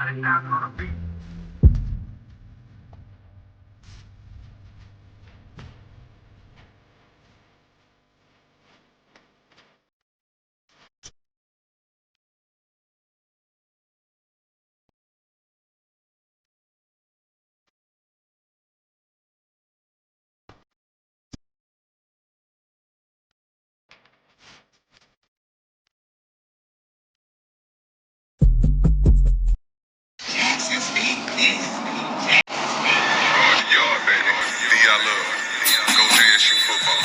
Yard, baby. I love. Go JSU football.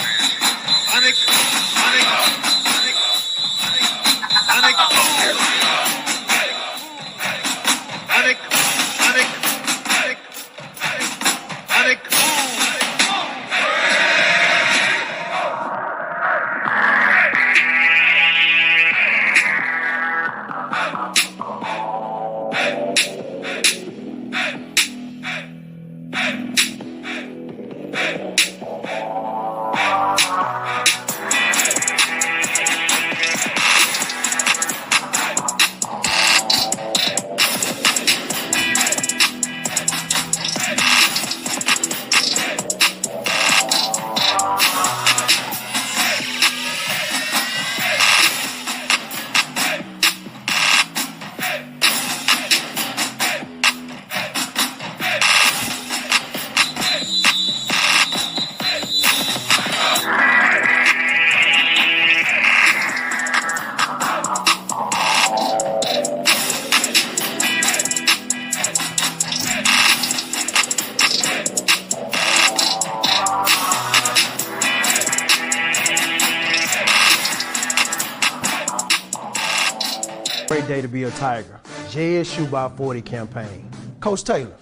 Great day to be a Tiger. JSU by 40 campaign. Coach Taylor,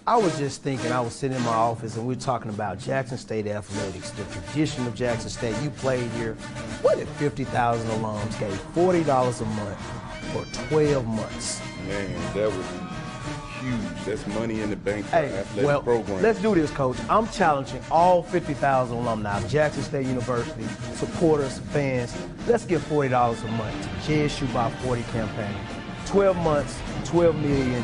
I was just thinking, I was sitting in my office and we were talking about Jackson State athletics, the tradition of Jackson State. You played here. What if 50,000 alums gave $40 a month for 12 months? Man, that would be huge. That's money in the bank for athletic program. Let's do this, Coach. I'm challenging all 50,000 alumni of Jackson State University, supporters, fans. Let's give $40 a month to JSU by 40 campaign. 12 months, 12 million.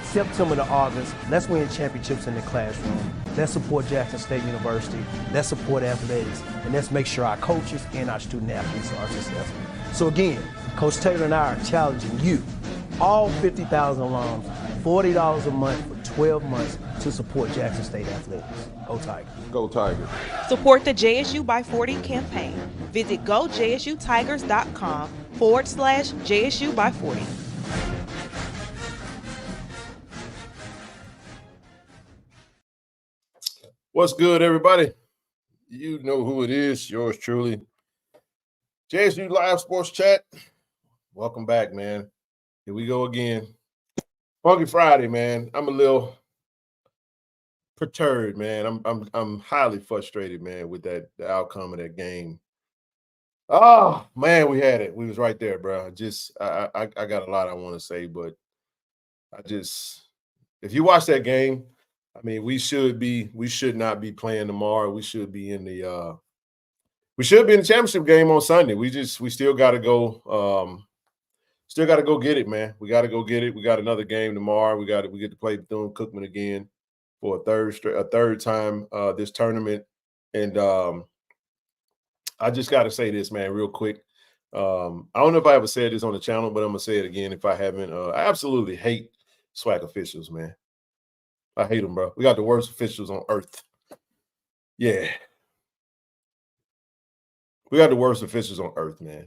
September to August, let's win championships in the classroom. Let's support Jackson State University. Let's support athletics. And let's make sure our coaches and our student athletes are successful. So again, Coach Taylor and I are challenging you, all 50,000 alums, $40 a month for 12 months to support Jackson State athletics. Go Tigers. Go Tigers. Support the JSU by 40 campaign. Visit gojsutigers.com/JSU by 40. What's good, everybody? You know who it is. Yours truly. JSU Live Sports Chat. Welcome back, man. Here we go again. Funky Friday, man. I'm a little perturbed, man. I'm highly frustrated, man, with the outcome of that game. Oh man, we had it. We was right there, bro. I got a lot I want to say, but if you watch that game, I mean, we should not be playing tomorrow. We should be in the championship game on Sunday. We still got to go. Still got to go get it, man. We got to go get it. We got another game tomorrow. We get to play Bethune-Cookman again for a third time this tournament. And I just got to say this, man, real quick. I don't know if I ever said this on the channel, but I'm gonna say it again if I haven't. I absolutely hate SWAC officials, man. I hate them, bro. We got the worst officials on earth. Yeah. We got the worst officials on earth, man.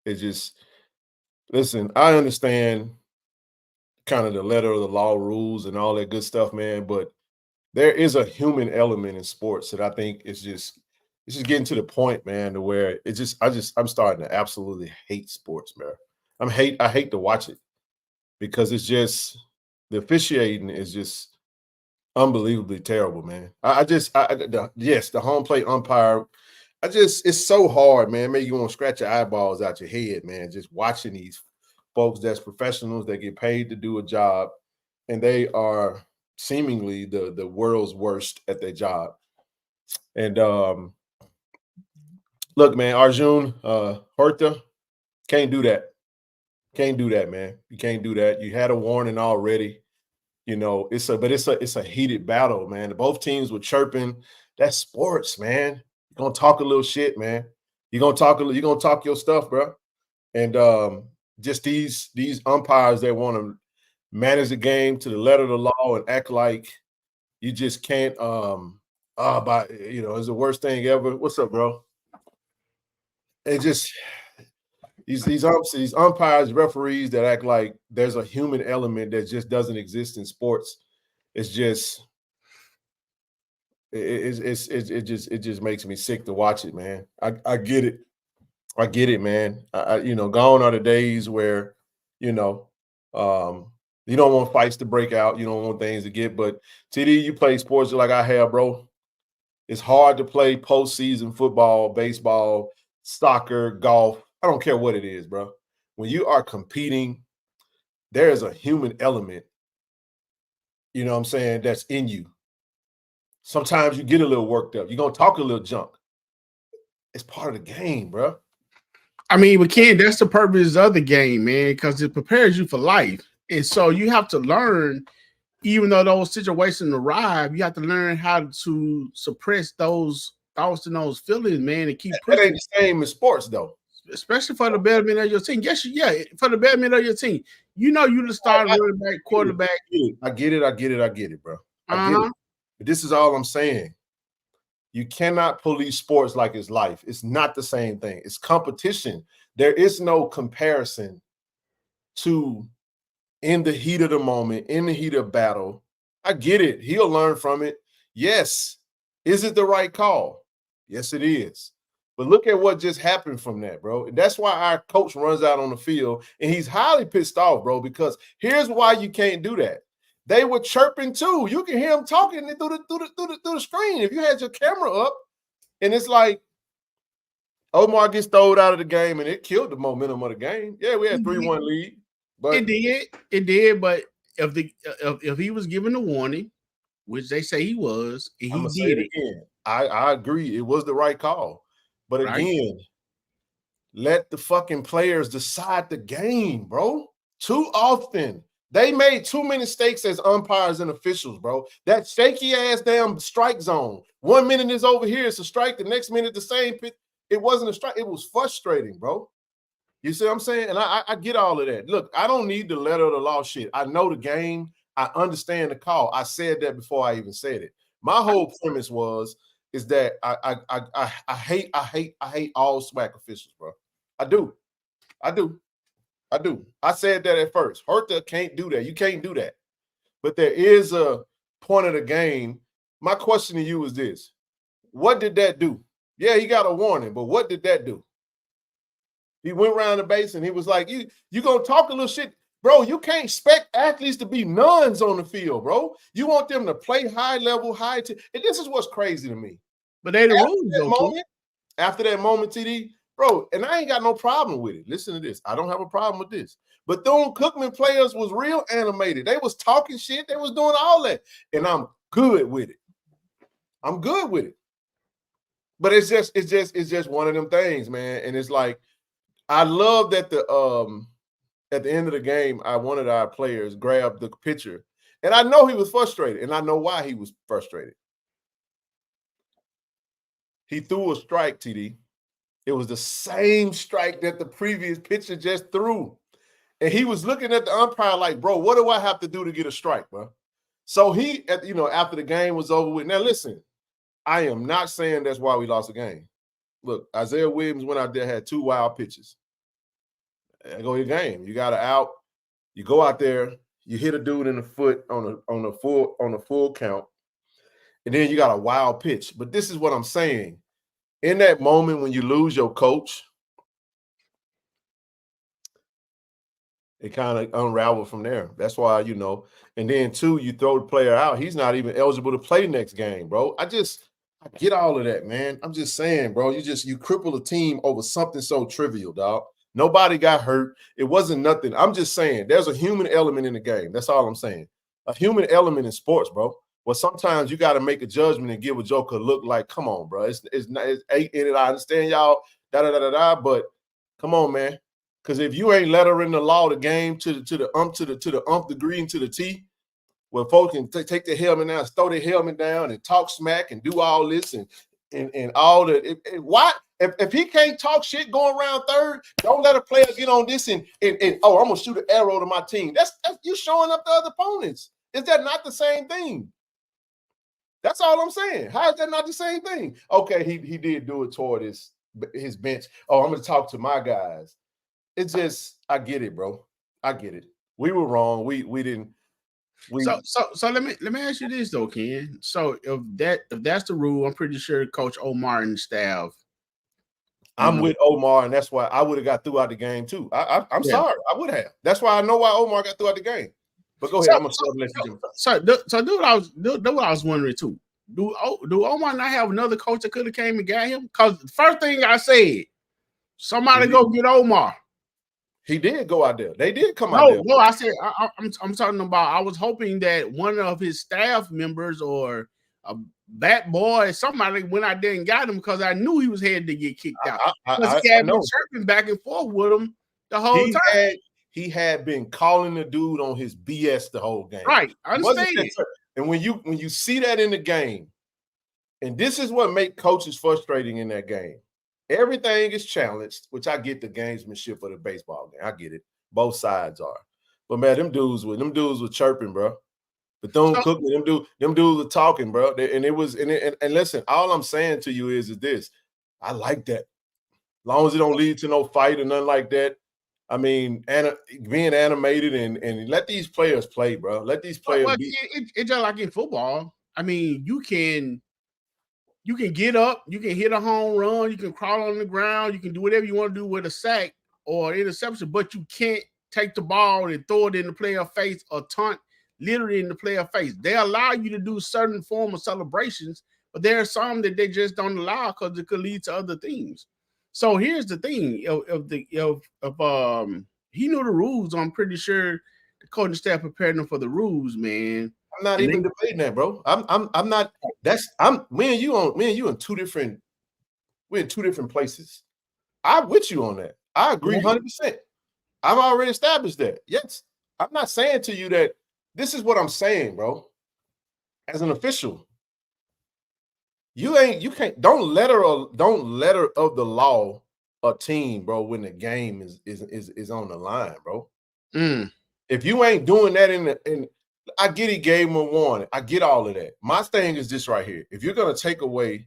It's just, listen, I understand kind of the letter of the law rules and all that good stuff, man, but there is a human element in sports that I think it's just getting to the point, man, to where I'm starting to absolutely hate sports, man. I hate to watch it because it's just, the officiating is just unbelievably terrible, man. The home plate umpire, it's so hard, man. Maybe you want to scratch your eyeballs out your head, man, just watching these folks that's professionals that get paid to do a job, and they are seemingly the world's worst at their job. And look, man, Arjun Horta can't do that. Can't do that, man. You can't do that. You had a warning already. You know, it's a heated battle, man. Both teams were chirping. That's sports, man. You're gonna talk a little shit, man. You're gonna talk your stuff, bro. And just these umpires that want to manage the game to the letter of the law and act like you just can't it's the worst thing ever. What's up, bro? It just these umpires, referees that act like there's a human element that just doesn't exist in sports. It's just it just makes me sick to watch it, man. I get it. I get it, man. Gone are the days where, you don't want fights to break out. You don't want things to get. But TD, you play sports like I have, bro. It's hard to play postseason football, baseball, soccer, golf. I don't care what it is, bro. When you are competing, there is a human element, you know what I'm saying, that's in you. Sometimes you get a little worked up. You're going to talk a little junk. It's part of the game, bro. I mean, but Ken, that's the purpose of the game, man, because it prepares you for life. And so you have to learn, even though those situations arrive, you have to learn how to suppress those thoughts and those feelings, man, and keep pushing. That ain't the same in sports, though. Especially for the betterment of your team. Yes, for the betterment of your team. You know, you the star running back, quarterback. I get it, bro. I get it. But this is all I'm saying. You cannot police sports like it's life. It's not the same thing. It's competition. There is no comparison to in the heat of the moment, in the heat of battle. I get it. He'll learn from it. Yes. Is it the right call? Yes, it is. But look at what just happened from that, bro. That's why our coach runs out on the field, and he's highly pissed off, bro, because here's why you can't do that. They were chirping too. You can hear them talking through the screen. If you had your camera up, and it's like Omar gets thrown out of the game, and it killed the momentum of the game. Yeah, we had 3-1 lead. But it did. But if he was given a warning, which they say he was, and he did it again. I agree. It was the right call. But again, let the fucking players decide the game, bro. Too often. They made too many mistakes as umpires and officials, bro. That shaky ass damn strike zone. 1 minute is over here, it's a strike. The next minute, the same pitch. It wasn't a strike. It was frustrating, bro. You see what I'm saying? And I get all of that. Look, I don't need the letter of the law shit. I know the game. I understand the call. I said that before I even said it. My whole premise is that I hate all SWAC officials, bro. I do. I said that at first. Hertha can't do that. You can't do that. But there is a point of the game. My question to you is this. What did that do? Yeah, he got a warning, but what did that do? He went around the base and he was like, you going to talk a little shit. Bro, you can't expect athletes to be nuns on the field, bro. You want them to play high level, and this is what's crazy to me. But they the rules, after that moment, TD, bro, and I ain't got no problem with it. Listen to this. I don't have a problem with this. But Thune Cookman players was real animated. They was talking shit. They was doing all that. And I'm good with it. I'm good with it. But it's just one of them things, man. And it's like, I love that at the end of the game, one of our players grabbed the pitcher. And I know he was frustrated, and I know why he was frustrated. He threw a strike, TD. It was the same strike that the previous pitcher just threw. And he was looking at the umpire like, bro, what do I have to do to get a strike, bro? So he, after the game was over with. Now, listen, I am not saying that's why we lost the game. Look, Isaiah Williams went out there, had 2 wild pitches. There go your game. You got an out. You go out there, you hit a dude in the foot on a full count, and then you got a wild pitch. But this is what I'm saying. In that moment when you lose your coach, it kind of unraveled from there. That's why, and then 2, you throw the player out. He's not even eligible to play next game, bro. I get all of that, man. I'm just saying, bro, you cripple a team over something so trivial, dog. Nobody got hurt. It wasn't nothing. I'm just saying there's a human element in the game. That's all I'm saying. A human element in sports, bro. Well, sometimes you got to make a judgment and give a joker a look like, come on, bro. It's 8 in it. I understand y'all, but come on, man. Because if you ain't lettering the law, the game to the umph degree and to the T, where folks can take their helmet down, throw their helmet down, and talk smack and do all this and all that. Why? If he can't talk shit going around third, don't let a player get on this and oh, I'm gonna shoot an arrow to my team. That's you showing up to other opponents. Is that not the same thing? That's all I'm saying. How is that not the same thing? Okay, he did do it toward his bench. Oh, I'm gonna talk to my guys. It's just, I get it, bro. I get it. We were wrong. We didn't. So let me ask you this though, Ken. So if that's the rule, I'm pretty sure Coach Omar and staff. I'm with Omar, and that's why I would have got through out the game too. I'm sorry, I would have. That's why I know why Omar got through out the game. But go ahead, I'm gonna let you do. So do what I was wondering too. Do Omar not have another coach that could have came and got him? Because the first thing I said, somebody go get Omar. He did go out there. They did come out there. No, I said I'm talking about. I was hoping that one of his staff members or a bat boy, somebody went out there and got him because I knew he was headed to get kicked out. Because he had been chirping back and forth with him the whole time. He had been calling the dude on his BS the whole game. Right, I understand. And when you see that in the game, and this is what makes coaches frustrating in that game. Everything is challenged, which I get the gamesmanship of the baseball game. I get it. Both sides are. But man, them dudes were chirping, bro. Bethune-Cookman, them dudes were talking, bro. And listen, all I'm saying to you is this. I like that. As long as it don't lead to no fight or nothing like that. I mean, being animated and let these players play, bro. Let these players it's just like in football. I mean, you can get up, you can hit a home run, you can crawl on the ground, you can do whatever you want to do with a sack or interception, but you can't take the ball and throw it in the player's face or taunt literally in the player's face. They allow you to do certain form of celebrations, but there are some that they just don't allow because it could lead to other things. So here's the thing: if he knew the rules, I'm pretty sure the coaching staff prepared him for the rules, man. I'm not even debating that, bro. I'm not. Me and you in two different. We're in two different places. I'm with you on that. I agree 100%. I've already established that. Yes, I'm not saying to you that this is what I'm saying, bro. As an official, you can't don't letter of the law a team, bro, when the game is on the line, bro. If you ain't doing that in I get he gave him a warning. I get all of that. My thing is this right here. If you're gonna take away,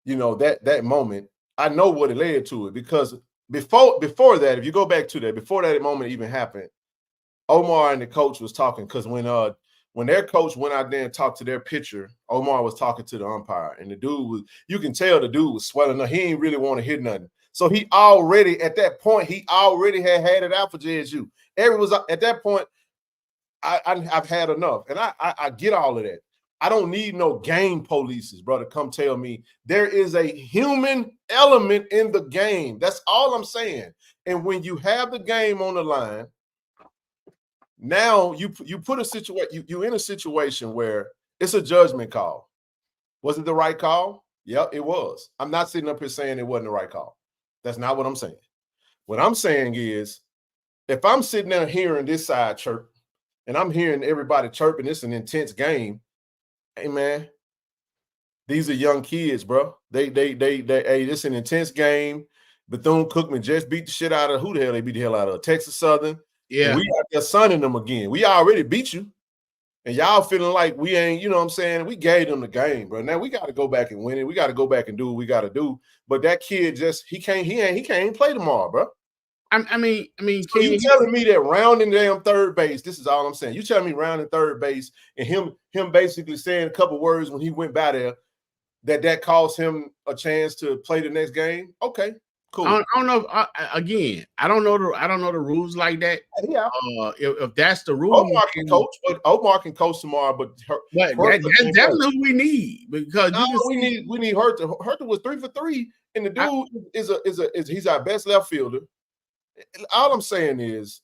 that moment, I know what it led to it because before that, if you go back to that, before that moment even happened, Omar and the coach was talking because when their coach went out there and talked to their pitcher, Omar was talking to the umpire, and you can tell the dude was swelling up. He didn't really want to hit nothing. So he already, at that point, had it out for JSU. At that point, I've had enough, and I get all of that. I don't need no game polices, bro, to come tell me there is a human element in the game. That's all I'm saying. And when you have the game on the line, now you put a situation, you're in a situation where it's a judgment call. Was it the right call? Yep, it was. I'm not sitting up here saying it wasn't the right call. That's not what I'm saying. What I'm saying is, if I'm sitting there hearing this side chirp, and I'm hearing everybody chirping, it's an intense game. Hey, man, these are young kids, bro. Hey, it's an intense game. Bethune-Cookman just beat the shit out of who the hell they beat the hell out of? Texas Southern. Yeah. We got their son in them again. We already beat you. And y'all feeling like we ain't, you know what I'm saying? We gave them the game, bro. Now we got to go back and win it. We got to go back and do what we got to do. But that kid he can't even play tomorrow, bro. I mean, so you telling me that rounding damn third base, this is all I'm saying. You telling me rounding third base and him basically saying a couple words when he went by there that cost him a chance to play the next game? Okay, cool. I don't know. Again, I don't know the rules like that. Yeah. If that's the rule, Omar can coach tomorrow. But that's what we need because we need Herter. Herter was 3 for 3, and the dude he's our best left fielder. All I'm saying is,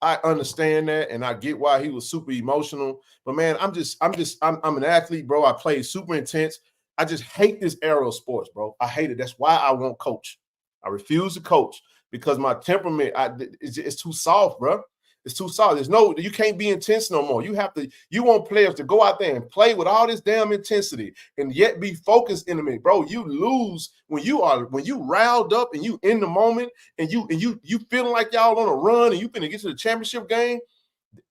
I understand that, and I get why he was super emotional. But man, I'm an athlete, bro. I play super intense. I just hate this era of sports, bro. I hate it. That's why I won't coach. I refuse to coach because my temperament, it's too soft, bro. It's too soft. You can't be intense no more. You want players to go out there and play with all this damn intensity and yet be focused in a minute, bro. You lose when you riled up and you in the moment and you feeling like y'all on a run and you finna get to the championship game.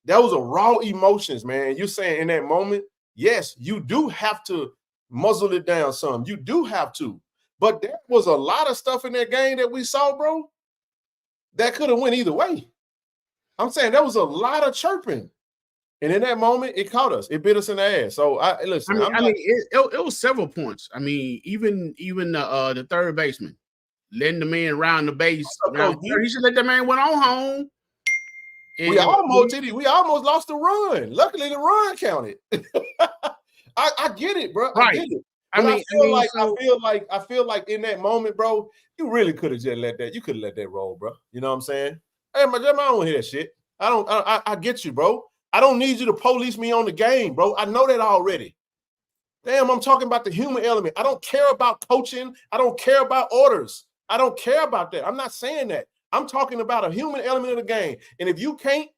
Those are raw emotions, man. You're saying in that moment, yes, you do have to muzzle it down some. You do have to. But there was a lot of stuff in that game that we saw, bro, that could have went either way. I'm saying there was a lot of chirping, and in that moment, it caught us. It bit us in the ass. So listen. It was several points. I mean, even the third baseman letting the man round the base. He should let that man went on home. We almost lost the run. Luckily, the run counted. I get it, bro. Right. I get it. I feel like in that moment, bro, you really could have just let that. You could have let that roll, bro. You know what I'm saying? Hey, I don't want to hear that shit. I get you, bro. I don't need you to police me on the game, bro. I know that already. Damn, I'm talking about the human element. I don't care about coaching. I don't care about orders. I don't care about that. I'm not saying that. I'm talking about a human element of the game. And if you can't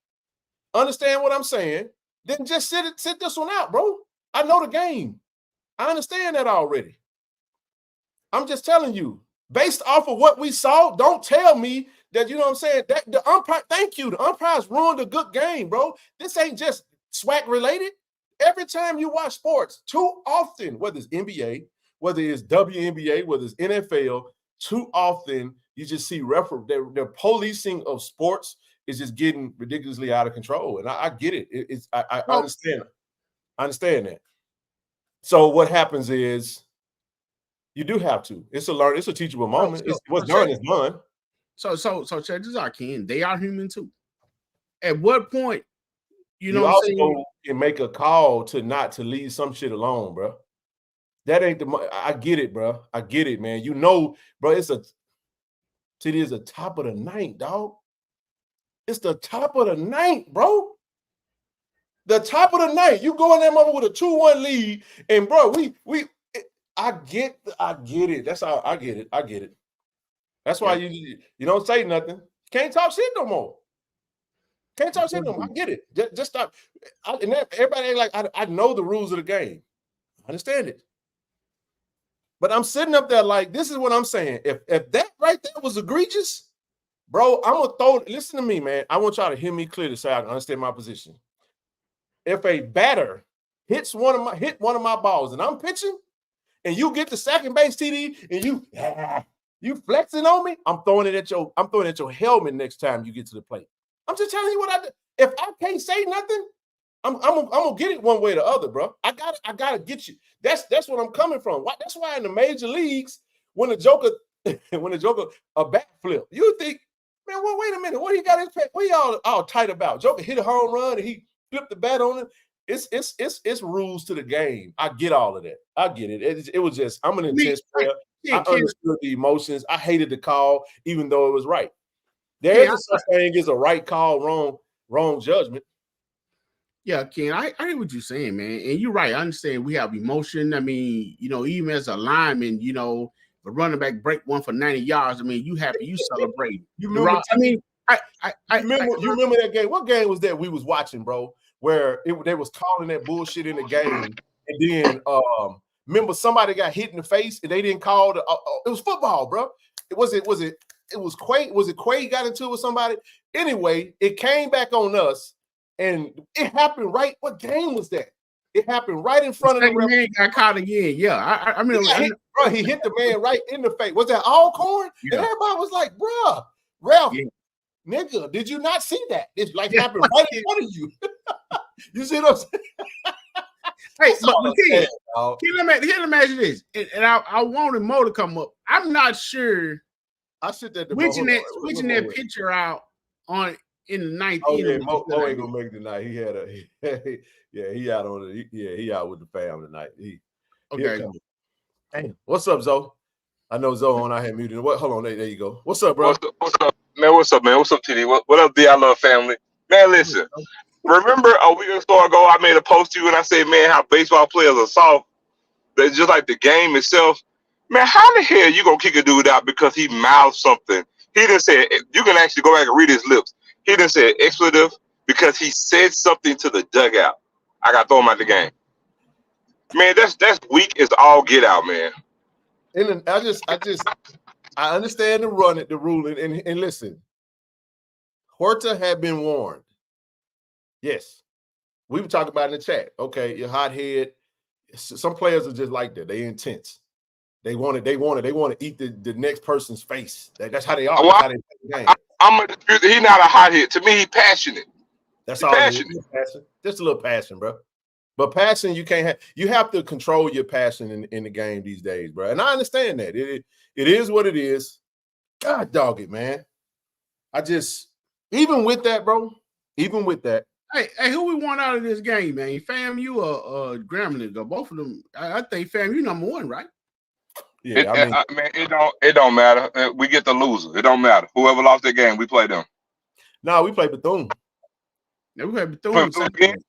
understand what I'm saying, then just sit this one out, bro. I know the game. I understand that already. I'm just telling you, based off of what we saw, don't tell me that, you know what I'm saying, that the umpire, thank you, the umpires ruined a good game, bro. This ain't just SWAC related. Every time you watch sports, too often, whether it's NBA, whether it's WNBA, whether it's NFL, too often you just see their policing of sports is just getting ridiculously out of control. And I get it. I understand. I understand that. So what happens is you do have to. It's a teachable moment. What's done is done. So check this out, Ken. They are human too. At what point, you also can make a call to leave some shit alone, bro. That ain't I get it, bro. I get it, man. You know, bro, it is the top of the ninth, dog. It's the top of the ninth, bro. The top of the ninth. You go in there mother with a 2-1 lead, and bro, I get it. That's how I get it. I get it. That's why you don't say nothing. Can't talk shit no more. Can't talk shit no more. I get it. Just stop. Everybody ain't like, I know the rules of the game. I understand it. But I'm sitting up there like, this is what I'm saying. If that right there was egregious, bro, I'm going to throw it. Listen to me, man. I want y'all to hear me clearly so I can understand my position. If a batter hit one of my balls and I'm pitching and you get the second base TD and you flexing on me, I'm throwing it at your helmet next time you get to the plate. I'm just telling you what I do. If I can't say nothing, I'm gonna get it one way or the other, bro. I gotta get you. That's what I'm coming from. That's why in the major leagues, when the Joker a bat flip, you think, man, well, wait a minute, what he got his pet? What he all tight about? Joker hit a home run and he flipped the bat on it. It's rules to the game. I get all of that. I get it. It was just, I'm an intense player. I understood the emotions. I hated the call, even though it was right. There is such thing as a right call, wrong judgment. Yeah, Ken, I hear what you're saying, man. And you're right. I understand we have emotion. I mean, even as a lineman, the running back break one for 90 yards. I mean, you happy, you celebrate. You remember, you remember that game? What game was that we was watching, bro? Where they was calling that bullshit in the game. And then remember somebody got hit in the face and they didn't call it was football, bro. It was Quay. Was it Quay got into it with somebody? Anyway, it came back on us. And it happened right. What game was that? It happened right in front of the man. Got caught again. Yeah, I mean, he hit the man right in the face. Was that Alcorn? Yeah. And everybody was like, "Bruh, Ralph, nigga, did you not see that? It's like happened right in front of you." You see what I'm saying? Hey, but let me imagine this, and I wanted Mo to come up. I'm not sure. I should that switching that picture out on. In the ninth inning, Mo ain't gonna make it tonight. He had he out on it. He out with the fam tonight. Okay. Hey, what's up, Zoe? I know Zoe on. I had muted. What? Hold on. There you go. What's up, bro? What's up, man? What's up, man? What's up, TD? What up, D? I love family. Man, listen. Remember a week or so ago, I made a post to you and I said, man, how baseball players are soft. That's just like the game itself. Man, how the hell you gonna kick a dude out because he mouthed something? He didn't say, you can actually go back and read his lips. He didn't say expletive because he said something to the dugout. I got to throw him out the game. Man, that's weak as all get out, man. And I understand the ruling, and listen, Horta had been warned. Yes. We were talking about in the chat. Okay, you're hot head. Some players are just like that. They intense. They want to eat the next person's face. That's how they are. Well, that's how they play the game. He's not a hot head. To me, he's passionate. That's he's all. Passionate. Just a little passion, bro. But passion, you can't have. You have to control your passion in the game these days, bro. And I understand that. It is what it is. God dog it, man. Even with that, bro. Even with that. Hey, who we want out of this game, man? FAMU or Grambling? Both of them. I think FAMU number one, right? Yeah, man, it don't matter. We get the loser. It don't matter. Whoever lost that game, we play them. No, we play Bethune. Yeah, we play Bethune.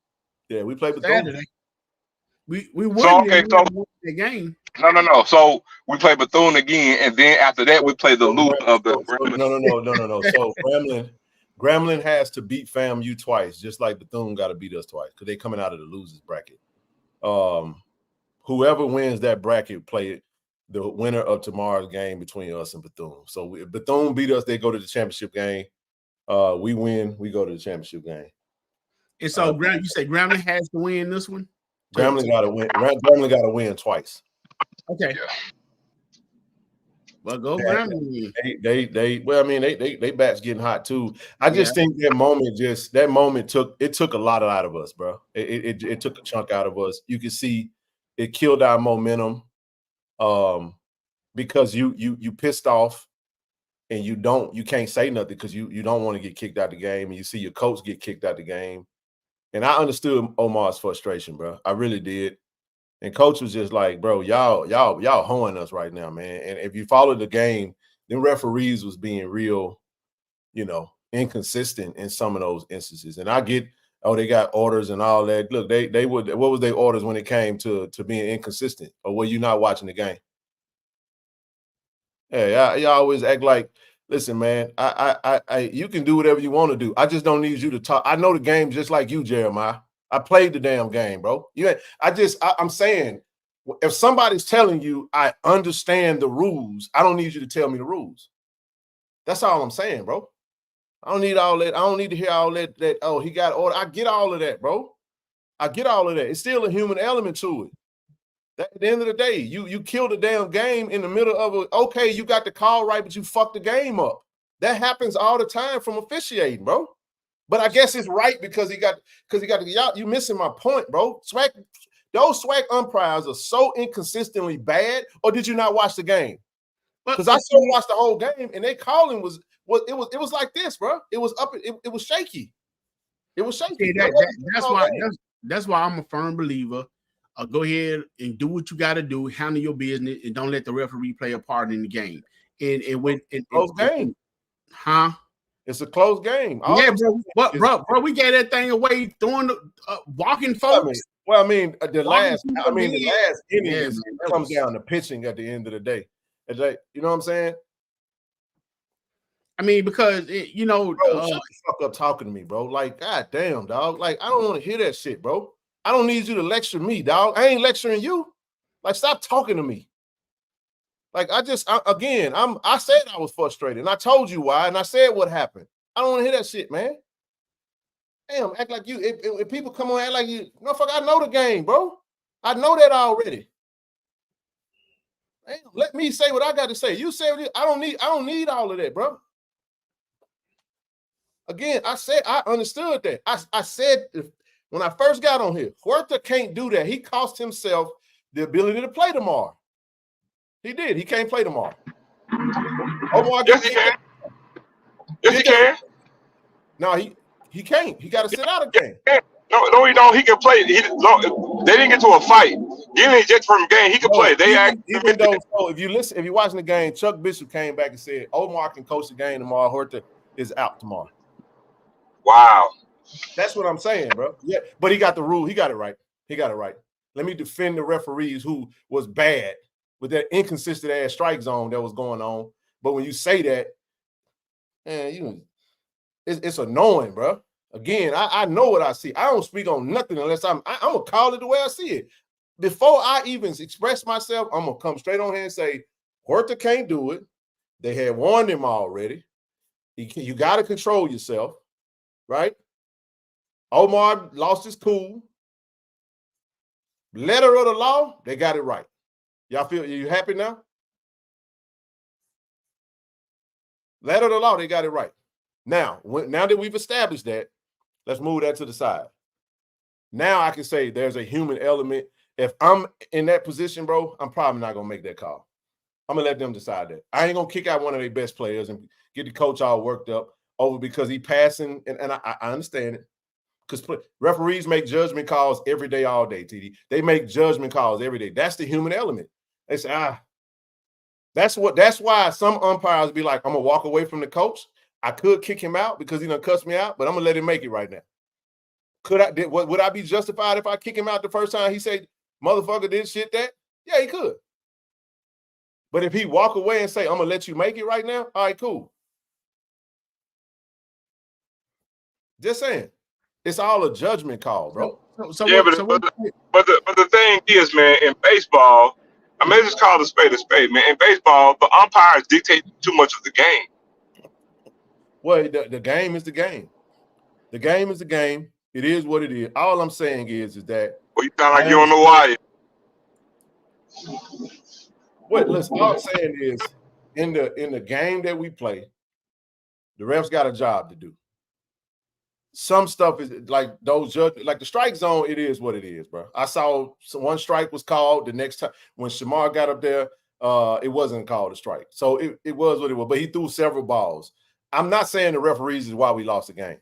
Yeah, we play Bethune. Saturday. We won the game. No. So we play Bethune again, and then after that, we play the loser of the. No. So Grambling has to beat FAMU twice, just like Bethune got to beat us twice because they're coming out of the losers bracket. Whoever wins that bracket play the winner of tomorrow's game between us and Bethune. So if Bethune beat us, they go to the championship game. We win, we go to the championship game. And so you say Grambling has to win this one? Grambling got to win. Grambling got to win twice. Okay. Yeah. Well, go Grambling. They bats getting hot too. I just think that moment took a lot out of us, bro. It took a chunk out of us. You can see it killed our momentum. Because you pissed off and you can't say nothing because you don't want to get kicked out the game, and you see your coach get kicked out the game. And I understood Omar's frustration, bro. I really did. And coach was just like, bro, y'all hoeing us right now, man. And if you follow the game, then referees was being real, inconsistent in some of those instances. And I get, they got orders and all that. Look, what was their orders when it came to being inconsistent? Or were you not watching the game? Yeah, y'all always act like, listen, man, I you can do whatever you want to do. I just don't need you to talk. I know the game just like you, Jeremiah. I played the damn game, bro. I'm saying, if somebody's telling you I understand the rules, I don't need you to tell me the rules. That's all I'm saying, bro. I don't need all that. I don't need to hear all that, oh, he got order. I get all of that, bro. I get all of that. It's still a human element to it. At the end of the day, you killed a damn game in the middle of okay, you got the call right, but you fucked the game up. That happens all the time from officiating, bro. But I guess it's right because he got y'all. You missing my point, bro. Those SWAC umpires are so inconsistently bad. Or did you not watch the game? Because I still watched the whole game, and they calling was it was like this, bro. It was up. It was shaky. It was shaky. That's why I'm a firm believer. Go ahead and do what you got to do. Handle your business, and don't let the referee play a part in the game. Close game, huh? It's a close game. Bro, we gave that thing away throwing walking folks. The last inning comes down to pitching at the end of the day. You know what I'm saying? I mean, because bro, shut the fuck up talking to me, bro. Like, god damn, dog. Like, I don't want to hear that shit, bro. I don't need you to lecture me, dog. I ain't lecturing you. Like, stop talking to me. Like, I said I was frustrated, and I told you why, and I said what happened. I don't want to hear that shit, man. Damn, act like you. If people come on, act like you. No, fuck, I know the game, bro. I know that already. Damn, let me say what I got to say. You say I don't need all of that, bro. Again, I said I understood that. I said when I first got on here, Huerta can't do that. He cost himself the ability to play tomorrow. He did. He can't play tomorrow. Yes, he can. Yes, he can. No, he can't. He got to sit out a game. No, he don't. He can play. They didn't get to a fight. He didn't eject from the game. He can play. If you're watching the game, Chuck Bishop came back and said Omar can coach the game tomorrow. Huerta is out tomorrow. Wow. That's what I'm saying, bro. Yeah, but he got the rule. He got it right. Let me defend the referees who was bad with that inconsistent ass strike zone that was going on. But when you say that, And it's annoying, bro. Again, I know what I see. I don't speak on nothing unless I'm gonna call it the way I see it. Before I even express myself, I'm gonna come straight on here and say, Huerta can't do it. They had warned him already. You got to control yourself, right? Omar lost his cool. Letter of the law, they got it right. Y'all feel you happy now? Letter of the law, they got it right. Now that we've established that, let's move that to the side. Now I can say there's a human element. If I'm in that position, bro, I'm probably not gonna make that call. I'm gonna let them decide that. I ain't gonna kick out one of their best players and get the coach all worked up over because he passing, and I understand it. Because referees make judgment calls every day, all day, TD. They make judgment calls every day. That's the human element. They say, that's why some umpires be like, I'm gonna walk away from the coach. I could kick him out because he done cussed me out, but I'm gonna let him make it right now. Would I be justified if I kick him out the first time he said, motherfucker did shit that? Yeah, he could. But if he walk away and say, I'm gonna let you make it right now, all right, cool. Just saying. It's all a judgment call, bro. But the thing is, man, in baseball, I mean, just call a spade, man. In baseball, the umpires dictate too much of the game. Well, the game is the game. The game is the game. It is what it is. All I'm saying is that. Well, you sound like you don't know why. Well, listen, all I'm saying is in the game that we play, the refs got a job to do. Some stuff is like those judges, like the strike zone, it is what it is, bro. I saw one strike was called. The next time when Shamar got up there, it wasn't called a strike. So it was what it was, but he threw several balls. I'm not saying the referees is why we lost the game.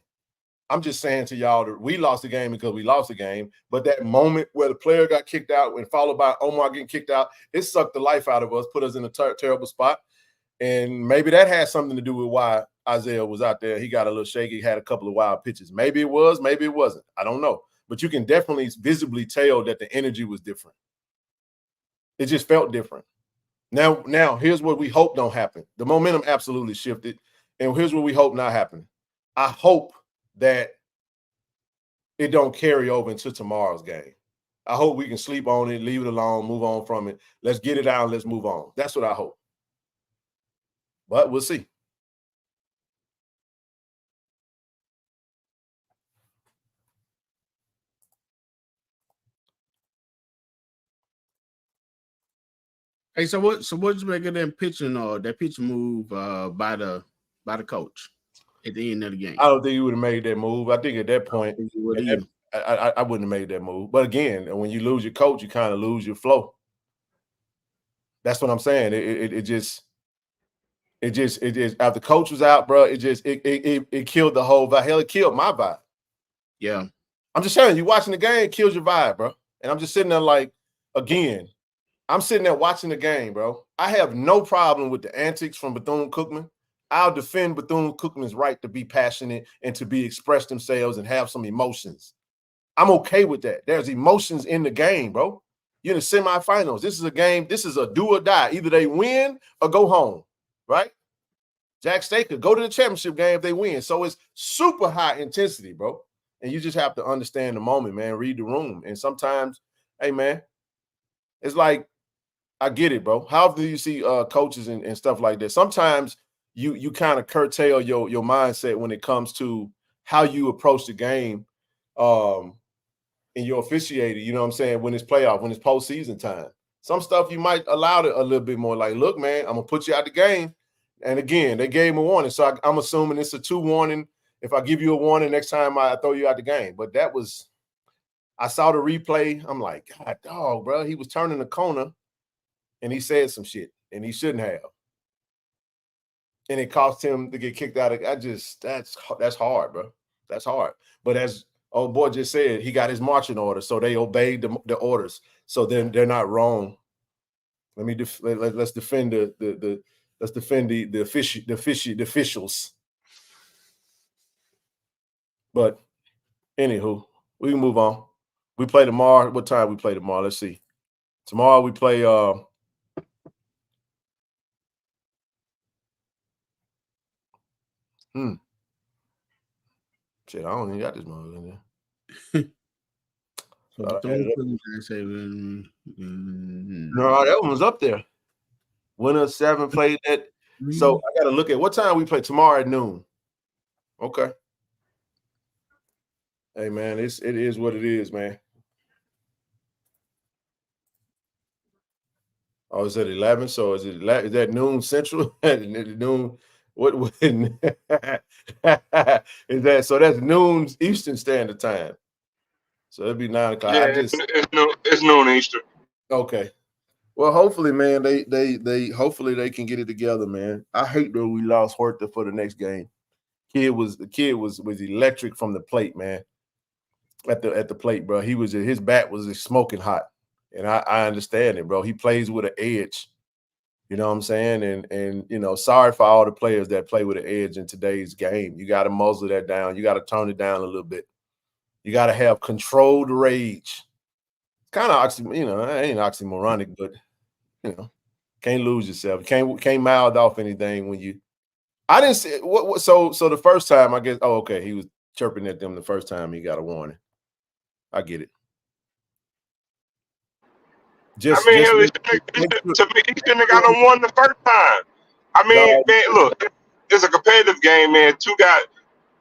I'm just saying to y'all that we lost the game because we lost the game. But that moment where the player got kicked out and followed by Omar getting kicked out, it sucked the life out of us, put us in a terrible spot. And maybe that had something to do with why Isaiah was out there. He got a little shaky, had a couple of wild pitches. Maybe it was, maybe it wasn't. I don't know. But you can definitely visibly tell that the energy was different. It just felt different. Now here's what we hope don't happen. The momentum absolutely shifted. And here's what we hope not happen. I hope that it don't carry over into tomorrow's game. I hope we can sleep on it, leave it alone, move on from it. Let's get it out and let's move on. That's what I hope. But we'll see. Hey, so what you make of that pitching move by the coach at the end of the game? I don't think he would have made that move. I think at that point, I wouldn't have made that move. But again, when you lose your coach, you kind of lose your flow. That's what I'm saying. It just after the coach was out, bro, it killed the whole vibe. Hell, it killed my vibe. Yeah. I'm just saying, you watching the game, it kills your vibe, bro. And I'm just sitting there like, again, I'm sitting there watching the game, bro. I have no problem with the antics from Bethune-Cookman. I'll defend Bethune-Cookman's right to be passionate and to be express themselves and have some emotions. I'm okay with that. There's emotions in the game, bro. You're in the semifinals. This is a game. This is a do or die. Either they win or go home, right? Jack State could go to the championship game if they win. So it's super high intensity, bro. And you just have to understand the moment, man. Read the room. And sometimes, hey, man, it's like, I get it, bro. How often do you see coaches and stuff like that? Sometimes you kind of curtail your mindset when it comes to how you approach the game and your officiating, you know what I'm saying, when it's playoff, when it's postseason time. Some stuff you might allow it a little bit more like, look, man, I'm going to put you out the game. And again, they gave him a warning. So I'm assuming it's a 2 warning. If I give you a warning next time, I throw you out the game. But that was – I saw the replay. I'm like, God, dog, bro. He was turning the corner. And he said some shit, and he shouldn't have. And it cost him to get kicked out. That's hard, bro. That's hard. But as old boy just said, he got his marching orders, so they obeyed the orders. So then they're not wrong. Let's defend the officials. But anywho, we can move on. We play tomorrow. What time we play tomorrow? Let's see. Tomorrow we play Shit, I don't even got this mother in there. So No, that one was up there. Winner 7 played that. So I got to look at what time we play tomorrow at noon. Okay. Hey man, it is what it is, man. Oh, is it 11? So is that noon central? Noon. What is that? So that's noon Eastern Standard Time. So it'd be 9 o'clock. Yeah, it's noon Eastern. Okay. Well, hopefully, man, they hopefully they can get it together, man. I hate that we lost Horta for the next game. The kid was electric from the plate, man. At the plate, bro. His bat was just smoking hot. And I understand it, bro. He plays with an edge. You know what I'm saying? And you know, sorry for all the players that play with an edge in today's game. You got to muzzle that down. You got to turn it down a little bit. You got to have controlled rage. It's kind of it ain't oxymoronic, but you know, can't lose yourself. Can't mouth off anything when you. I didn't say what. So the first time, I guess. Oh, okay. He was chirping at them the first time. He got a warning. I get it. To me, he shouldn't have got on one the first time. I mean, man, look, it's a competitive game, man. Two guys,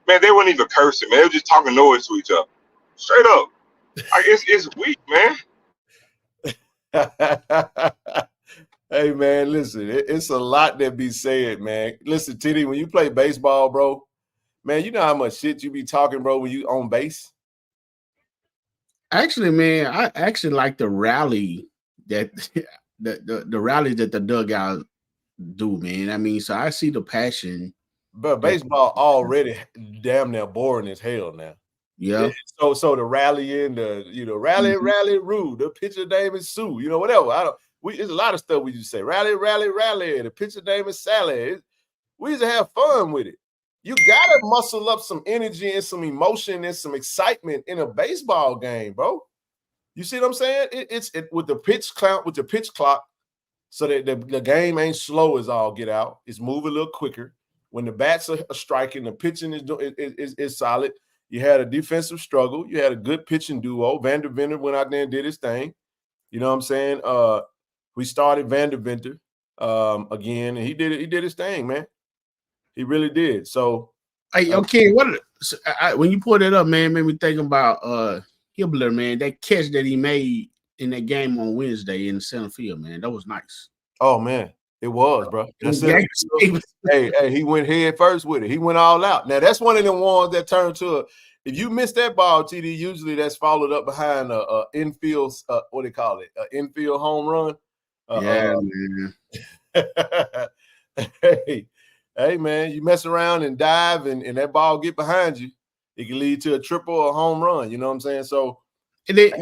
man, they weren't even cursing, man. They were just talking noise to each other. Straight up. It's weak, man. Hey, man, listen, it's a lot that be said, man. Listen, TD, when you play baseball, bro, man, you know how much shit you be talking, bro, when you on base? Actually, man, I actually like the rally that the rally that the dugout do, man. I mean, so I see the passion. But baseball already damn near boring as hell now. Yeah. So the rallying, rally, rule. The pitcher name is Sue. You know, whatever. There's a lot of stuff we used to say. Rally. The pitcher name is Sally. We used to have fun with it. You gotta muscle up some energy and some emotion and some excitement in a baseball game, bro. You see what I'm saying? It's with the pitch count, with the pitch clock, so that the game ain't slow as all get out. It's moving a little quicker. When the bats are striking, the pitching is solid. You had a defensive struggle. You had a good pitching duo. Vander Venter went out there and did his thing. You know what I'm saying? We started Vander Venter again, and he did his thing, man. He really did. So, hey, okay, when you pulled it up, man, made me think about Hibbler, man. That catch that he made in that game on Wednesday in the center field, man, that was nice. Oh man, it was, bro. Hey, he went head first with it. He went all out. Now that's one of them ones that turned to if you miss that ball, TD, usually that's followed up behind a infield, what do they call it? An infield home run. Man. Hey, man, you mess around and dive and that ball get behind you, it can lead to a triple or a home run. You know what I'm saying? So, and then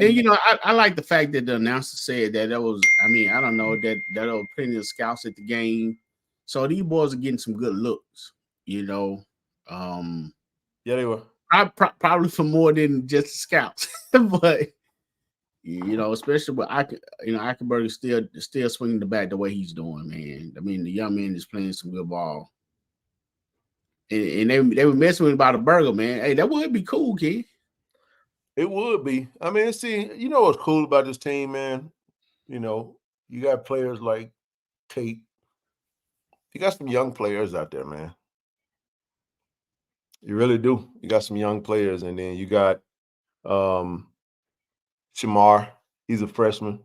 I like the fact that the announcer said that was, I mean, I don't know, that there were plenty of scouts at the game. So these boys are getting some good looks, you know. Yeah, they were. Probably for more than just the scouts. But, you know, especially with Eichenberg is still swinging the bat the way he's doing, man. I mean, the young man is playing some good ball. And they were messing with about a burger, man. Hey, that would be cool, kid. It would be. I mean, see, you know what's cool about this team, man? You know, you got players like Tate. You got some young players out there, man. You really do. You got some young players, and then you got Shamar. He's a freshman.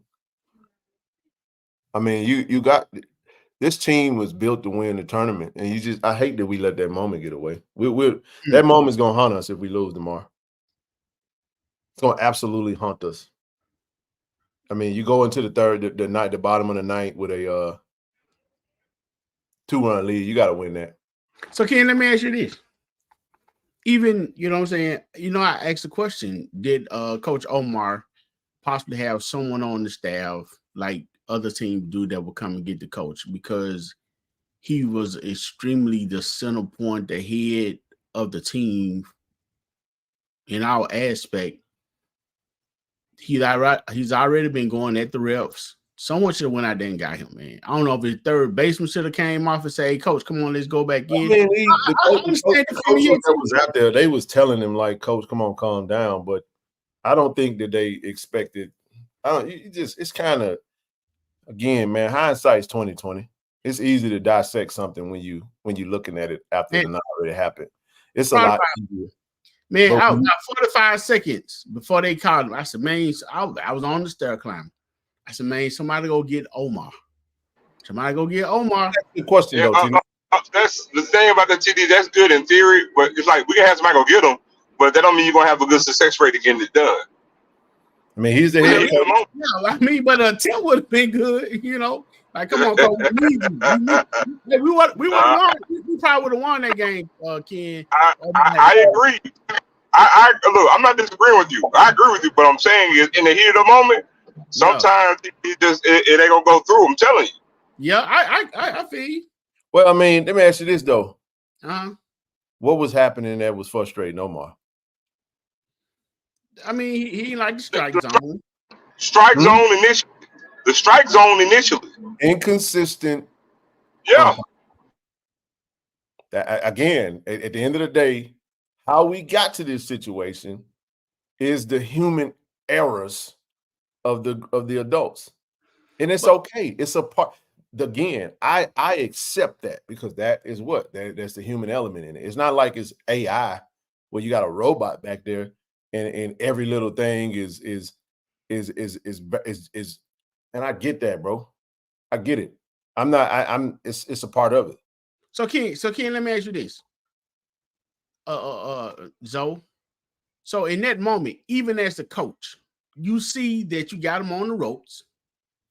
I mean, you got this team was built to win the tournament, and I hate that we let that moment get away. That moment's gonna haunt us if we lose tomorrow. It's gonna absolutely haunt us. I mean, you go into the bottom of the ninth with a 2-run lead. You got to win that. So, Ken, let me ask you this. Even, you know what I'm saying, you know, I asked the question, did Coach Omar possibly have someone on the staff like other teams do that will come and get the coach? Because he was extremely the center point, the head of the team in our aspect. He's already been going at the reps, Someone should have went out there and got him, man. I don't know if his third baseman should have came off and say, hey, coach, come on, let's go back in. I mean, the coach that was out there, they was telling him, like, coach, come on, calm down. But I don't think that they expected. It's kind of, again, man, hindsight's 20/20. It's easy to dissect something when you're looking at it after it already happened. It's a lot easier. Man, I got 45 seconds before they called him. I said, man, I was on the stair climb. I said, man, somebody go get Omar. Somebody go get Omar. That's the question, though. That's the thing about the TD. That's good in theory, but it's like we can have somebody go get him, but that don't mean you're gonna have a good success rate to getting it done. I mean, he's the head coach. Yeah, I mean, but a 10 would have been good, you know. Like, come on, coach, we need you. We probably would have won that game, Ken. I agree. I look, I'm not disagreeing with you. I agree with you, but I'm saying is in the heat of the moment, sometimes it ain't gonna go through. I'm telling you. Yeah, I feel you. Well, I mean, let me ask you this though. What was happening that was frustrating Omar? I mean, he like the strike zone. Strike zone initially. The strike zone initially. Inconsistent. Yeah. Again, at the end of the day, how we got to this situation is the human errors of the adults. And it's okay. It's a part. Again, I accept that because that is that's the human element in it. It's not like it's AI where you got a robot back there and every little thing is and I get that, bro. I get it. It's a part of it. So Ken, let me ask you this. Zoe. So in that moment, even as the coach, you see that you got him on the ropes.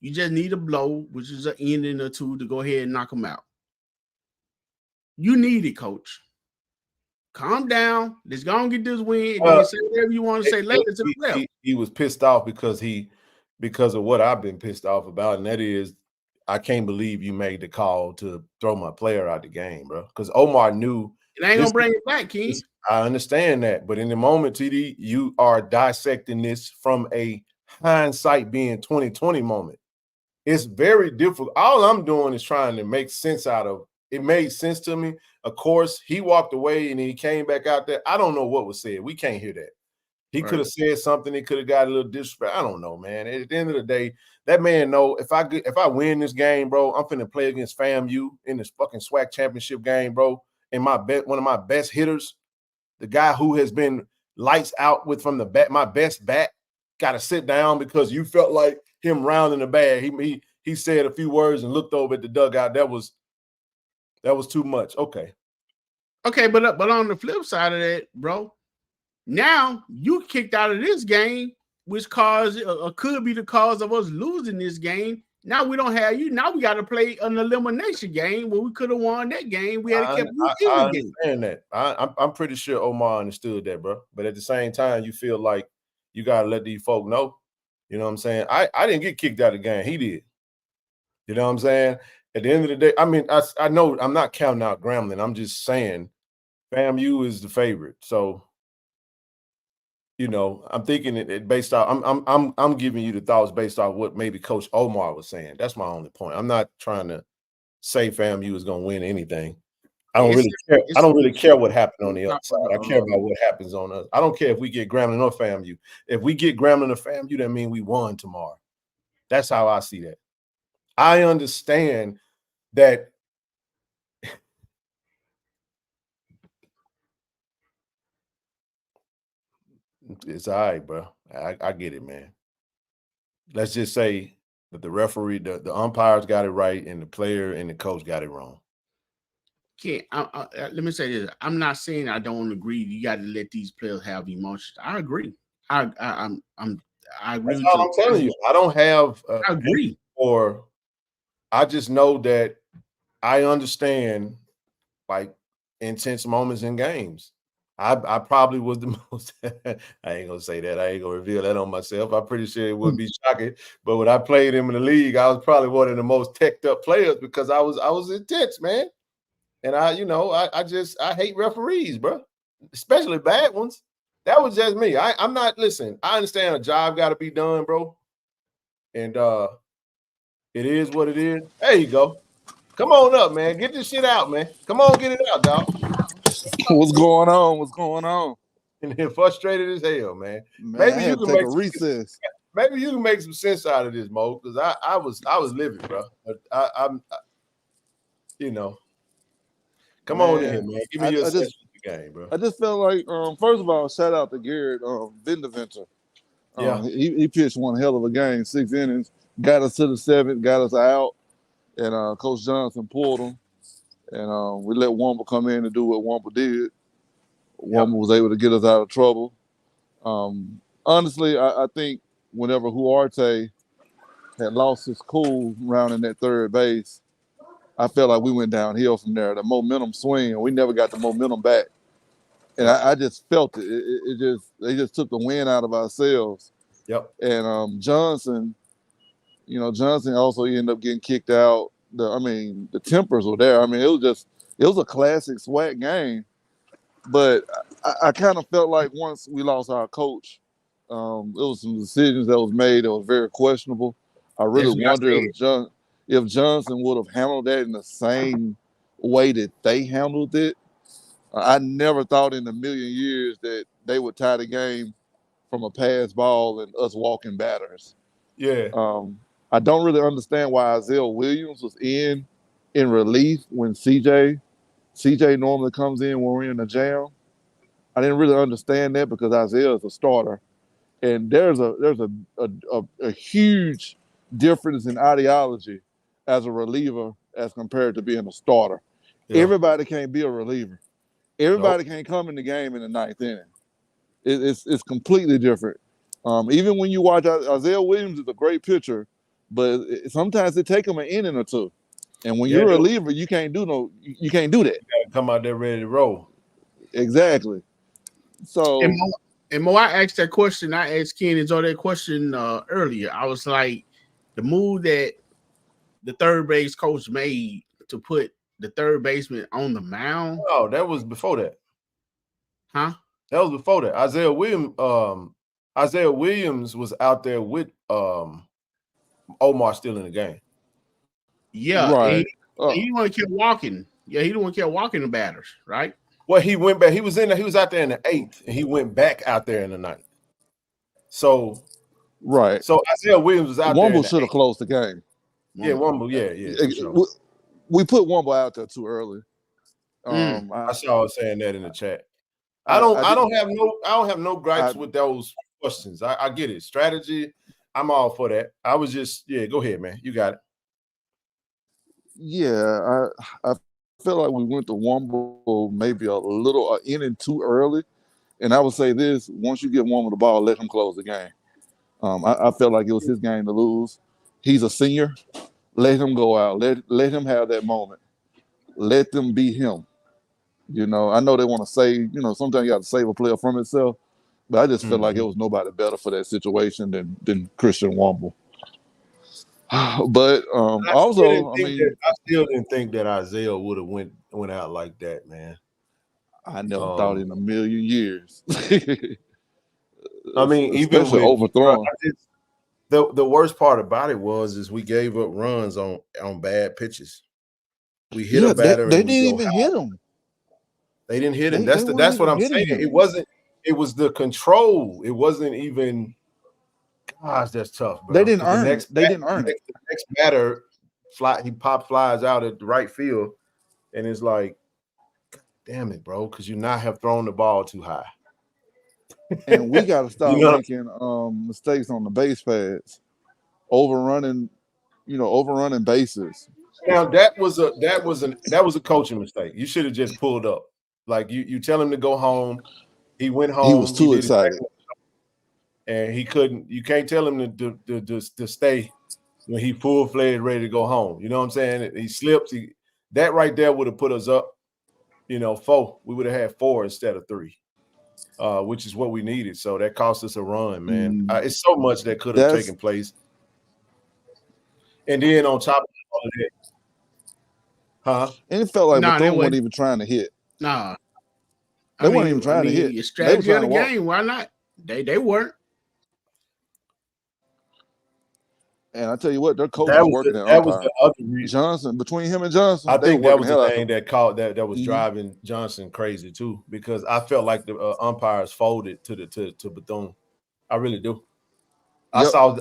You just need a blow, which is an inning or two to go ahead and knock him out. You need it, coach. Calm down. Let's go and get this win. Say whatever you want to say later to the left. He was pissed off because of what I've been pissed off about, and that is I can't believe you made the call to throw my player out the game, bro. Because Omar knew it ain't gonna bring it back, Ken. I understand that, but in the moment, TD, you are dissecting this from a hindsight being 20/20 moment. It's very difficult. All I'm doing is trying to make sense out of it. It made sense to me. Of course, he walked away and he came back out there. I don't know what was said. We can't hear that. He could have said something. He could have got a little disrespect. I don't know, man. At the end of the day, that man know if I win this game, bro, I'm finna play against FAMU in this fucking SWAC championship game, bro. And one of my best hitters, the guy who has been lights out with from the bat, my best bat, got to sit down because you felt like him rounding the bag. He said a few words and looked over at the dugout. That was too much. Okay, but on the flip side of that, bro, now you kicked out of this game, which could be the cause of us losing this game. Now we don't have you. Now we got to play an elimination game where we could have won that game. We had to keep you I understand that. I'm pretty sure Omar understood that, bro. But at the same time, you feel like you got to let these folk know. You know what I'm saying? I didn't get kicked out of the game. He did. You know what I'm saying? At the end of the day, I mean, I know I'm not counting out Grambling. I'm just saying FAMU is the favorite. So, you know, I'm thinking it based off. I'm giving you the thoughts based off what maybe Coach Omar was saying. That's my only point. I'm not trying to say FAMU is going to win anything. I don't really care. I don't really care what happened on the other side. I care about what happens on us. I don't care if we get Grambling or FAMU. If we get Grambling or FAMU, that means we won tomorrow. That's how I see that. I understand that it's all right, bro. I get it, man. Let's just say that the referee, the umpires got it right, and the player and the coach got it wrong. Let me say this. I'm not saying I don't agree. You got to let these players have emotions. I agree. I agree. That's all I'm telling you. I don't have. I agree. Or I just know that I understand like intense moments in games. I probably was the most. I ain't gonna say that. I ain't gonna reveal that on myself. I'm pretty sure it would be shocking. But when I played him in the league, I was probably one of the most teched up players because I was intense, man. And I hate referees, bro, especially bad ones. That was just me. I'm not. Listen, I understand a job got to be done, bro. And It is what it is. There you go. Come on up, man. Get this shit out, man. Come on, get it out, dog. What's going on? What's going on? And then frustrated as hell, man. Man, Maybe I you had to can take make a some, recess. maybe you can make some sense out of this, Mo, because I was living, bro. But I'm you know. Come on in, man. Give me your assessment of the game, bro. I just felt like, first of all, shout out to Garrett Vendeventer. Yeah. He pitched one hell of a game, 6 innings, got us to the 7th, got us out, and Coach Johnson pulled him, and we let Wamba come in and do what Wamba did. Wamba was able to get us out of trouble. Honestly, I think whenever Huarte had lost his cool rounding that third base, I felt like we went downhill from there. The momentum swing, we never got the momentum back. And I just felt it. They just took the wind out of our sails. Yep. And Johnson, Johnson also ended up getting kicked out. The tempers were there. I mean, it was a classic SWAC game. But I kind of felt like once we lost our coach, it was some decisions that was made that was very questionable. I really wonder if Johnson would have handled that in the same way that they handled it. I never thought in a million years that they would tie the game from a pass ball and us walking batters. Yeah. I don't really understand why Isaiah Williams was in relief when CJ normally comes in when we're in a jam. I didn't really understand that because Isaiah is a starter, and there's a huge difference in ideology as a reliever as compared to being a starter. Yeah. Everybody can't be a reliever. Everybody can't come in the game in the 9th inning. It's completely different. Even when you watch Isaiah Williams is a great pitcher, but sometimes it takes him an inning or two. And when you're a reliever, you can't do that. You gotta come out there ready to roll. Exactly. So and Mo, I asked that question. I asked Ken and Joe that question earlier. I was like, the move that the third base coach made to put the third baseman on the mound. Oh, that was before that. Huh? That was before that. Isaiah Williams was out there with Omar still in the game. Yeah, right. He want to keep walking. Yeah, he don't want to keep walking the batters, right? Well, he went back. He was out there in the 8th, and he went back out there in the 9th. So, right. So Isaiah Williams was out there. Womble should have closed the game. Yeah, Womble. Yeah. Sure. We put Womble out there too early. I saw her saying that in the chat. I don't have no gripes with those questions. I get it. Strategy. I'm all for that. I was just go ahead, man. You got it. Yeah, I feel like we went to Womble maybe a little inning too early. And I would say this: once you get Womble the ball, let him close the game. I felt like it was his game to lose. He's a senior. Let him go out. Let him have that moment. Let them be him. I know they want to say, sometimes you got to save a player from itself, but I just feel like it was nobody better for that situation than Christian Womble. But I still didn't think that Isaiah would have went out like that, man. I never thought in a million years. I mean, even with overthrowing. The worst part about it is we gave up runs on bad pitches. We hit a batter. They didn't even hit him. They didn't hit him. That's what I'm saying. It wasn't. It was the control. It wasn't even. Gosh, that's tough, bro. They didn't earn it. The next batter, he flies out at the right field, and it's like, damn it, bro, because you not have thrown the ball too high. And we got to stop making mistakes on the base pads, overrunning bases. Now that was a coaching mistake. You should have just pulled up. Like you tell him to go home. He went home. He was too excited, and he couldn't. You can't tell him to stay when he full-fledged ready to go home. You know what I'm saying? He slips. That right there would have put us up. 4. We would have had 4 instead of 3. Which is what we needed. So that cost us a run, man. It's so much that could have taken place. And then on top of all of that, and it felt like Bethune wasn't even trying to hit. Nah. They weren't even trying to hit. Your strategy of the game, why not? They weren't. And I tell you what, their coach That was was working the, at that was umpire. the other reason. Johnson, between him and Johnson, I they think were that working was the hell the out thing that was Mhm. driving Johnson crazy too, because I felt like the umpires folded to Bethune. I really do. I Yep. saw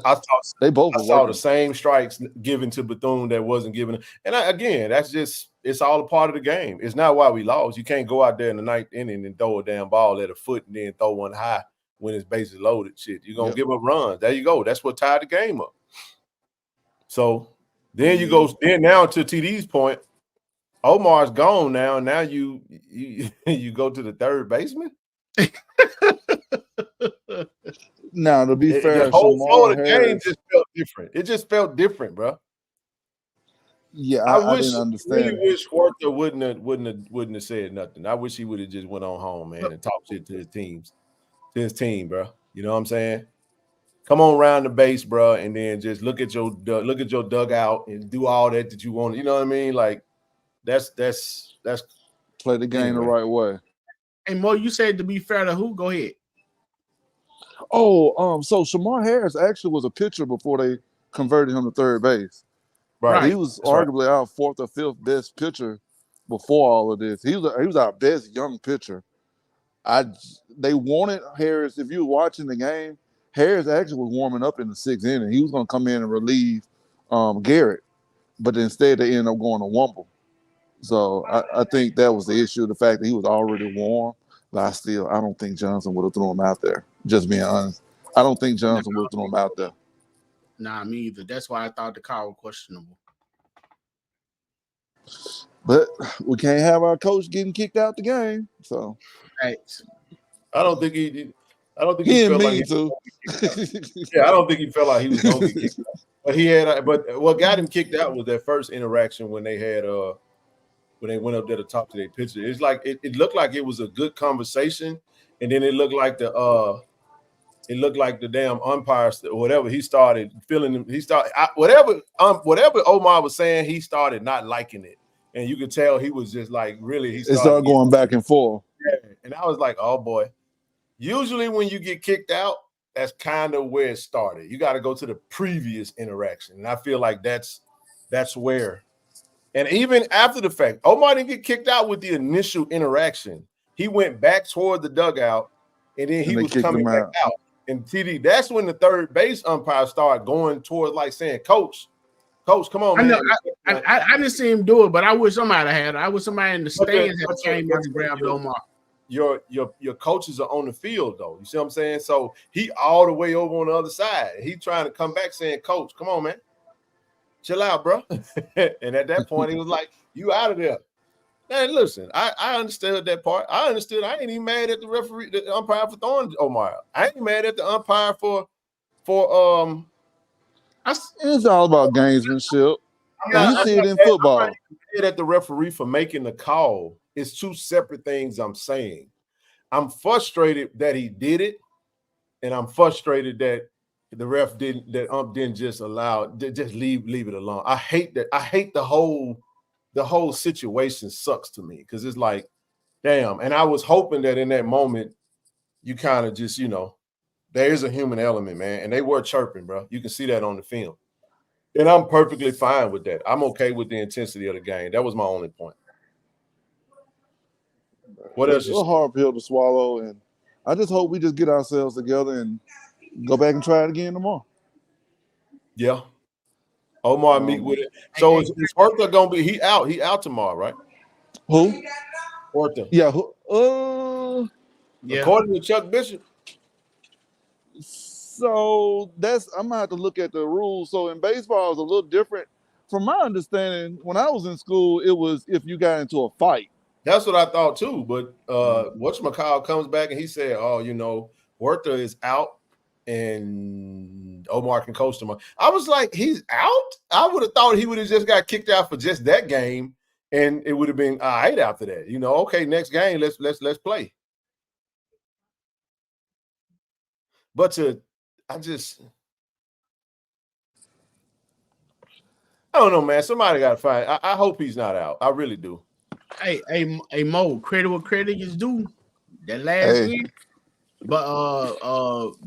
They both I were saw working. the same strikes given to Bethune that wasn't given. And again, that's just it's all a part of the game. It's not why we lost. You can't go out there in the ninth inning and throw a damn ball at a foot and then throw one high when it's bases loaded. Shit, you're gonna give up runs. There you go. That's what tied the game up. So then you go then now to TD's point. Omar's gone now. Now you go to the third baseman. Now, to be fair, The whole flow of the game Harris, just felt different. It just felt different, bro. yeah, I didn't understand. Really wish Huerta wouldn't have said nothing. I wish he would have just went on home, man, and talked shit to his team, bro. You know what I'm saying? Come on around the base, bro, and then just look at your dugout and do all that you want. You know what I mean? Like that's Play the game the right way. Hey, Mo, you said to be fair to who? Go ahead. Oh, so Shamar Harris actually was a pitcher before they converted him to third base. Right. He was arguably our fourth or fifth best pitcher before all of this. He was our best young pitcher. They wanted Harris. If you were watching the game, Harris actually was warming up in the sixth inning. He was going to come in and relieve Garrett, but instead they ended up going to Wumble. So I think that was the issue, the fact that he was already warm. But I don't think Johnson would have thrown him out there. Just being honest, I don't think Johnson would have thrown him out there. Nah, me either. That's why I thought the call was questionable. But we can't have our coach getting kicked out the game. So Thanks. I don't think he felt like yeah, I don't think he felt like he was gonna get kicked out. But what got him kicked out was that first interaction when they had when they went up there to talk to their pitcher. It's like it looked like it was a good conversation, and then it looked like the damn umpires or whatever. He started feeling. Whatever Omar was saying, he started not liking it, and you could tell he was just like really. He started going back and forth. Yeah, and I was like, oh boy. Usually when you get kicked out, that's kind of where it started. You got to go to the previous interaction, and I feel like that's where. And even after the fact, Omar didn't get kicked out with the initial interaction. He went back toward the dugout, and then he was coming back out. And TD, that's when the third base umpire started going towards, like saying, Coach, come on, man. I didn't see him do it, but I wish somebody had. I wish somebody in the stands had came out and grabbed Omar. Your coaches are on the field, though. You see what I'm saying? So he all the way over on the other side. He trying to come back saying, Coach, come on, man. Chill out, bro. And at that point, he was like, you out of there. Man, listen, I understood that part. I understood. I ain't even mad at the referee, the umpire for throwing Omar. I ain't mad at the umpire for it's all about gamesmanship. You see it in football. I'm not mad at the referee for making the call. It's two separate things I'm saying. I'm frustrated that he did it, and I'm frustrated that the ref didn't just leave it alone. I hate that. I hate the whole situation sucks to me because it's like, damn. And I was hoping that in that moment, you kind of just, there is a human element, man. And they were chirping, bro. You can see that on the film. And I'm perfectly fine with that. I'm okay with the intensity of the game. That was my only point. What else? It's a hard pill to swallow, and I just hope we just get ourselves together and go back and try it again tomorrow. Yeah. Omar meet with it. So is Huerta gonna be he out tomorrow, right? Who? Huerta. Yeah. According to Chuck Bishop. So I'm gonna have to look at the rules. So in baseball, it's a little different. From my understanding, when I was in school, it was if you got into a fight. That's what I thought too. But whatchamacallit comes back and he said, Huerta is out and Omar can coach tomorrow. I was like, he's out? I would have thought he would have just got kicked out for just that game, and it would have been all right after that. Okay, next game, let's play. But I don't know, man. Somebody got to find. I hope he's not out. I really do. Hey, Mo, credit what credit is due. That last game, but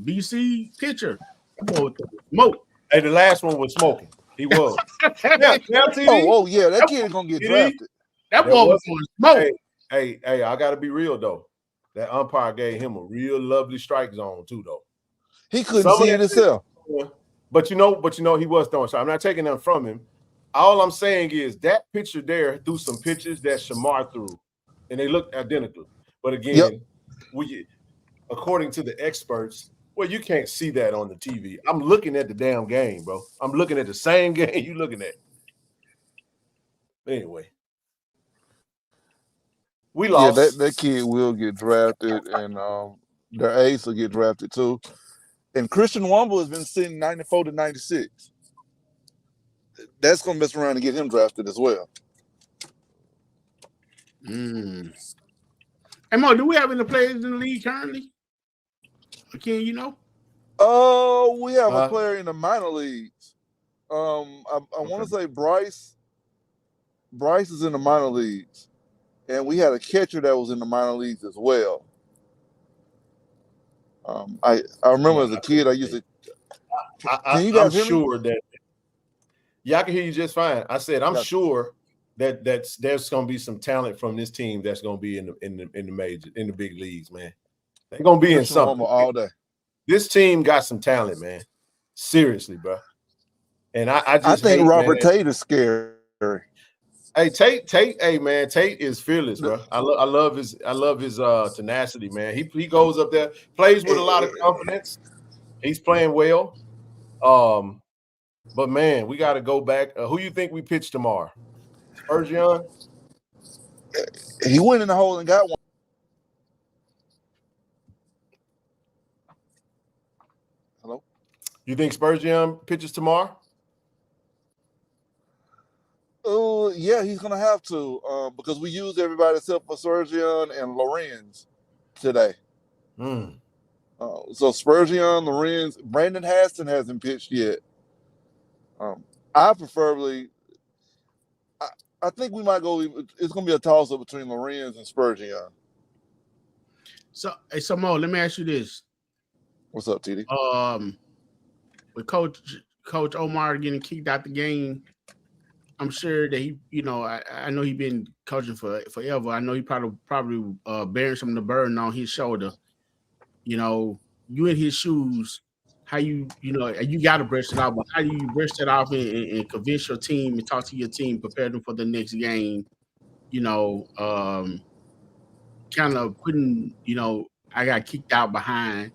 BC pitcher, Mo, Hey, the last one was smoking. He was. Yeah, TD. Oh yeah, that kid is gonna get drafted. That boy was going to smoke. Hey, I gotta be real though. That umpire gave him a real lovely strike zone too, though. He couldn't see it himself. But you know, he was throwing. So I'm not taking them from him. All I'm saying is that picture there threw some pitches that Shamar threw, and they looked identical. But again, according to the experts, well, you can't see that on the TV. I'm looking at the damn game, bro. I'm looking at the same game you looking at. Anyway, we lost. Yeah, that kid will get drafted, and their ace will get drafted too. And Christian Womble has been sitting 94 to 96. That's gonna mess around and get him drafted as well. Hey Mo, do we have any players in the league currently? Can you know? Oh, we have a player in the minor leagues. I want to say Bryce. Bryce is in the minor leagues, and we had a catcher that was in the minor leagues as well. I remember as a kid, I used to. I'm sure that. Yeah, I can hear you just fine. I said I'm sure that there's going to be some talent from this team that's going to be in the big leagues, man. They're going to be in something all day. This team got some talent, man. Seriously, bro. And I think Robert Tate is scary. Hey, Tate, hey man, Tate is fearless, bro. I love his tenacity, man. He goes up there, plays with a lot of confidence. He's playing well. But man, we got to go back. Who you think we pitch tomorrow? Spurgeon? He went in the hole and got one. Hello? You think Spurgeon pitches tomorrow? Oh, yeah, he's gonna have to because we used everybody except for Spurgeon and Lorenz today. So Spurgeon, Lorenz, Brandon Haston hasn't pitched yet. I think we might go. It's gonna be a toss up between Lorenz and Spurgeon. So, hey, Mo, let me ask you this. What's up, TD? With Coach Omar getting kicked out the game, I'm sure that he, I know he's been coaching forever. I know he probably bearing some of the burden on his shoulder. You in his shoes, how you got to brush it off, but how do you brush that off and convince your team and talk to your team, prepare them for the next game? Kind of putting, I got kicked out behind.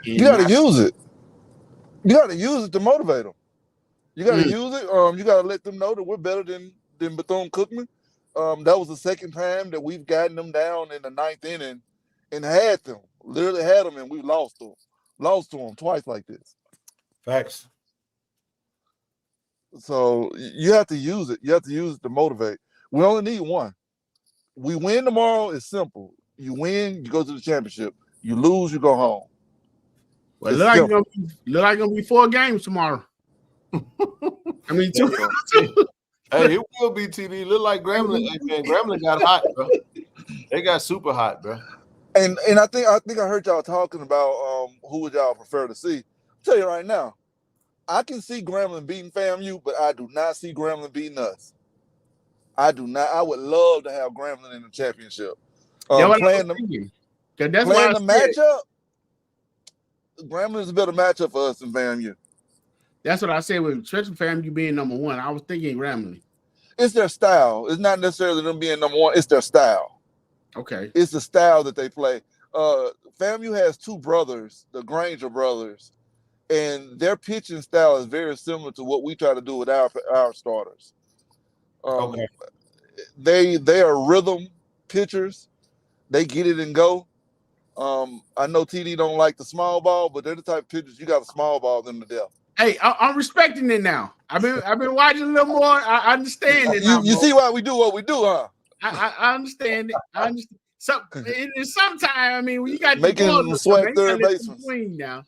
You got to use it. You got to use it to motivate them. You got to use it. You got to let them know that we're better than Bethune-Cookman. That was the second time that we've gotten them down in the ninth inning and had them, literally had them, and we lost to them twice like this. Facts. So you have to use it. You have to use it to motivate. We only need one. We win tomorrow. It's simple. You win, you go to the championship. You lose, you go home. Well, look like it's gonna be 4 games tomorrow. I mean, 2. Hey, it will be TD. Look like Gremlin. Hey, man, Gremlin got hot, bro. They got super hot, bro. And I think I heard y'all talking about who would y'all prefer to see. I'll tell you right now, I can see Gremlin beating FAMU, but I do not see Gremlin beating us. I do not. I would love to have Gremlin in the championship. Playing the matchup, Gremlin is a better matchup for us than FAMU. That's what I said with especially FAMU being number 1. I was thinking Grambling. It's their style. It's not necessarily them being number 1. It's their style. Okay. It's the style that they play. FAMU has 2 brothers, the Granger brothers, and their pitching style is very similar to what we try to do with our starters. Okay. They are rhythm pitchers. They get it and go. I know TD don't like the small ball, but they're the type of pitchers you got to small ball them to death. Hey, I'm respecting it now. I've been watching a little more. I understand it. You see why we do what we do, huh? I understand it. I understand. So sometimes, I mean, when you got making them sweat third baseman swing now.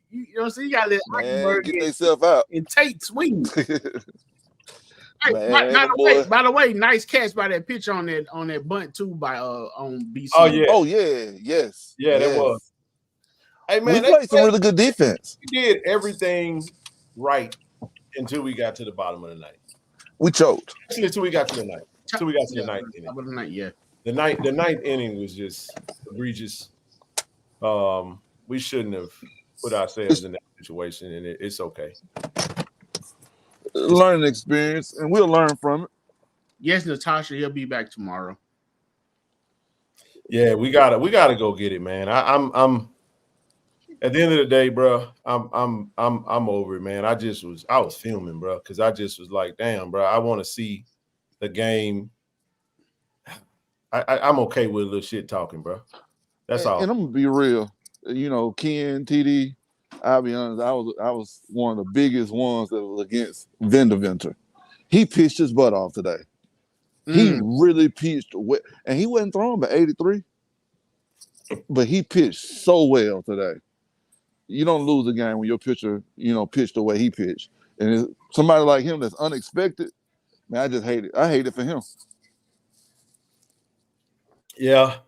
You see, you got to let get themselves out and Tate swing. Hey, by the way, nice catch by that pitch on that bunt too by on BC. Oh yeah, that was. Hey man, we played some really good defense. We did everything right until we got to the bottom of the ninth. We choked. Actually, until we got to the ninth. Until we got to the ninth inning. Top of the ninth, yeah. The ninth inning was just egregious. We shouldn't have put ourselves in that situation, and it's okay. Learning experience, and we'll learn from it. Yes, Natasha, he'll be back tomorrow. Yeah, we gotta go get it, man. I'm at the end of the day, bro. I'm over it, man. I was filming, bro, because I just was like, damn, bro. I want to see the game. I'm okay with a little shit talking, bro. That's all. And I'm gonna be real. You know, Ken, TD. I'll be honest. I was one of the biggest ones that was against Venter. He pitched his butt off today. He really pitched, and he wasn't throwing but 83. But he pitched so well today. You don't lose a game when your pitcher, pitched the way he pitched. And somebody like him that's unexpected, man, I just hate it. I hate it for him. Yeah,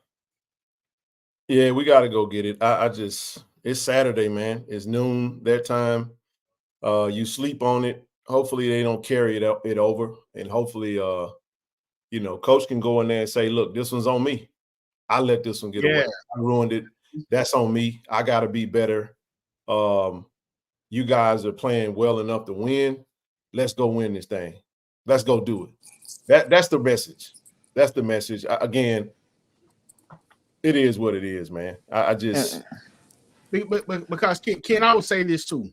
we got to go get it. It's Saturday, man. It's noon their time. You sleep on it. Hopefully they don't carry it over, and hopefully, coach can go in there and say, "Look, this one's on me. I let this one get away. I ruined it. That's on me. I got to be better. You guys are playing well enough to win. Let's go win this thing. Let's go do it." That's the message. That's the message. Again, it is what it is, man. I just because Ken, I would say this too.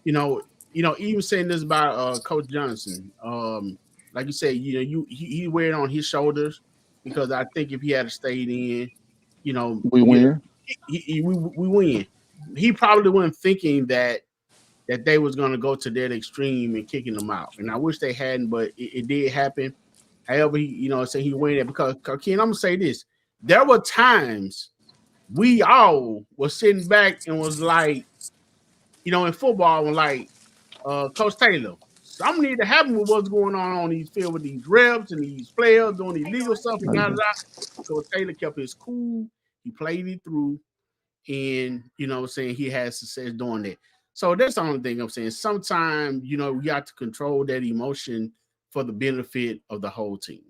Even saying this about Coach Johnson. Like you said, he wear it on his shoulders because I think if he had stayed in, we win. We win. He probably wasn't thinking that they was going to go to that extreme and kicking them out. And I wish they hadn't, but it did happen. However, he went there because Ken, I'm gonna say this: there were times we all was sitting back and was like, in football, and like, Coach Taylor, something need to happen with what's going on these field with these reps and these players doing illegal stuff and Coach Taylor kept his cool. He played it through, and he had success doing that. So that's the only thing I'm saying. Sometimes, we got to control that emotion for the benefit of the whole team.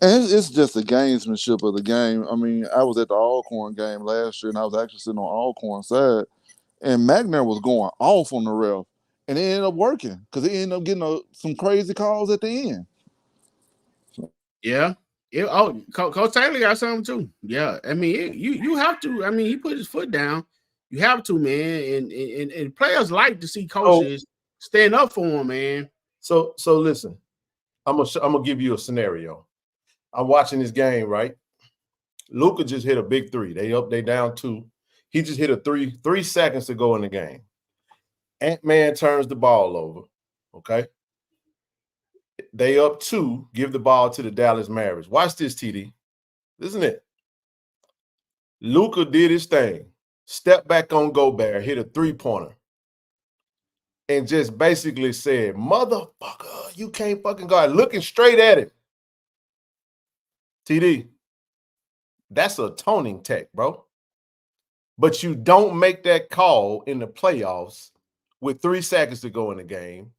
And it's just the gamesmanship of the game. I mean, I was at the Alcorn game last year, and I was actually sitting on Alcorn side, and McNair was going off on the ref, and it ended up working because he ended up getting some crazy calls at the end. Yeah. Coach Taylor got something too. Yeah. I mean, you have to. I mean, he put his foot down. You have to, man. And players like to see coaches stand up for them, man. So listen, I'm gonna give you a scenario. I'm watching this game, right? Luka just hit a big three. They down 2. He just hit a 3 seconds to go in the game. Ant-Man turns the ball over. Okay. They up 2, give the ball to the Dallas Mavericks. Watch this, TD. Isn't it? Luka did his thing. Step back on Gobert, hit a 3-pointer. And just basically said, "Motherfucker, you can't fucking guard." Looking straight at him. TD, that's a toning tech, bro. But you don't make that call in the playoffs with 3 seconds to go in the game.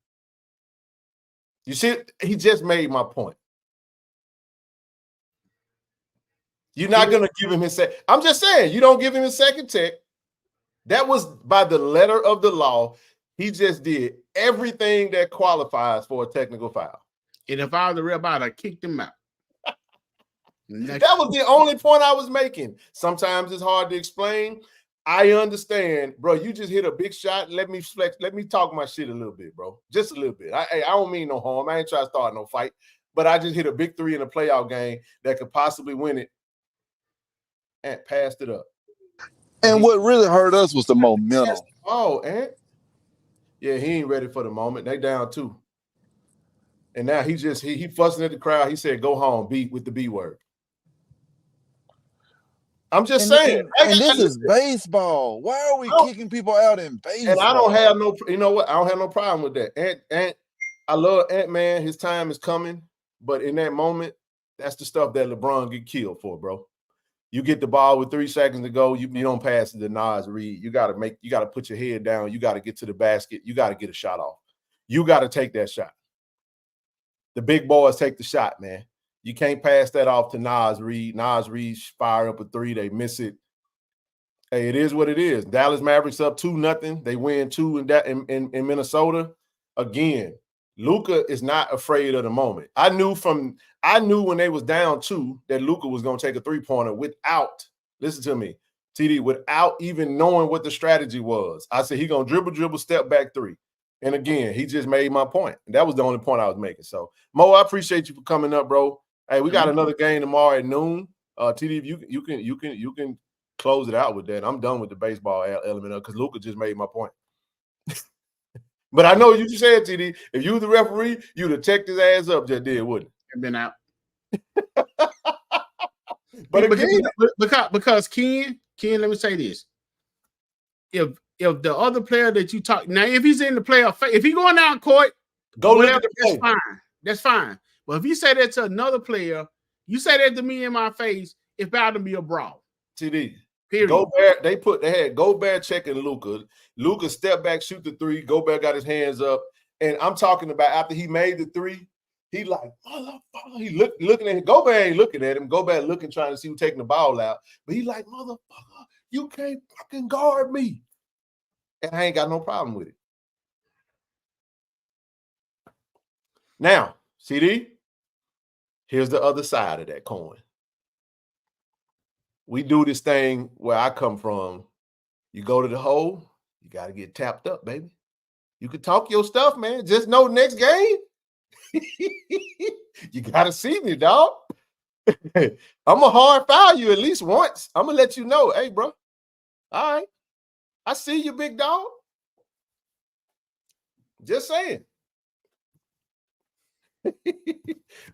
You see, he just made my point. You're not going to give him his second. I'm just saying, you don't give him his second tech. That was by the letter of the law. He just did everything that qualifies for a technical foul. And if I was the ref, I'd have kicked him out. That was the only point I was making. Sometimes it's hard to explain. I understand, bro. You just hit a big shot. Let me flex. Let me talk my shit a little bit, bro. Just a little bit. I don't mean no harm. I ain't trying to start no fight. But I just hit a big 3 in a playoff game that could possibly win it and passed it up. And what really hurt us was the momentum. Oh, Ant? Yeah, he ain't ready for the moment. They down 2. And now he fussing at the crowd. He said, "Go home, beat with the B word." I'm just saying. And this is baseball. Why are we kicking people out in baseball? And I don't have no, I don't have no problem with that. Ant, I love Ant-Man. His time is coming. But in that moment, that's the stuff that LeBron get killed for, bro. You get the ball with 3 seconds to go. You don't pass it to Nas Reed. You got to put your head down. You got to get to the basket. You got to get a shot off. You got to take that shot. The big boys take the shot, man. You can't pass that off to Nas Reed. Nas Reed fire up a 3. They miss it. Hey, it is what it is. Dallas Mavericks up 2-0. They win 2 in Minnesota. Again, Luka is not afraid of the moment. I knew when they was down 2 that Luka was going to take a 3-pointer without, listen to me, TD, without even knowing what the strategy was. I said he going to dribble, step back 3. And again, he just made my point. That was the only point I was making. So, Mo, I appreciate you for coming up, bro. Hey, we got another game tomorrow at noon. TD, you can close it out with that. I'm done with the baseball element because Luka just made my point. But I know you just said, TD, if you were the referee, you'd have checked his ass up just did, wouldn't I've been out. But again, because Ken, let me say this. If the other player that you talk now, if he's in the playoff, if he going down court, go whatever, look at the that's play. fine. That's fine. But if you say that to another player, you say that to me in my face, it's bound to be a brawl. TD. Period. Gobert, they had Gobert checking Luka. Luka step back, shoot the 3. Gobert got his hands up. And I'm talking about after he made the 3, he like, motherfucker. He looking at him. Gobert ain't looking at him. Gobert looking, trying to see who taking the ball out. But he like, motherfucker, you can't fucking guard me. And I ain't got no problem with it. Now, CD, here's the other side of that coin. We do this thing where I come from. You go to the hole, you got to get tapped up, baby. You can talk your stuff, man. Just know next game, you got to see me, dog. I'm going to hard foul you at least once. I'm going to let you know, hey, bro. All right. I see you, big dog. Just saying.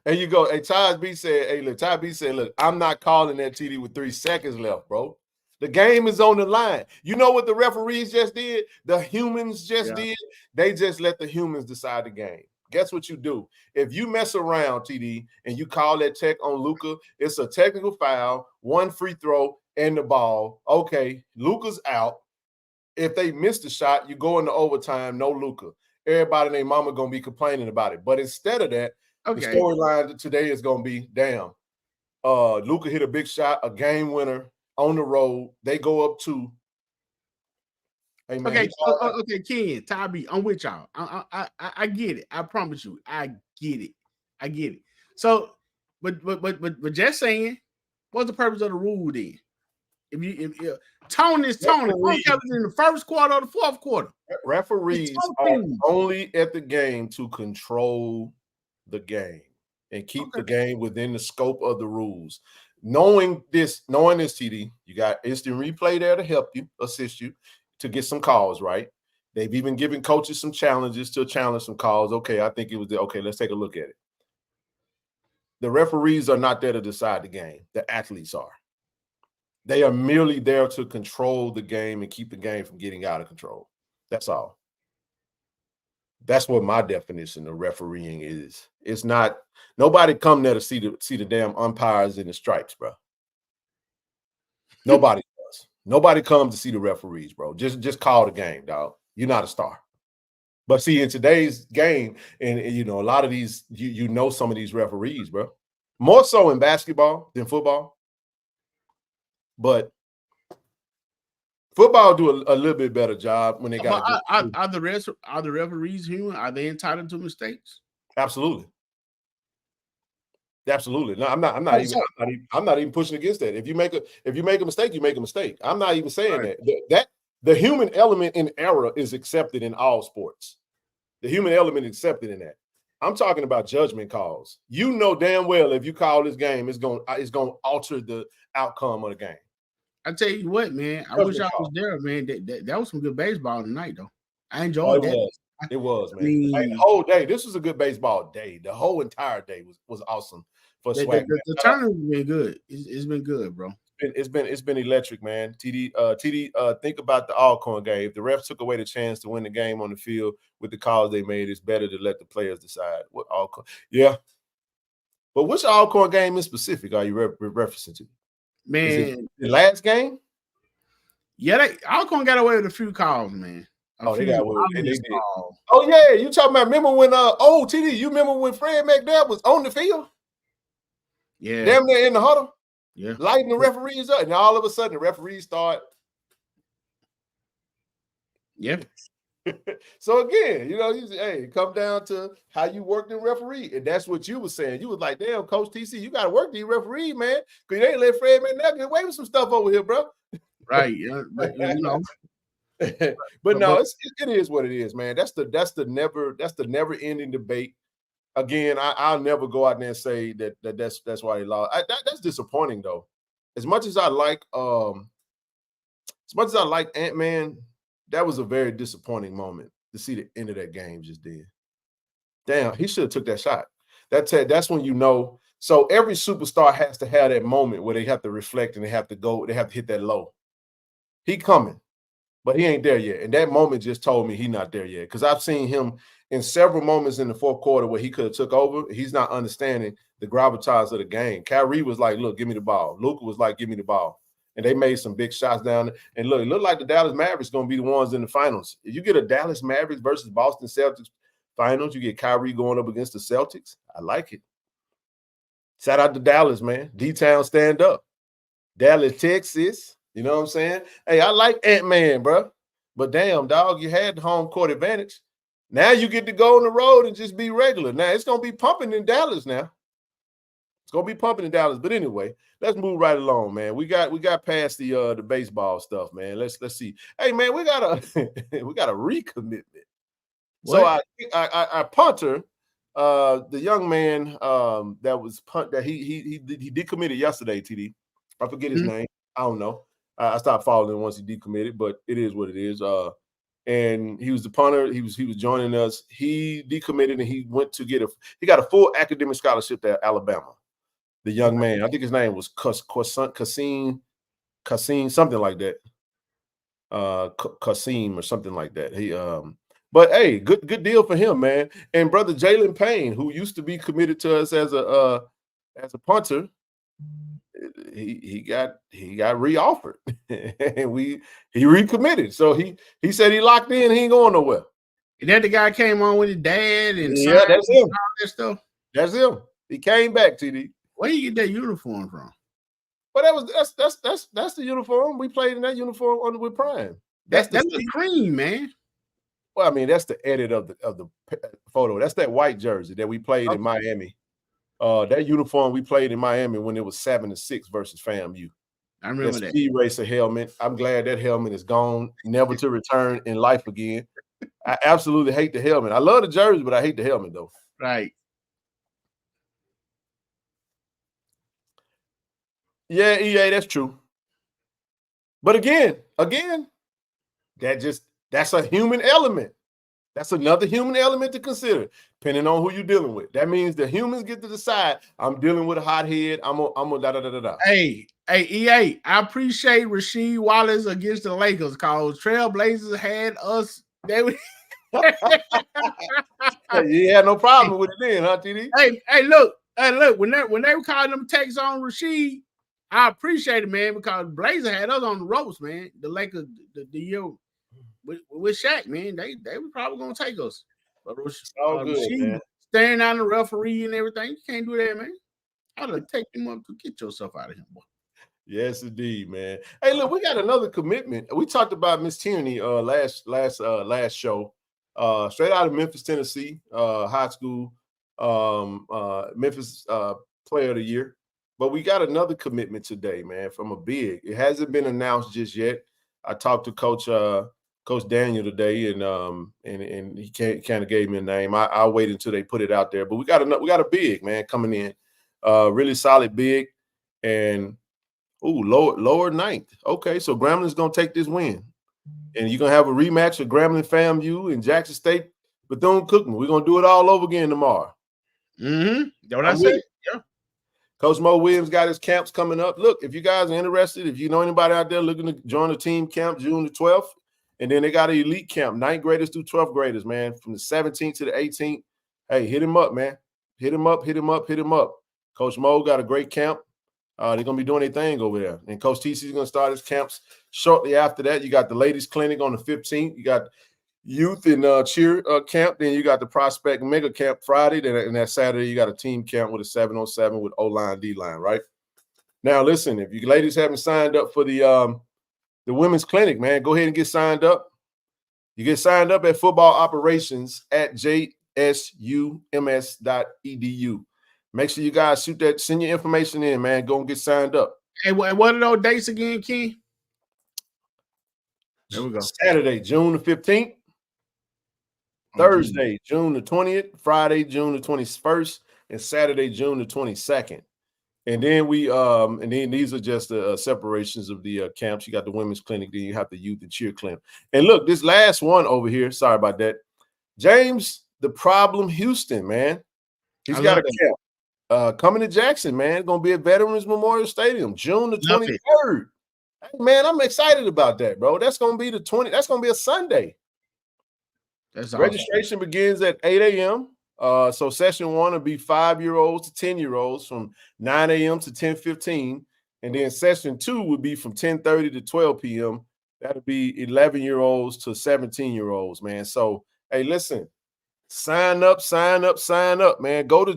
And you go, hey, Ty B said, look, I'm not calling that TD with 3 seconds left, bro. The game is on the line. You know what the referees just did? The humans just did? They just let the humans decide the game. Guess what you do? If you mess around, TD, and you call that tech on Luka, it's a technical foul, 1 free throw, and the ball. Okay, Luka's out. If they miss the shot, you go into overtime, no Luka. Everybody and their mama going to be complaining about it. But instead of that, the storyline today is going to be, damn, Luka hit a big shot, a game winner on the road. They go up 2. Hey, man, okay, Ken, Tybee, I'm with y'all. I get it. I promise you, I get it. So, but just saying, what's the purpose of the rule then? If tone is tone. In the first quarter or the fourth quarter. Referees are only at the game to control the game and keep the game within the scope of the rules. Knowing this, TD, you got instant replay there to help you, assist you to get some calls right. They've even given coaches some challenges to challenge some calls. Okay, I think it was the okay. Let's take a look at it. The referees are not there to decide the game. The athletes are. They are merely there to control the game and keep the game from getting out of control. That's all. That's what my definition of refereeing is. It's not nobody come there to see the damn umpires in the stripes, bro. Nobody does. Nobody comes to see the referees, bro. Just call the game, dog. You're not a star. But see, in today's game, and you know, a lot of these, you know some of these referees, bro. More so in basketball than football. But football do a little bit better job when they got. Are the referees human? Are they entitled to mistakes? Absolutely. No, I'm not even pushing against that. If you make a mistake, you make a mistake. I'm not even saying that the human element in error is accepted in all sports. The human element is accepted in that. I'm talking about judgment calls. You know damn well if you call this game, it's going to alter the outcome of the game. I tell you what, man. I wish I was there, man. That was some good baseball tonight, though. I enjoyed that. It was, man. The whole day. This was a good baseball day. The whole entire day was awesome for SWAC. The tournament's been good. It's been good, bro. It's been electric, man. TD, think about the Alcorn game. If the refs took away the chance to win the game on the field with the calls they made, it's better to let the players decide what Alcorn. Yeah. But which Alcorn game in specific are you referencing to? Man, the last game? yeah, Alcorn got away with a few calls, man. They got away with obvious it. They did. calls. Oh yeah, you talking about? Remember when TD? You remember when Fred McNabb was on the field? Yeah, Damn near in the huddle, yeah, lighting the referees up, and all of a sudden the referees start. yeah. So again, you say, hey, come down to how you work the referee, and that's what you were saying. You was like, damn, Coach TC, you got to work the referee, man, because you ain't let Fred McNabb get away with some stuff over here, bro. Right, yeah, but but no, it is what it is, man. That's the never ending debate. Again, I'll never go out there and say that's why they lost. That's disappointing though. As much as I like Ant-Man, that was a very disappointing moment to see the end of that game just then. Damn, he should have took that shot. That's when you know. So every superstar has to have that moment where they have to reflect and they have to hit that low. He coming, but he ain't there yet. And that moment just told me he's not there yet. Because I've seen him in several moments in the fourth quarter where he could have took over. He's not understanding the gravitas of the game. Kyrie was like, look, give me the ball. Luka was like, give me the ball. And they made some big shots down there. And look, it looked like the Dallas Mavericks going to be the ones in the finals. If you get a Dallas Mavericks versus Boston Celtics finals, you get Kyrie going up against the Celtics. I like it. Shout out to Dallas, man. D-Town, stand up. Dallas, Texas. You know what I'm saying? Hey, I like Ant-Man, bro. But damn, dog, you had the home court advantage. Now you get to go on the road and just be regular. Now it's going to be pumping in Dallas now. It's going to be pumping in Dallas. But anyway, let's move right along, man. We got past the baseball stuff, man. Let's see. Hey, man, we got a recommitment. What? So our punter, the young man that was that he decommitted yesterday, TD. I forget his name. I don't know. I stopped following him once he decommitted, but it is what it is. And he was the punter. He was joining us. He decommitted and he went to he got a full academic scholarship at Alabama. The young man, I think his name was Kasim, something like that. Kasim or something like that. But hey, good deal for him, man. And brother Jalen Payne, who used to be committed to us as a punter, he got reoffered and he recommitted. So he said he locked in. He ain't going nowhere. And that the guy came on with his dad and yeah, that's him. All that stuff. That's him. He came back, TD. Where you get that uniform from? Well, that's the uniform. We played in that uniform with Prime. That's the cream, man. Well, I mean, that's the edit of the photo. That's that white jersey that we played in Miami. That uniform we played in Miami when it was 7-6 versus FAMU. I remember that speed racer helmet. I'm glad that helmet is gone, never to return in life again. I absolutely hate the helmet. I love the jersey, but I hate the helmet though. Right. Yeah, EA, that's true. But again, that's a human element. That's another human element to consider, depending on who you're dealing with. That means the humans get to decide. I'm dealing with a hothead. I'm a da da da da da. Hey, EA, I appreciate Rasheed Wallace against the Lakers because Trailblazers had us. They would. You had no problem with it then, huh, TD? Hey, look. When they were calling them takes on Rasheed, I appreciate it, man, because Blazer had us on the ropes, man. The Lakers, the year with Shaq, man, they were probably gonna take us. But all good, man. Staring down the referee and everything, you can't do that, man. I'd have take him up to get yourself out of here, boy. Yes, indeed, man. Hey, look, we got another commitment. We talked about Miss Tierney last show. Straight out of Memphis, Tennessee, high school, Memphis Player of the Year. But we got another commitment today, man, from a big. It hasn't been announced just yet. I talked to Coach Daniel today, and he kind of gave me a name. I'll wait until they put it out there. But we got a big man coming in, really solid big, and lower ninth. Okay, so Gramblin's gonna take this win, and you're gonna have a rematch of Grambling FAMU and Jackson State Bethune-Cookman. We're gonna do it all over again tomorrow. That's what I said. Yeah. Coach Mo Williams got his camps coming up. Look, if you guys are interested, if you know anybody out there looking to join the team camp June the 12th, and then they got an elite camp, 9th graders through 12th graders, man, from the 17th to the 18th. Hey, hit him up, man. Hit him up. Coach Mo got a great camp. They're gonna be doing their thing over there. And Coach TC is gonna start his camps shortly after that. You got the ladies clinic on the 15th. You got youth and cheer camp. Then you got the prospect mega camp Friday. Then and that Saturday you got a team camp with a 7-on-7 with O-line, D-line. Right now, listen, if you ladies haven't signed up for the women's clinic, man, go ahead and get signed up. You get signed up at football operations at jsums.edu. Make sure you guys send your information in, man. Go and get signed up. Hey, what are those dates again, Ken? There we go. Saturday, June the 15th. Thursday, June the 20th. Friday, June the 21st. And Saturday, June the 22nd. And then these are just the separations of the camps. You got the women's clinic, then you have the youth and cheer clinic. And look, this last one over here, sorry about that. James, the Problem Houston, man. He's got a camp coming to Jackson, man. It's going to be at Veterans Memorial Stadium, June the 23rd. Hey, man, I'm excited about that, bro. That's going to be that's going to be a Sunday. That's awesome. Registration begins at 8 a.m. So session 1 will be 5-year-olds to 10-year-olds from 9 a.m. to 10:15. And then session 2 would be from 10:30 to 12 p.m. That'll be 11-year-olds to 17-year-olds, man. So, hey, listen, sign up, man. Go to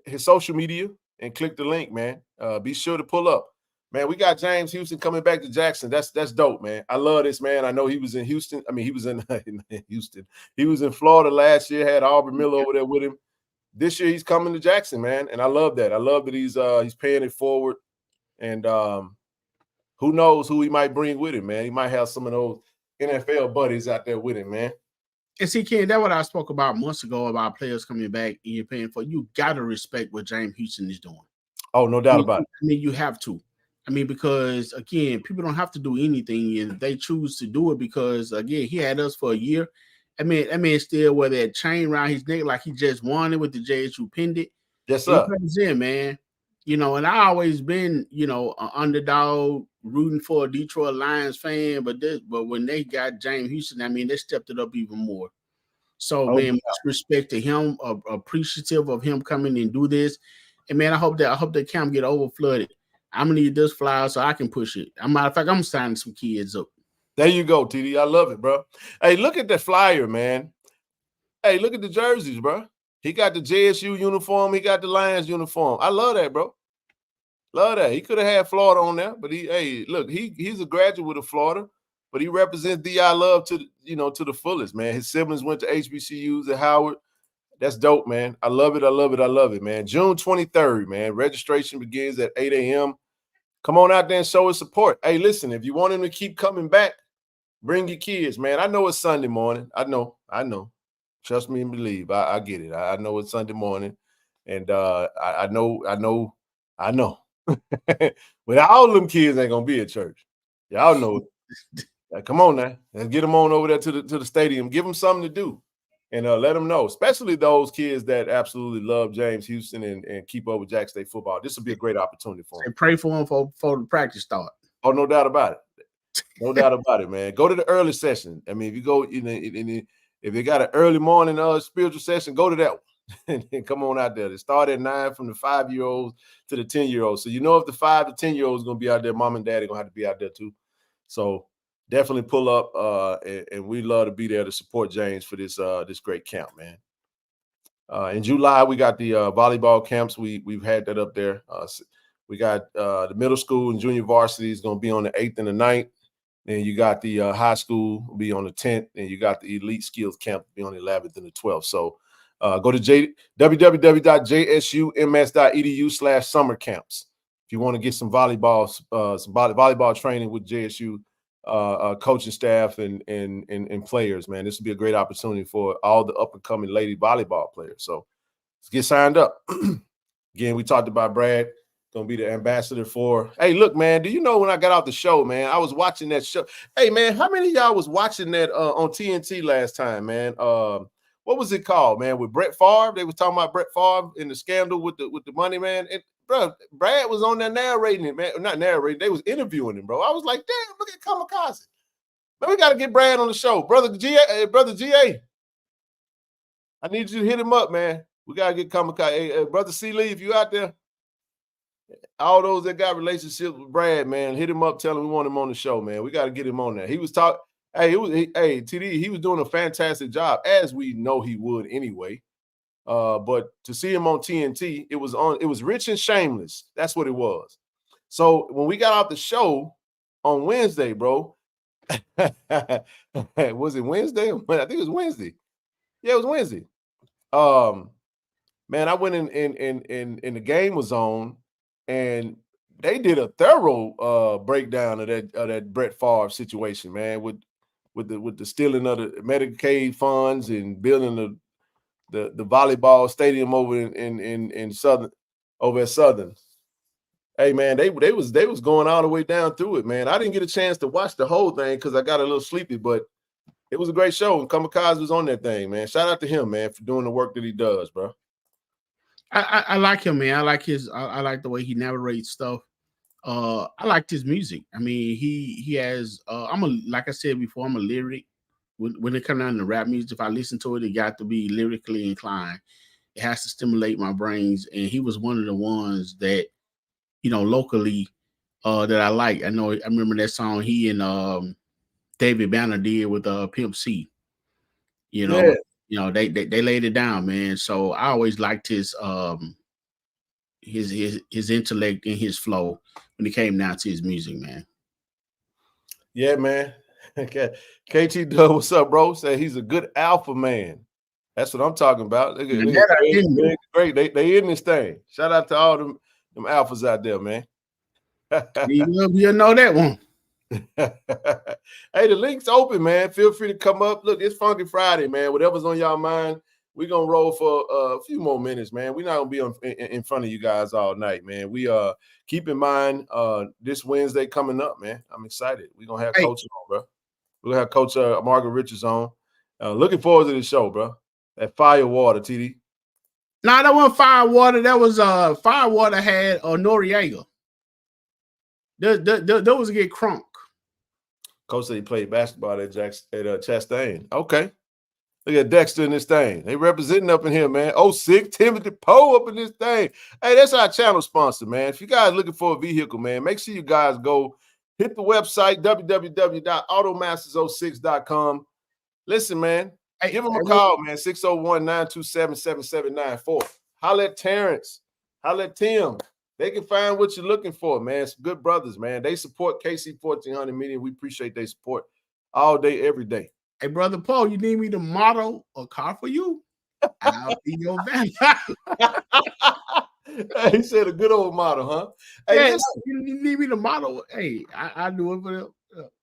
his social media and click the link, man. Be sure to pull up. Man, we got James Houston coming back to Jackson. That's dope, man. I love this, man. I know he was in Houston. I mean, he was in Houston. He was in Florida last year, had Auburn Miller over there with him. This year he's coming to Jackson, man. And I love that. I love that he's paying it forward. And who knows who he might bring with him, man. He might have some of those NFL buddies out there with him, man. And see, Ken, that's what I spoke about months ago about players coming back and you're paying for. You got to respect what James Houston is doing. Oh, no doubt about it. I mean, you have to. I mean, because, again, people don't have to do anything, and they choose to do it because, again, he had us for a year. I mean, still wear that chain around his neck like he just won it with the JSU pendant. Yes, sir. He comes in, man. And I always been, an underdog rooting for a Detroit Lions fan, but when they got James Houston, I mean, they stepped it up even more. So, man, much respect to him, appreciative of him coming and do this. And, man, I hope that camp get over flooded. I'm gonna need this flyer so I can push it. Matter of fact, I'm signing some kids up. There you go, TD. I love it, bro. Hey, look at the flyer, man. Hey, look at the jerseys, bro. He got the JSU uniform. He got the Lions uniform. I love that, bro. Love that. He could have had Florida on there, but he's a graduate of Florida, but he represents D.I. Love to the fullest, man. His siblings went to HBCUs at Howard. That's dope, man. I love it. I love it. I love it, man. June 23rd, man. Registration begins at 8 a.m. Come on out there and show us support. Hey, listen, if you want him to keep coming back, bring your kids, man. I know it's Sunday morning. I know. Trust me and believe. I get it. I know it's Sunday morning. And I know. But all them kids ain't going to be at church. Y'all know. Come on now. Let's get them on over there to the stadium. Give them something to do. And let them know, especially those kids that absolutely love James Houston and keep up with Jack State football. This will be a great opportunity for them. And pray for them for the practice start. Oh, no doubt about it. No doubt about it, man. Go to the early session. I mean, if you go, if you got an early morning spiritual session, go to that one. And come on out there. They start at 9 from the 5-year-olds to the 10-year-olds. So if the 5 to 10-year-olds going to be out there, mom and dad are going to have to be out there too. So definitely pull up, and we love to be there to support James for this great camp, man. In July, we got the volleyball camps. We've had that up there. We got the middle school and junior varsity is going to be on the 8th and the 9th. Then you got the high school will be on the 10th, and you got the elite skills camp will be on the 11th and the 12th. So go to www.jsums.edu/summer camps if you want to get some volleyball training with JSU. Coaching staff and players, man. This would be a great opportunity for all the up-and-coming lady volleyball players. So let's get signed up. Again, we talked about Brad going to be the ambassador for. Hey, look, man, do you know when I got off the show, man, I was watching that show. Hey, man, how many of y'all was watching that on TNT last time, man? What was it called, man, with Brett Favre? They was talking about Brett Favre and the scandal with the money, man. Bro, Brad was on there narrating it, man. Not narrating, they was interviewing him, bro. I was like, damn, look at Kamikaze. Man, we got to get Brad on the show. Brother GA. I need you to hit him up, man. We got to get Kamikaze. Hey, Brother C. Lee, if you out there, all those that got relationships with Brad, man, hit him up, tell him we want him on the show, man. We got to get him on there. He was talking. Hey, TD, he was doing a fantastic job, as we know he would anyway. But to see him on TNT, it was Rich and Shameless. That's what it was. So when we got out the show on Wednesday, bro, was it Wednesday? I think it was Wednesday. Yeah, it was Wednesday. Man, I went in the game was on, and they did a thorough breakdown of that Brett Favre situation, man, with the stealing of the Medicaid funds and building the volleyball stadium over in Southern, over at Southern. Hey man, they was going all the way down through it, man. I didn't get a chance to watch the whole thing because I got a little sleepy, but it was a great show, and Kamikaze was on that thing, man. Shout out to him, man, for doing the work that he does, bro. I like him, man. I like the way he narrates stuff. I liked his music. I mean, he has like I said before, I'm a lyric. When it comes down to rap music, if I listen to it, it got to be lyrically inclined. It has to stimulate my brains. And he was one of the ones that, locally that I like. I remember that song he and David Banner did with Pimp C. They laid it down, man. So I always liked his intellect and his flow when it came down to his music, man. Yeah, man. KT Dub, what's up, bro? Say he's a good alpha man. That's what I'm talking about. Great. They in this thing. Shout out to all them alphas out there, man. You'll know that one. Hey, the link's open, man. Feel free to come up. Look, it's Funky Friday, man. Whatever's on y'all mind, we're gonna roll for a few more minutes, man. We're not gonna be in front of you guys all night, man. We keep in mind this Wednesday coming up, man. I'm excited. We're gonna have Coach on, bro. We're gonna have Coach Margaret Richards on. Looking forward to the show, bro. That Firewater, TD. No, that wasn't Firewater. That was Firewater had Noriega. There was a get crunk. Coach said he played basketball at Chastain. Okay. Look at Dexter in this thing. They representing up in here, man. 06, Timothy Poe up in this thing. Hey, that's our channel sponsor, man. If you guys looking for a vehicle, man, make sure you guys go hit the website, www.automasters06.com. Listen, man, give them a call, man, 601-927-7794. Holla at Terrence. Holla at Tim. They can find what you're looking for, man. It's good brothers, man. They support KC-1400 Media. We appreciate their support all day, every day. Hey, Brother Paul, you need me to model a car for you? I'll be your van. He said a good old model, huh? Hey, you need me to model. Hey, I do it for them.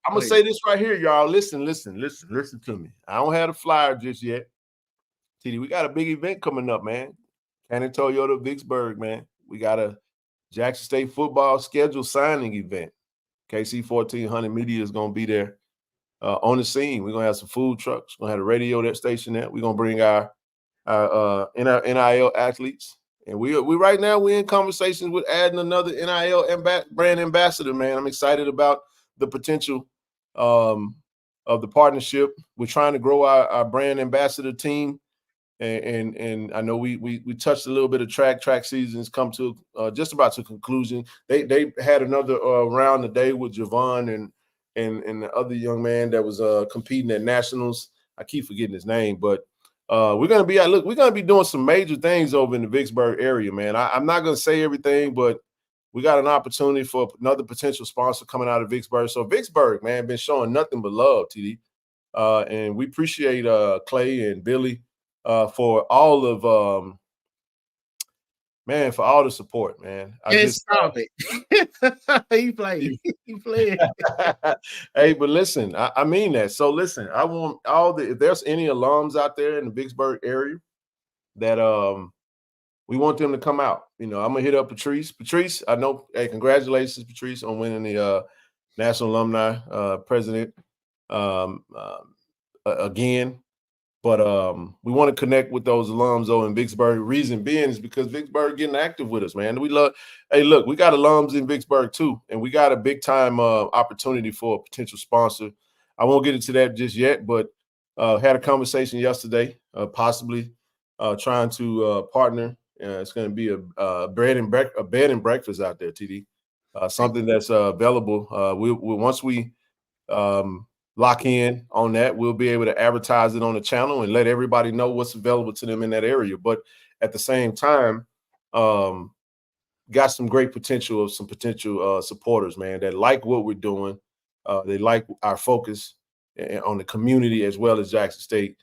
I'm gonna say this right here, y'all. Listen to me. I don't have the flyer just yet. TD, we got a big event coming up, man. Cannon Toyota Vicksburg, man. We got a Jackson State football schedule signing event. KC-1400 Media is gonna be there on the scene. We're gonna have some food trucks. We're gonna have a radio station there. We're gonna bring our NIL athletes. And we right now we're in conversations with adding another NIL brand ambassador, man. I'm excited about the potential of the partnership. We're trying to grow our brand ambassador team. And I know we touched a little bit of track seasons come to just about to conclusion. They had another round today with Javon and the other young man that was competing at nationals. I keep forgetting his name, but we're gonna be doing some major things over in the Vicksburg area, man. I'm not gonna say everything, but we got an opportunity for another potential sponsor coming out of Vicksburg. So Vicksburg, man, been showing nothing but love, TD, and we appreciate Clay and Billy for all of man, for all the support, man. Stop it. He played. Hey, but listen, I mean that. So listen, I want if there's any alums out there in the Vicksburg area that we want them to come out. I'm gonna hit up Patrice. Patrice, I know. Hey, congratulations, Patrice, on winning the National Alumni President again. But we want to connect with those alums over in Vicksburg. Reason being is because Vicksburg getting active with us, man. We love. Hey, look, we got alums in Vicksburg too, and we got a big time opportunity for a potential sponsor. I won't get into that just yet, but had a conversation yesterday, possibly trying to partner It's going to be a bed and breakfast out there, TD. Something that's available. Once we lock in on that, we'll be able to advertise it on the channel and let everybody know what's available to them in that area. But at the same time, got some great potential of some potential supporters, man, that like what we're doing. They like our focus on the community as well as Jackson State,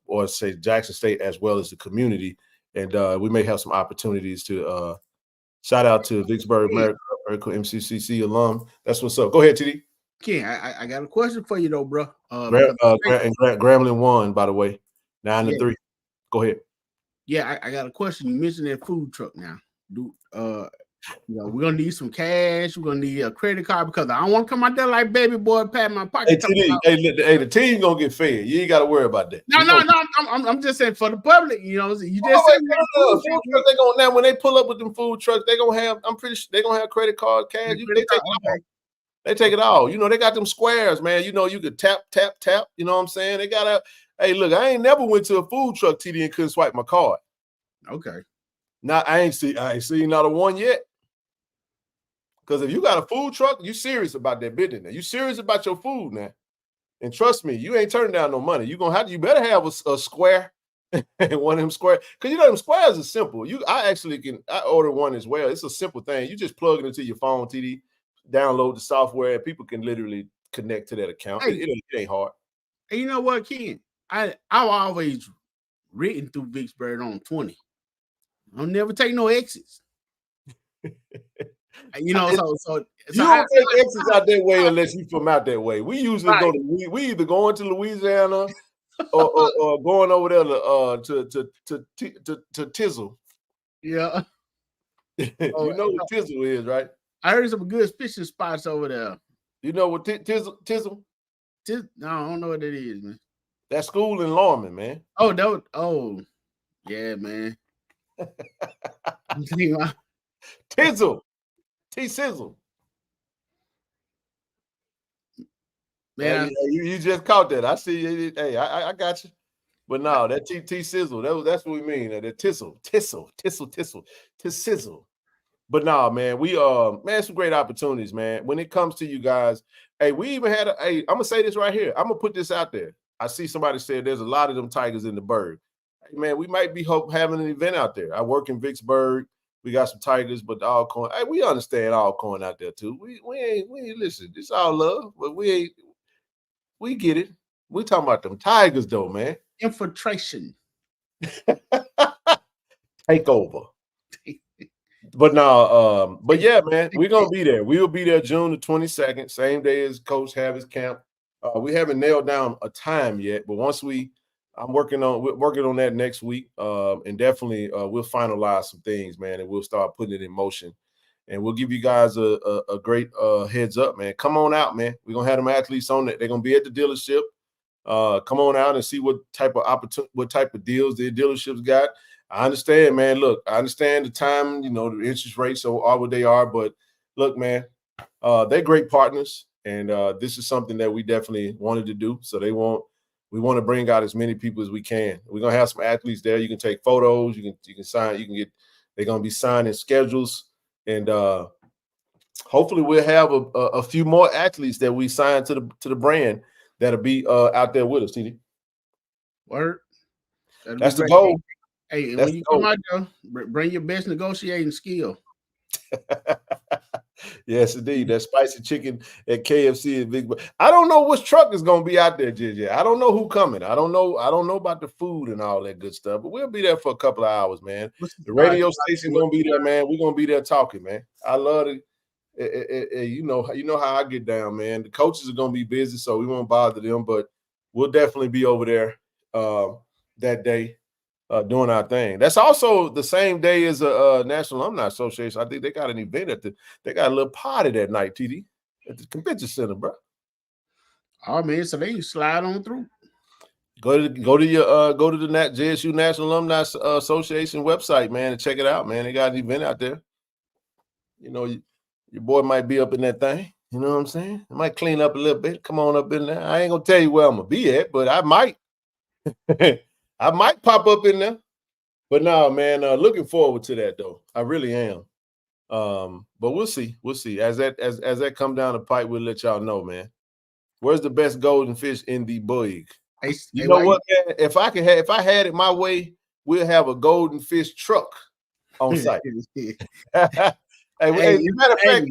or say Jackson State as well as the community. And we may have some opportunities to shout out to Vicksburg Medical MCCC alum. That's what's up. Go ahead, TD. Ken, I got a question for you though, bro. Grambling won, by the way, 9-3. Go ahead. Yeah, I got a question. You mentioned that food truck now. We're gonna need some cash. We're gonna need a credit card because I don't want to come out there like baby boy, pat my pocket. Hey, the team gonna get fed. You ain't got to worry about that. No. I'm just saying for the public. You just said they gonna now when they pull up with them food trucks, they gonna have. I'm pretty sure they gonna have credit card, cash. They take it all. They got them squares, man. You could tap. You know what I'm saying? They gotta. Hey, look, I ain't never went to a food truck, TD, and couldn't swipe my card. Okay. Now I ain't seen not a one yet. Because if you got a food truck, you serious about that business now. You serious about your food now. And trust me, you ain't turning down no money. You better have a square and one of them squares. Because them squares are simple. I order one as well. It's a simple thing. You just plug it into your phone, TD, download the software, and people can literally connect to that account. Hey, it ain't hard. And you know what, Ken? I've always written through Vicksburg on 20. I'll never take no exits. You don't take exits out that way unless you from out that way. We usually we either going to Louisiana or going over there to Tizzle. Yeah. You know what Tizzle is, right? I heard some good fishing spots over there. You know what Tizzle? No, I don't know what it is, man. That school in Lorman, man. Yeah, man. Tizzle. T-Sizzle. Man, you just caught that. I see you. Hey, I got you. But no, that T-Sizzle, that's what we mean. That Tizzle. But no, man, we some great opportunities, man. When it comes to you guys, hey, we even had I'm gonna say this right here. I'm gonna put this out there. I see somebody said there's a lot of them Tigers in the Berg. Hey, man, we might be having an event out there. I work in Vicksburg. We got some Tigers, but Alcorn. Hey, we understand Alcorn out there too. We ain't listen. It's all love, but we get it. We talking about them Tigers though, man. Infiltration. Takeover. But no, but yeah, man, we're gonna be there. We will be there June the 22nd, same day as Coach Havis camp. We haven't nailed down a time yet, but once we're working on that next week, and definitely we'll finalize some things, man, and we'll start putting it in motion. And we'll give you guys a great heads up, man. Come on out, man. We're gonna have them athletes on it. They're gonna be at the dealership. Come on out and see what type of deals the dealerships got. I understand, man. Look, I understand the time, the interest rates are what they are, but look, man, they're great partners, and this is something that we definitely wanted to do. So we want to bring out as many people as we can. We're gonna have some athletes there. You can take photos. You can sign. They're gonna be signing schedules, and hopefully we'll have a few more athletes that we sign to the brand that'll be out there with us. TD. Word. That's the goal. Hey, when you come out there, bring your best negotiating skill. Yes, indeed. That spicy chicken at KFC is big. I don't know which truck is going to be out there, JJ. I don't know who coming. I don't know about the food and all that good stuff, but we'll be there for a couple of hours, man. The radio station going to be there, man. We're going to be there talking, man. I love it. You know how I get down, man. The coaches are going to be busy, so we won't bother them, but we'll definitely be over there that day. Doing our thing. That's also the same day as a National Alumni Association. I think they got an event they got a little party that night, TD, at the convention center, bro. Oh man, so they slide on through. Go to the JSU National Alumni Association website, man, and check it out, man. They got an event out there. Your boy might be up in that thing. You know what I'm saying? It might clean up a little bit. Come on up in there. I ain't gonna tell you where I'm gonna be at, but I might. I might pop up in there. But no, man, looking forward to that though. I really am. But we'll see. We'll see. As that come down the pipe, we'll let y'all know, man. Where's the best golden fish in the bug? You know what, man? If I had it my way, we'll have a golden fish truck on site. Hey, matter of fact,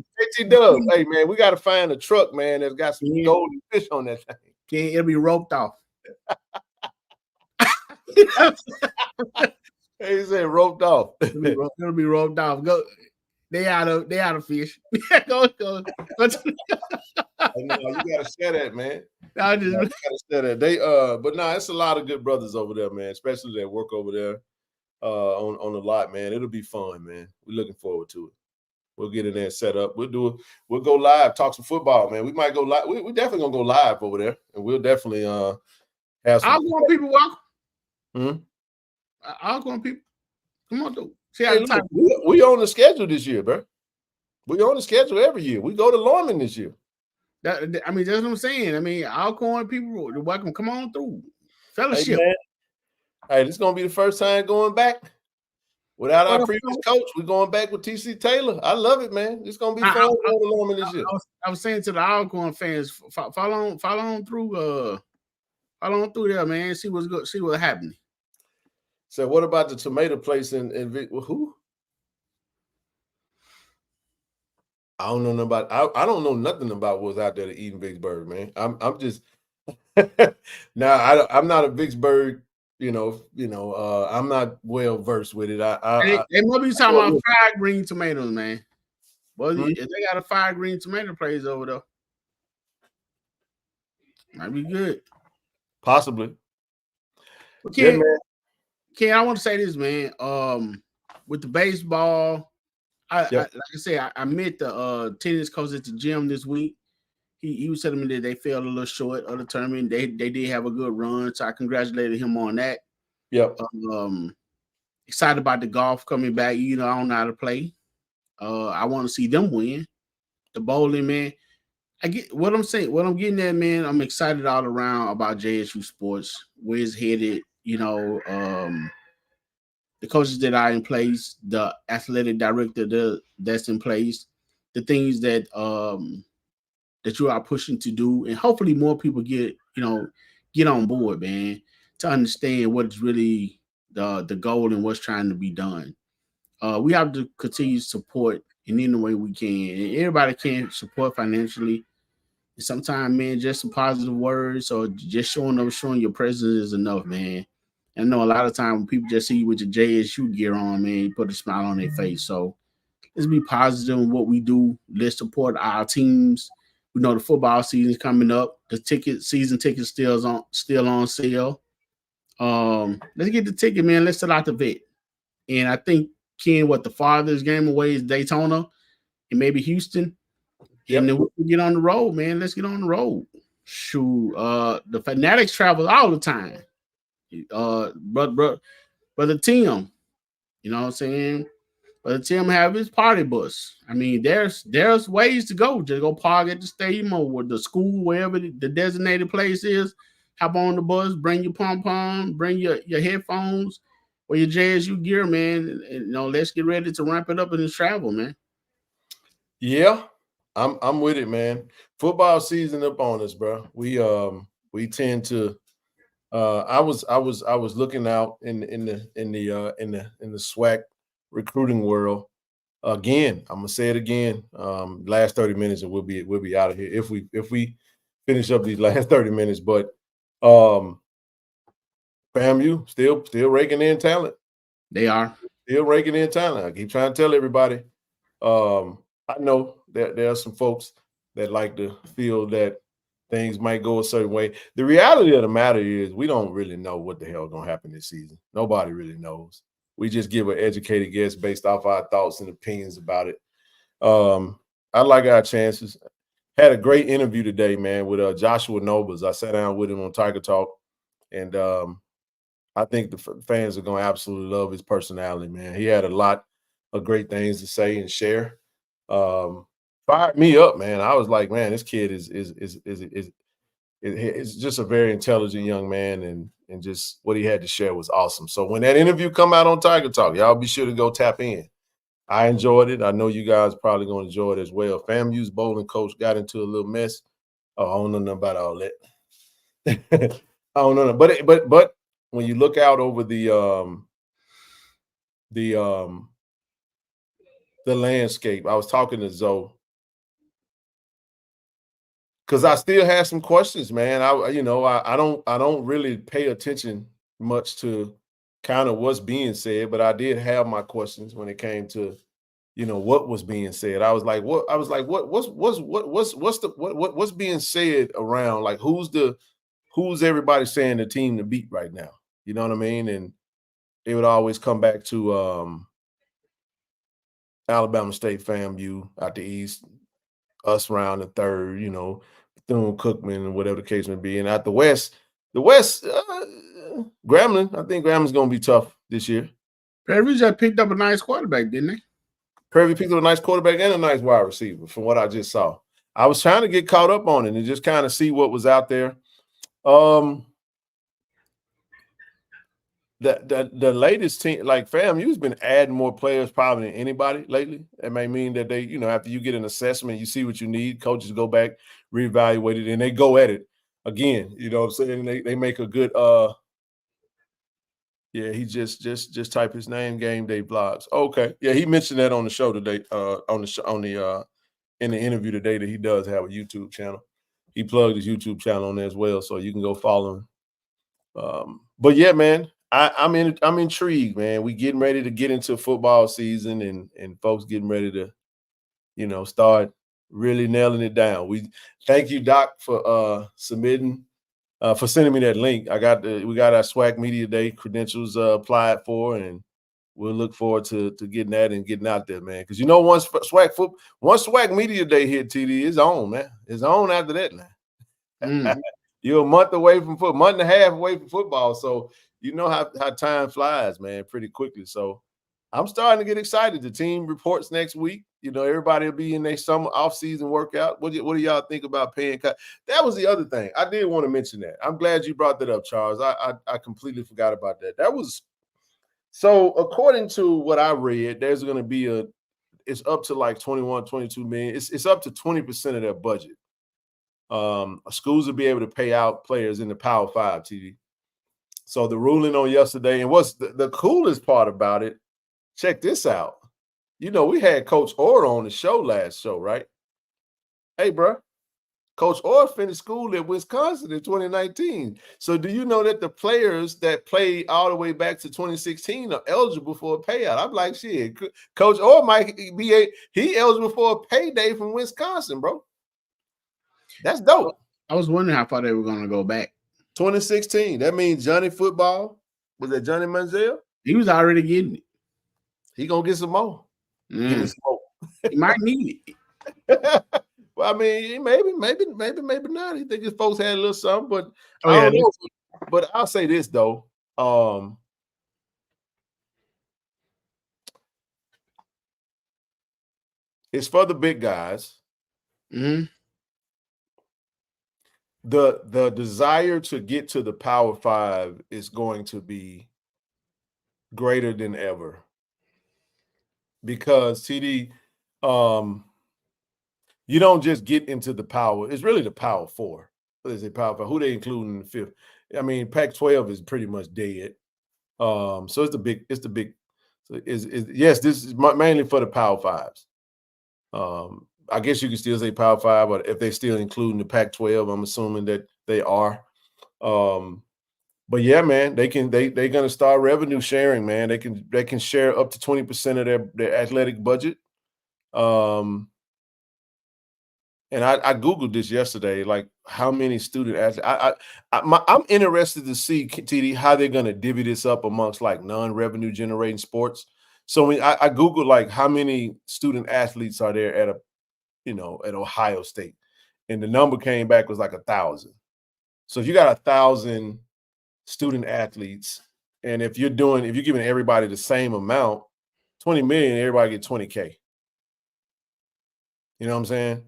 Dub, hey man, we got to find a truck, man, that's got some golden fish on that thing. It'll be roped off. He said roped off. It'll be roped off. Go. They out of fish. go. You gotta share that, man. You gotta share that. But no, it's a lot of good brothers over there, man, especially that work over there on the lot, man. It'll be fun, man. We're looking forward to it. We'll get in there and set up. We'll go live, talk some football, man. We might go live. We're definitely gonna go live over there, and we'll definitely have some. I'll go on people walk. Hmm? I'll go on people. Come on, dude. Hey, look, we on the schedule this year, bro. We on the schedule every year. We go to Lorman this year. That's what I'm saying. I'll go on people. You're welcome. Come on through. Fellowship. Hey, this is gonna be the first time going back without our previous coach. We're going back with TC Taylor. I love it, man. It's gonna be fun going to Lorman this year. I was saying to the Alcorn fans, follow on through there, man. See what's good. See what's happening. So what about the tomato place in who? I don't know about. I don't know nothing about what's out there to eat in Vicksburg, man. I'm just now. I'm not a Vicksburg. I'm not well versed with it. They might be talking about fried green tomatoes, man. Well, if they got a fried green tomato place over there, might be good. Possibly. Okay. Ken, I want to say this, man. With the baseball, like I said, I met the tennis coach at the gym this week. He was telling me that they fell a little short of the tournament. They did have a good run, so I congratulated him on that. Yep. Excited about the golf coming back. I don't know how to play. I want to see them win. The bowling, man. I get what I'm saying. What I'm getting at, man. I'm excited all around about JSU sports, where it's headed. The coaches that are in place, the athletic director that's in place, the things that that you are pushing to do, and hopefully more people get on board, man, to understand what's really the goal and what's trying to be done. We have to continue to support in any way we can, and everybody can support financially. And sometimes, man, just some positive words or just showing your presence is enough, man. I know a lot of times when people just see you with your JSU gear on, man, you put a smile on their face. So let's be positive in what we do. Let's support our teams. We know the football season is coming up. The season tickets still on sale. Let's get the ticket, man. Let's sell out the vet. And I think, Ken, the farthest game away is Daytona and maybe Houston. Yep. And then we'll get on the road, man. Let's get on the road. Shoot. The Fanatics travel all the time. Brother Tim, you know what I'm saying? Brother Tim have his party bus. There's ways to go. Just go park at the stadium or the school, wherever the designated place is. Hop on the bus, bring your pom-pom, bring your headphones or your JSU gear, man. And let's get ready to ramp it up in this travel, man. Yeah, I'm with it, man. Football season up on us, bro. We tend to. I was looking out in the SWAC recruiting world. Again, I'm gonna say it again. Last 30 minutes and we'll be out of here if we finish up these last 30 minutes. But FAMU still raking in talent. They are still raking in talent. I keep trying to tell everybody. I know there are some folks that like to feel that things might go a certain way. The reality of the matter is we don't really know what the hell is going to happen this season. Nobody really knows. We just give an educated guess based off our thoughts and opinions about it. I like our chances. Had a great interview today, man, with Joshua Nobles. I sat down with him on Tiger Talk, and I think the fans are going to absolutely love his personality, man. He had a lot of great things to say and share. Fired me up, man. I was like, man, this kid is just a very intelligent young man, and just what he had to share was awesome. So when that interview come out on Tiger Talk, y'all be sure to go tap in. I enjoyed it. I know you guys probably going to enjoy it as well. FAMU's bowling coach got into a little mess. Oh, I don't know nothing about all that. I don't know. But when you look out over the landscape, I was talking to Zoe because I still have some questions, man. I don't really pay attention much to kind of what's being said, but I did have my questions when it came to, what was being said. I was like, what's being said around? Like, who's everybody saying the team to beat right now? You know what I mean? And it would always come back to Alabama State, FAMU out the East, us round the third, Bethune-Cookman and whatever the case may be. And out the West, Grambling, I think Grambling's going to be tough this year. Prairie just picked up a nice quarterback, didn't they? Prairie picked up a nice quarterback and a nice wide receiver from what I just saw. I was trying to get caught up on it and just kind of see what was out there. The latest team, like FAMU's been adding more players probably than anybody lately. It may mean that they, after you get an assessment, you see what you need, coaches go back, reevaluate it, and they go at it again. You know what I'm saying? They make a good yeah, he just type his name, Game Day Vlogs. Okay. Yeah, he mentioned that on the show today, in the interview today that he does have a YouTube channel. He plugged his YouTube channel on there as well, so you can go follow him. But yeah, man, I'm intrigued, man. We getting ready to get into football season and folks getting ready to, start really nailing it down. We thank you, Doc, for submitting. For sending me that link. We got our SWAC Media Day credentials applied for, and we'll look forward to getting that and getting out there, man. Because once SWAC Media Day hit, TD, it's on, man. It's on after that now. You're a month away from month and a half away from football, so you know how time flies, man, pretty quickly. So I'm starting to get excited. The team reports next week. Everybody will be in their summer off-season workout. What do y'all think about paying? That was the other thing. I did want to mention that. I'm glad you brought that up, Charles. I completely forgot about that. That was so according to what I read, there's going to be it's up to like 21, 22 million. It's up to 20% of their budget. Schools will be able to pay out players in the Power 5, TD. So the ruling on yesterday, and what's the coolest part about it, check this out. We had Coach Orr on the show last show, right? Hey, bro. Coach Orr finished school at Wisconsin in 2019. So do you know that the players that played all the way back to 2016 are eligible for a payout? I'm like, shit. Coach Orr might be he eligible for a payday from Wisconsin, bro. That's dope. I was wondering how far they were going to go back. 2016. That means Johnny Football. Was that Johnny Manziel? He was already getting it. He going to get some more. He might need it. Well, I mean, maybe not. I think his folks had a little something, but I don't know. But I'll say this though. It's for the big guys. Mm-hmm. The desire to get to the Power 5 is going to be greater than ever. Because TD, you don't just get into the power. It's really the Power 4. What is it, Power 5? Who they including in the fifth? I mean, Pac-12 is pretty much dead. So it's the big. So yes, this is mainly for the Power 5s. I guess you can still say Power 5, but if they're still including the Pac-12, I'm assuming that they are. But yeah, man, they're gonna start revenue sharing, man. They can share up to 20% of their athletic budget. And I Googled this yesterday, like how many student athletes. I'm interested to see, TD, how they're gonna divvy this up amongst like non-revenue generating sports. So when I Googled like how many student athletes are there at Ohio State, and the number came back was like 1,000. So if you got 1,000 student athletes, and if you're giving everybody the same amount, 20 million, everybody get 20K. You know what I'm saying?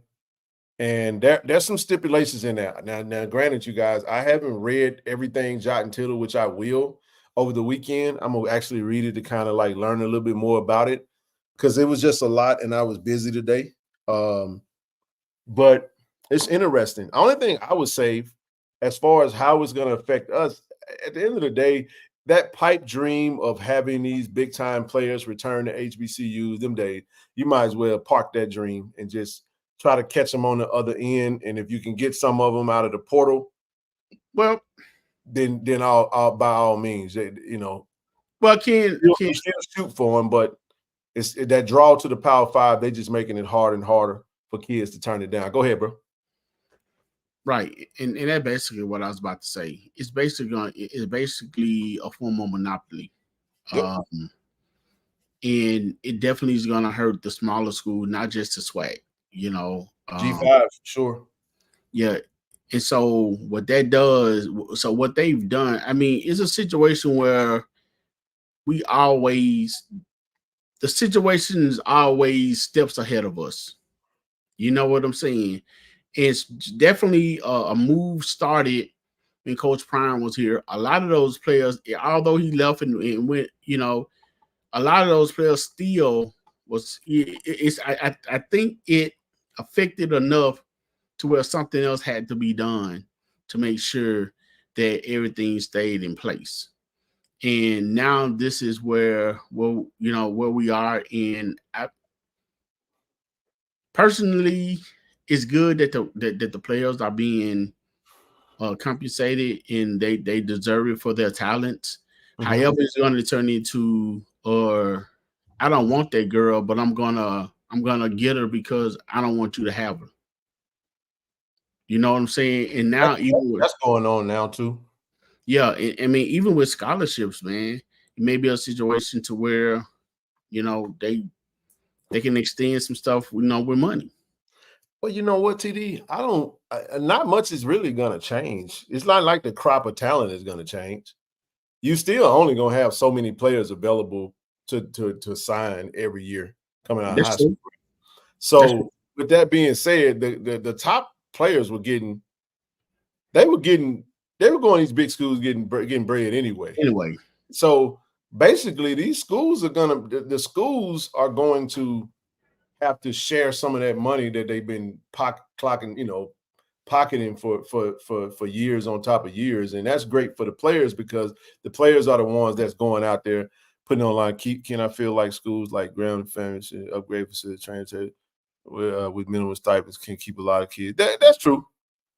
And there's some stipulations in there. Now, granted, you guys, I haven't read everything jot and tittle, which I will over the weekend. I'm gonna actually read it to kind of like learn a little bit more about it because it was just a lot and I was busy today. But it's interesting. The only thing I would say, as far as how it's gonna affect us, at the end of the day, that pipe dream of having these big time players return to HBCUs, them days, you might as well park that dream and just try to catch them on the other end. And if you can get some of them out of the portal, Well, then I'll by all means, well, Ken, you still shoot for them, but it's that draw to the Power Five. They just making it harder and harder for kids to turn it down. Go ahead, bro. Right, and that's basically what I was about to say. It's basically a form of monopoly, Yep. And it definitely is going to hurt the smaller school, not just the SWAC. G5 for sure. Yeah, and so what that does, so what they've done, I mean, it's a situation where the situation is always steps ahead of us. You know what I'm saying? It's definitely a move started when Coach Prime was here. A lot of those players, although he left and went, a lot of those players still was. I think it affected enough to where something else had to be done to make sure that everything stayed in place. And now this is where we are. And personally, it's good that the players are being compensated and they deserve it for their talents. However, it's going to turn into, or I don't want that girl, but I'm gonna get her because I don't want you to have her. You know what I'm saying? And now that's going on now too. Yeah, I mean, even with scholarships, man, it may be a situation to where they can extend some stuff, with money. Well, you know what, TD? Not much is really going to change. It's not like the crop of talent is going to change. You still only going to have so many players available to sign every year coming out of high school. So with that being said, the top players were going to these big schools getting bread anyway. So basically these schools the schools are going to have to share some of that money that they've been pocketing for years on top of years. And that's great for the players because the players are the ones that's going out there putting online. Can I feel like schools like Graham Family should upgrade facility training with minimum stipends can keep a lot of kids. That's true.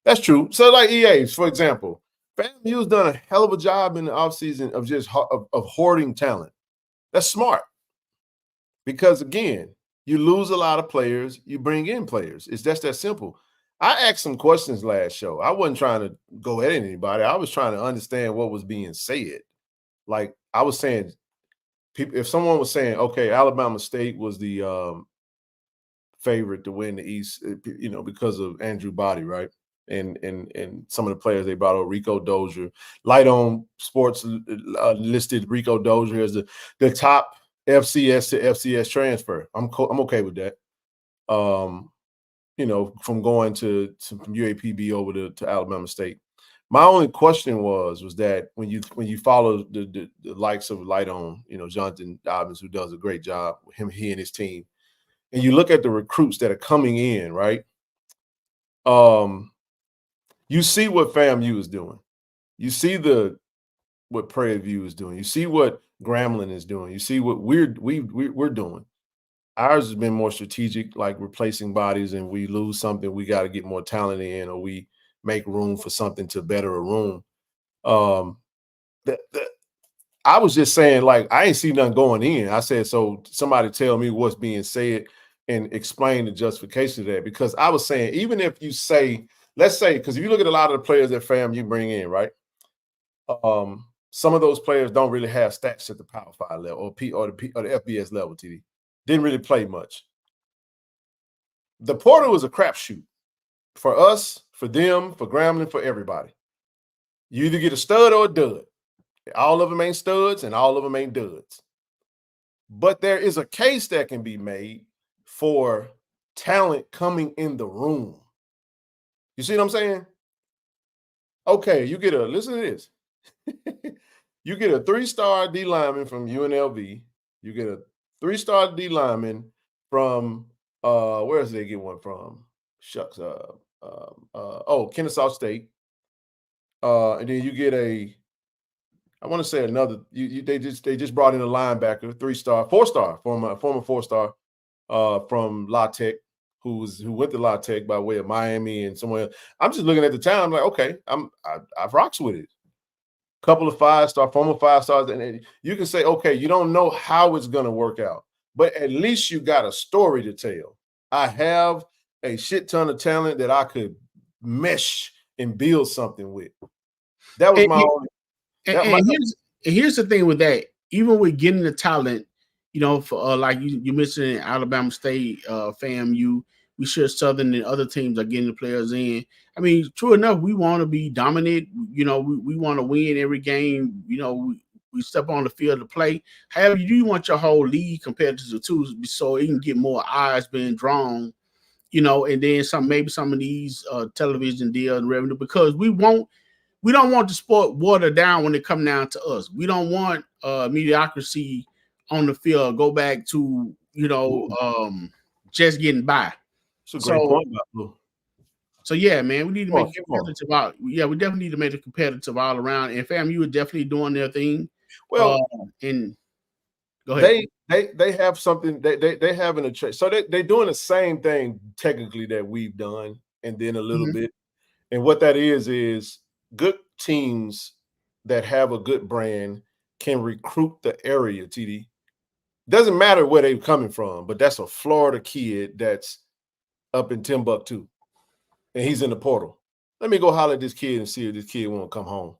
That's true. So like EAs, for example, FAMU's done a hell of a job in the offseason of just of hoarding talent. That's smart. Because again, you lose a lot of players, you bring in players. It's just that simple. I asked some questions last show. I wasn't trying to go at anybody. I was trying to understand what was being said. Like I was saying, if someone was saying, okay, Alabama State was the favorite to win the East, because of Andrew Body, right? And some of the players they brought over, Rico Dozier. Light On Sports listed Rico Dozier as the top FCS to FCS transfer. I'm okay with that. From going from UAPB over to Alabama State. My only question was that when you follow the likes of Light On, Jonathan Dobbins, who does a great job, he and his team, and you look at the recruits that are coming in, right? You see what FAMU is doing. You see what Prairie View is doing. You see what Grambling is doing. You see what we're doing. Ours has been more strategic, like replacing bodies, and we lose something, we got to get more talent in, or we make room for something to better a room. I was just saying, like, I ain't see nothing going in. I said, so somebody tell me what's being said and explain the justification of that. Because I was saying, even if you say, let's say, because if you look at a lot of the players that FAMU bring in, right? Some of those players don't really have stats at the Power 5 level or the FBS level, TD. Didn't really play much. The portal was a crapshoot for us, for them, for Grambling, for everybody. You either get a stud or a dud. All of them ain't studs and all of them ain't duds. But there is a case that can be made for talent coming in the room. You see what I'm saying? Okay, you get listen to this. You get a 3-star D lineman from UNLV. You get a 3-star D lineman from where else did they get one from? Shucks. Kennesaw State. And then you get I want to say another. They just brought in a linebacker, 3-star, 4-star, former 4-star from La Tech, who went to La Tech by way of Miami and somewhere else. I'm just looking at the town. I'm like, okay, I've rocks with it. Couple of 5-star, former 5-stars, and you can say, okay, you don't know how it's going to work out, but at least you got a story to tell. I have a shit ton of talent that I could mesh and build something with. That was my only. Here's the thing with that. Even with getting the talent, you know, for like you mentioned Alabama State, FAMU, we sure Southern and other teams are getting the players in. I mean, true enough, we want to be dominant. You know, we want to win every game. You know, we step on the field to play. However, you do want your whole league competitors too, so it can get more eyes being drawn. You know, and then maybe some of these television deals and revenue, because we don't want the sport watered down when it come down to us. We don't want mediocrity on the field. Go back to, you know, just getting by. That's a great point, Blue. So yeah, man, we need to make it competitive out. Yeah, we definitely need to make it competitive all around. And FAMU is definitely doing their thing. Well, and go ahead. They have something they have in a trade. So they're doing the same thing technically that we've done, and then a little bit. And what that is good teams that have a good brand can recruit the area, TD. Doesn't matter where they're coming from, but that's a Florida kid that's up in Timbuktu, and he's in the portal. Let me go holler at this kid and see if this kid want to come home.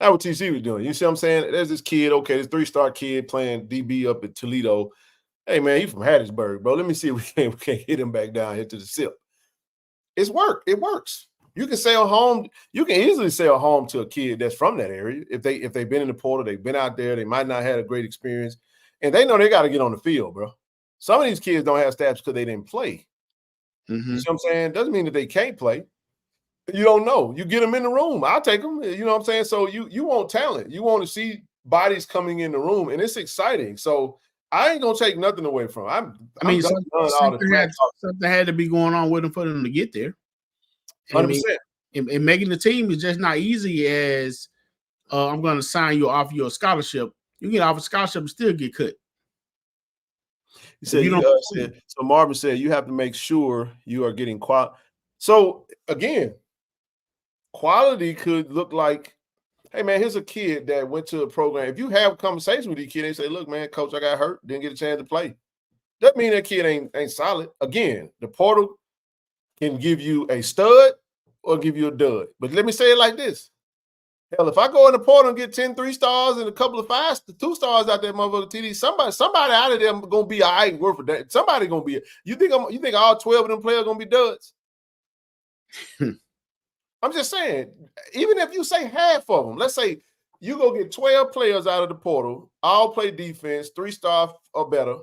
That's what TC was doing. You see what I'm saying? There's this kid, okay, this 3-star kid playing DB up at Toledo. Hey, man, he's from Hattiesburg, bro. Let me see if we can hit him back down here to the SIP. It's work. It works. You can sell home. You can easily sell home to a kid that's from that area. If they've been in the portal, they've been out there, they might not have a great experience, and they know they got to get on the field, bro. Some of these kids don't have stats because they didn't play. You see what I'm saying? Doesn't mean that they can't play. You don't know. You get them in the room. I'll take them. You know what I'm saying? So you want talent. You want to see bodies coming in the room, and it's exciting. So I ain't gonna take nothing away from them. Something had to be going on with them for them to get there. 100%. And making the team is just not easy as I'm going to sign you, offer you a scholarship. You get off a scholarship and still get cut. He said, so Marvin said, you have to make sure you are getting quality. So again, quality could look like, hey man, here's a kid that went to a program. If you have a conversation with these kids, they say, look, man, coach, I got hurt, didn't get a chance to play. Doesn't mean that kid ain't solid. Again, the portal can give you a stud or give you a dud. But let me say it like this. Hell, if I go in the portal and get 10 3-stars and a couple of 2-stars out there, motherfucker TD, somebody out of them gonna be all right, worth of that. Somebody gonna be. You think all 12 of them players gonna be duds? I'm just saying, even if you say half of them, let's say you go get 12 players out of the portal, all play defense, 3-star or better.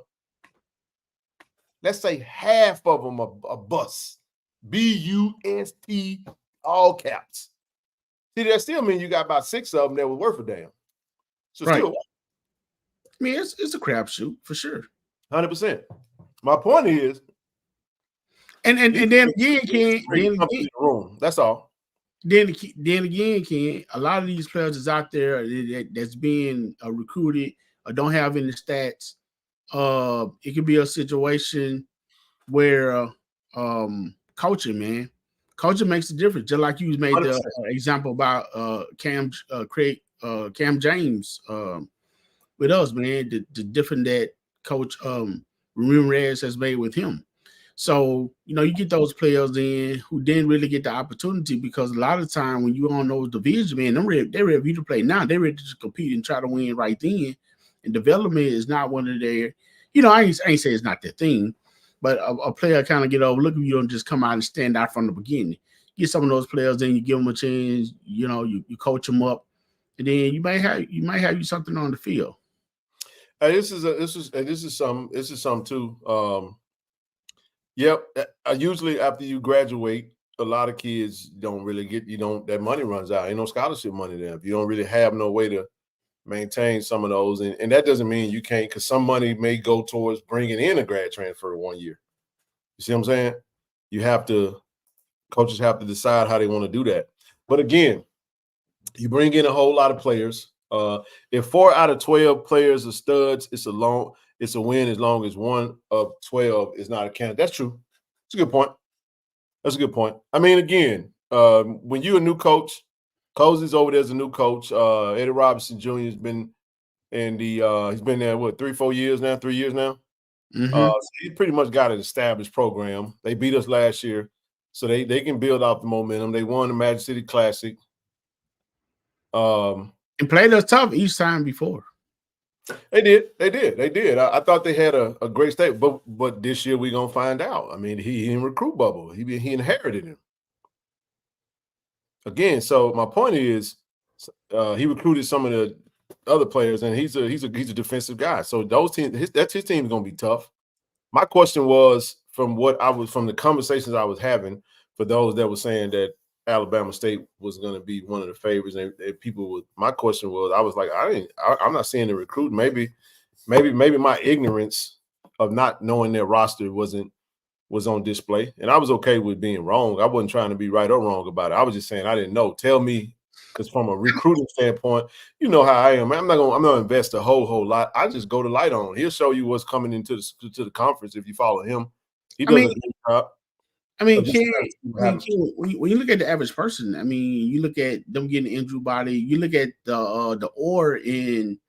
Let's say half of them are busts. B-U-S-T, all caps. See, that still means you got about 6 of them that were worth a damn. So right. Still, I mean, it's a crapshoot for sure. 100%. My point is, and then again, Ken, that's all. Then again, Ken, a lot of these players is out there that's being recruited or don't have any stats. It could be a situation where coaching makes a difference. Just like you made the example about Cam James with us, man. The difference that Coach Ramirez has made with him. So, you know, you get those players in who didn't really get the opportunity because a lot of the time when you're on those divisions, man, they're ready to play now. They're ready to compete and try to win right then. And development is not one of their, you know, I ain't say it's not their thing, but a player kind of get overlooked if you don't just come out and stand out from the beginning. Get some of those players in, you give them a chance, you know, you coach them up, and then you might have something on the field. This is some too. Yep. Usually after you graduate, a lot of kids don't really get, that money runs out. Ain't no scholarship money there. If you don't really have no way to maintain some of those, and that doesn't mean you can't, because some money may go towards bringing in a grad transfer 1 year. You see what I'm saying? Coaches have to decide how they want to do that. But again, you bring in a whole lot of players. If 4 out of 12 players are studs, it's a win as long as 1 of 12 is not a candidate. That's true. That's a good point. That's a good point. I mean, again, when you're a new coach, Cozy's over there as a new coach. Eddie Robinson Jr. has been he's been there, 3 years now? Mm-hmm. So he pretty much got an established program. They beat us last year, so they can build off the momentum. They won the Magic City Classic. And played us tough each time before. They did. I thought they had a great state, but this year we're gonna find out. I mean, he in recruit bubble. He inherited him. Again, so my point is, he recruited some of the other players, and he's a defensive guy. So those teams, his team is gonna be tough. My question was, from the conversations I was having, for those that were saying that Alabama State was going to be one of the favorites, and people would. My question was, I was like, I'm not seeing the recruit. Maybe my ignorance of not knowing their roster was on display, and I was okay with being wrong. I wasn't trying to be right or wrong about it. I was just saying I didn't know. Tell me, because from a recruiting standpoint, you know how I am. I'm not gonna invest a whole lot. I just go to light on. He'll show you what's coming into the conference if you follow him. He does a good job. I mean, Ken, when you look at the average person, I mean, you look at them getting injured body, you look at the aura and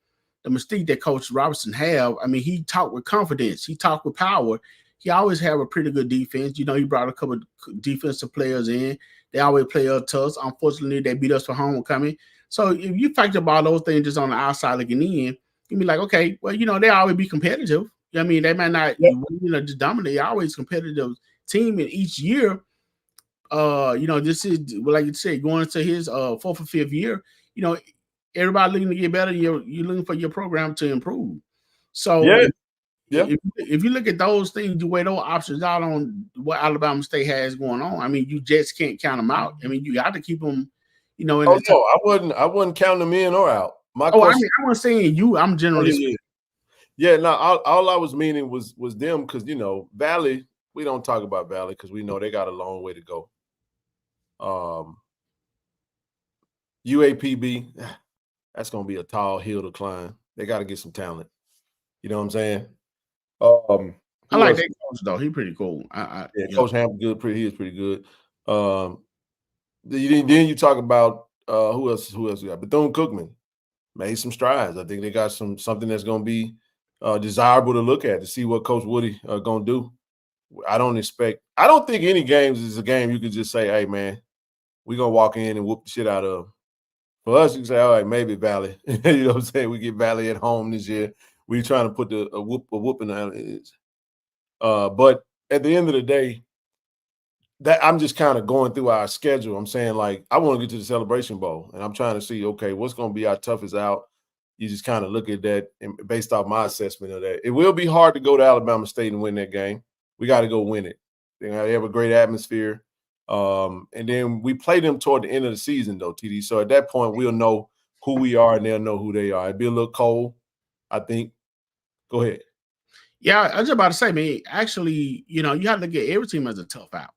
the mystique that Coach Robinson have. I mean, he talked with confidence, he talked with power. He always have a pretty good defense. You know, he brought a couple of defensive players in. They always play us tough. Unfortunately, they beat us for homecoming. So if you factor about those things just on the outside looking in, you'd be like, okay, well, you know, they always be competitive. I mean, they might not, just dominate. They're always competitive team in each year. This is, like you said, going into his 4th or 5th year. You know, everybody looking to get better. You're looking for your program to improve. So if you look at those things, you weigh those options out on what Alabama State has going on. I mean, you just can't count them out. I mean, you got to keep them. You know, I wouldn't count them in or out. I wasn't saying you. I'm generally. Yeah. No, all I was meaning was them, because Valley. We don't talk about Valley because we know they got a long way to go. UAPB, that's going to be a tall hill to climb. They got to get some talent. You know what I'm saying? I like that coach though. He's pretty cool. Coach Ham good. He is pretty good. Then you talk about who else we got? Bethune-Cookman made some strides. I think they got something that's going to be desirable to look at, to see what Coach Woody going to do. I don't think any games is a game you can just say, hey, man, we're going to walk in and whoop the shit out of them. For us, you can say, all right, maybe Valley. You know what I'm saying? We get Valley at home this year. We're trying to put a whooping out. But at the end of the day, that I'm just kind of going through our schedule. I'm saying, like, I want to get to the Celebration Bowl, and I'm trying to see, okay, what's going to be our toughest out? You just kind of look at that, and based off my assessment of that. It will be hard to go to Alabama State and win that game. We got to go win it. They have a great atmosphere. And then we play them toward the end of the season, though, TD. So at that point, we'll know who we are, and they'll know who they are. It'd be a little cold, I think. Go ahead. Yeah, I was about to say, man, actually, you have to look at every team as a tough out.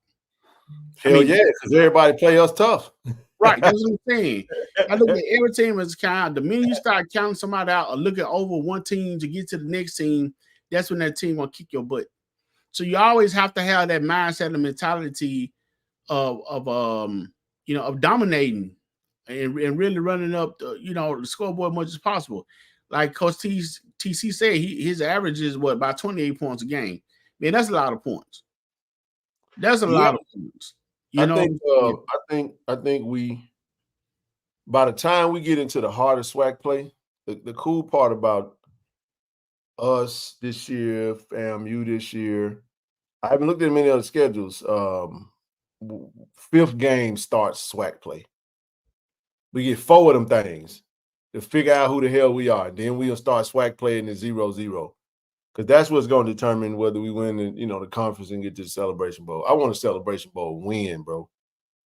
Hell yeah, because everybody play us tough. Right, that's what I'm saying. I look at every team as kind of, the minute you start counting somebody out or looking over one team to get to the next team, that's when that team will kick your butt. So you always have to have that mindset and mentality of dominating and really running up the scoreboard as much as possible. Like Coach TC said, his average is about 28 points a game. Man, that's a lot of points. That's a lot of points. I think we, by the time we get into the harder SWAC play, the cool part about us this year, FAMU this year, I haven't looked at many other schedules. 5th game starts SWAC play. We get 4 of them things to figure out who the hell we are. Then we'll start SWAC playing the 0-0. Because that's what's going to determine whether we win the conference and get to the Celebration Bowl. I want a Celebration Bowl win, bro.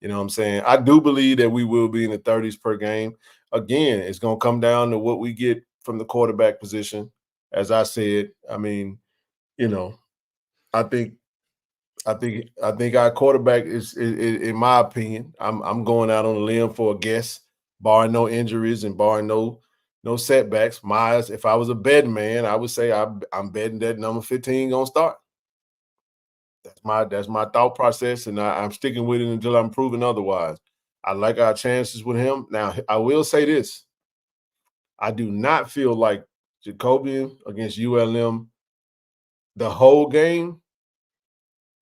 You know what I'm saying? I do believe that we will be in the 30s per game. Again, it's going to come down to what we get from the quarterback position. As I said, I mean, you know, I think our quarterback is in my opinion, I'm going out on a limb for a guess, barring no injuries and barring no setbacks. Myers, if I was a betting man, I would say I'm betting that number 15 gonna start. That's my thought process, and I'm sticking with it until I'm proven otherwise. I like our chances with him. Now, I will say this: I do not feel like Jacobian against ULM the whole game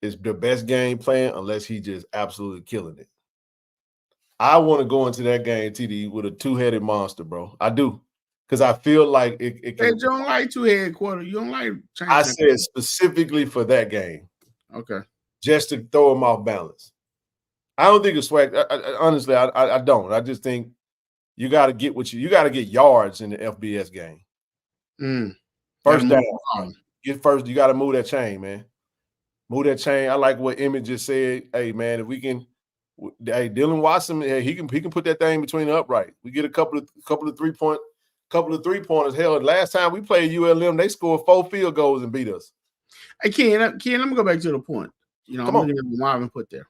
is the best game plan unless he just absolutely killing it. I want to go into that game, TD, with a two-headed monster, bro. I do. Because I feel like it can. You don't like two-headed quarter. You don't like I said specifically for that game. Okay. Just to throw him off balance. I don't think it's SWAC. Honestly, I don't. I just think you got to get you got to get yards in the FBS game. First down. Get first. You got to move that chain, man. Move that chain. I like what Emmett just said. Hey, man, if we can, hey, Dylan Watson, he can put that thing between the upright. We get a couple of 3-pointers. Hell, last time we played ULM, they scored 4 field goals and beat us. Hey, Ken, let me go back to the point. You know, I'm looking at what Marvin put there.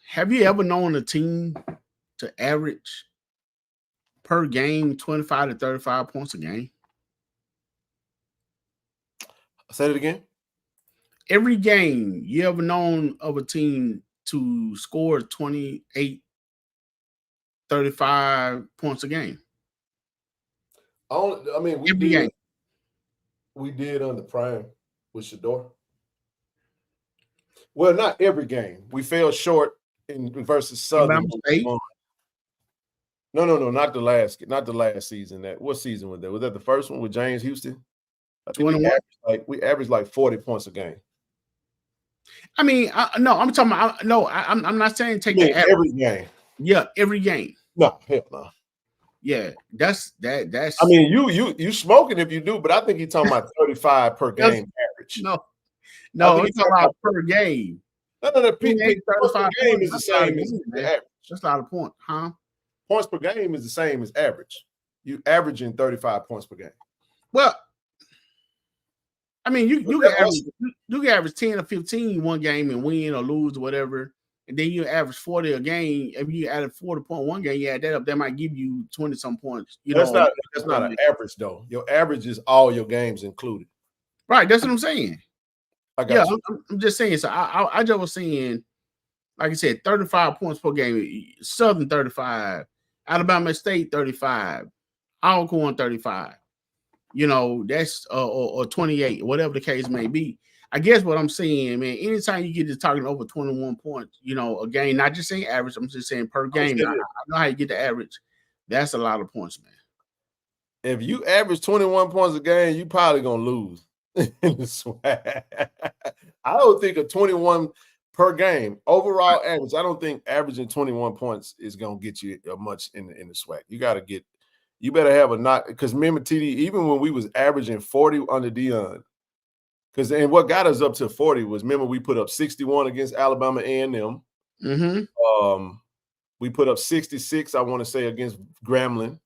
Have you ever known a team to average per game 25 to 35 points a game? Say it again. Every game, you ever known of a team to score 28, 35 points a game? I mean, we did on the prime with Shador. Well, not every game. We fell short in versus Southern. No, not the last season. What season was that? Was that the first one with James Houston? I think we averaged like 40 points a game. I mean, no, I'm talking about. No, I'm not saying take the average. Every game. Yeah, every game. No, hell no. Yeah, that's. I mean, you smoking if you do, but I think you're talking about 35 per game average. No, I'm talking about per game. No, points per game is the same as average. That's not a point, huh? Points per game is the same as average. You averaging 35 points per game. Well, I mean, you can average 10 or 15 one game and win or lose or whatever, and then you average 40 a game. If you added 40 point one game, you add that up, that might give you 20 some points. That's not an average though. Your average is all your games included. Right, that's what I'm saying. I got you. I'm just saying. So I just was saying, like I said, 35 points per game. Southern 35, Alabama State 35, Alcorn 35. You know, that's or 28, whatever the case may be. I guess what I'm saying, man, anytime you get to talking over 21 points, you know, a game, not just saying average, I'm just saying per game. I know how you get the average. That's a lot of points, man. If you average 21 points a game, you probably gonna lose in the SWAC. I don't think a 21 per game overall average. I don't think averaging 21 points is gonna get you much in the SWAC. You better have a knock, because remember, TD, even when we was averaging 40 under Dion, and what got us up to 40 was, remember, we put up 61 against Alabama A&M. We put up 66, I want to say, against Grambling.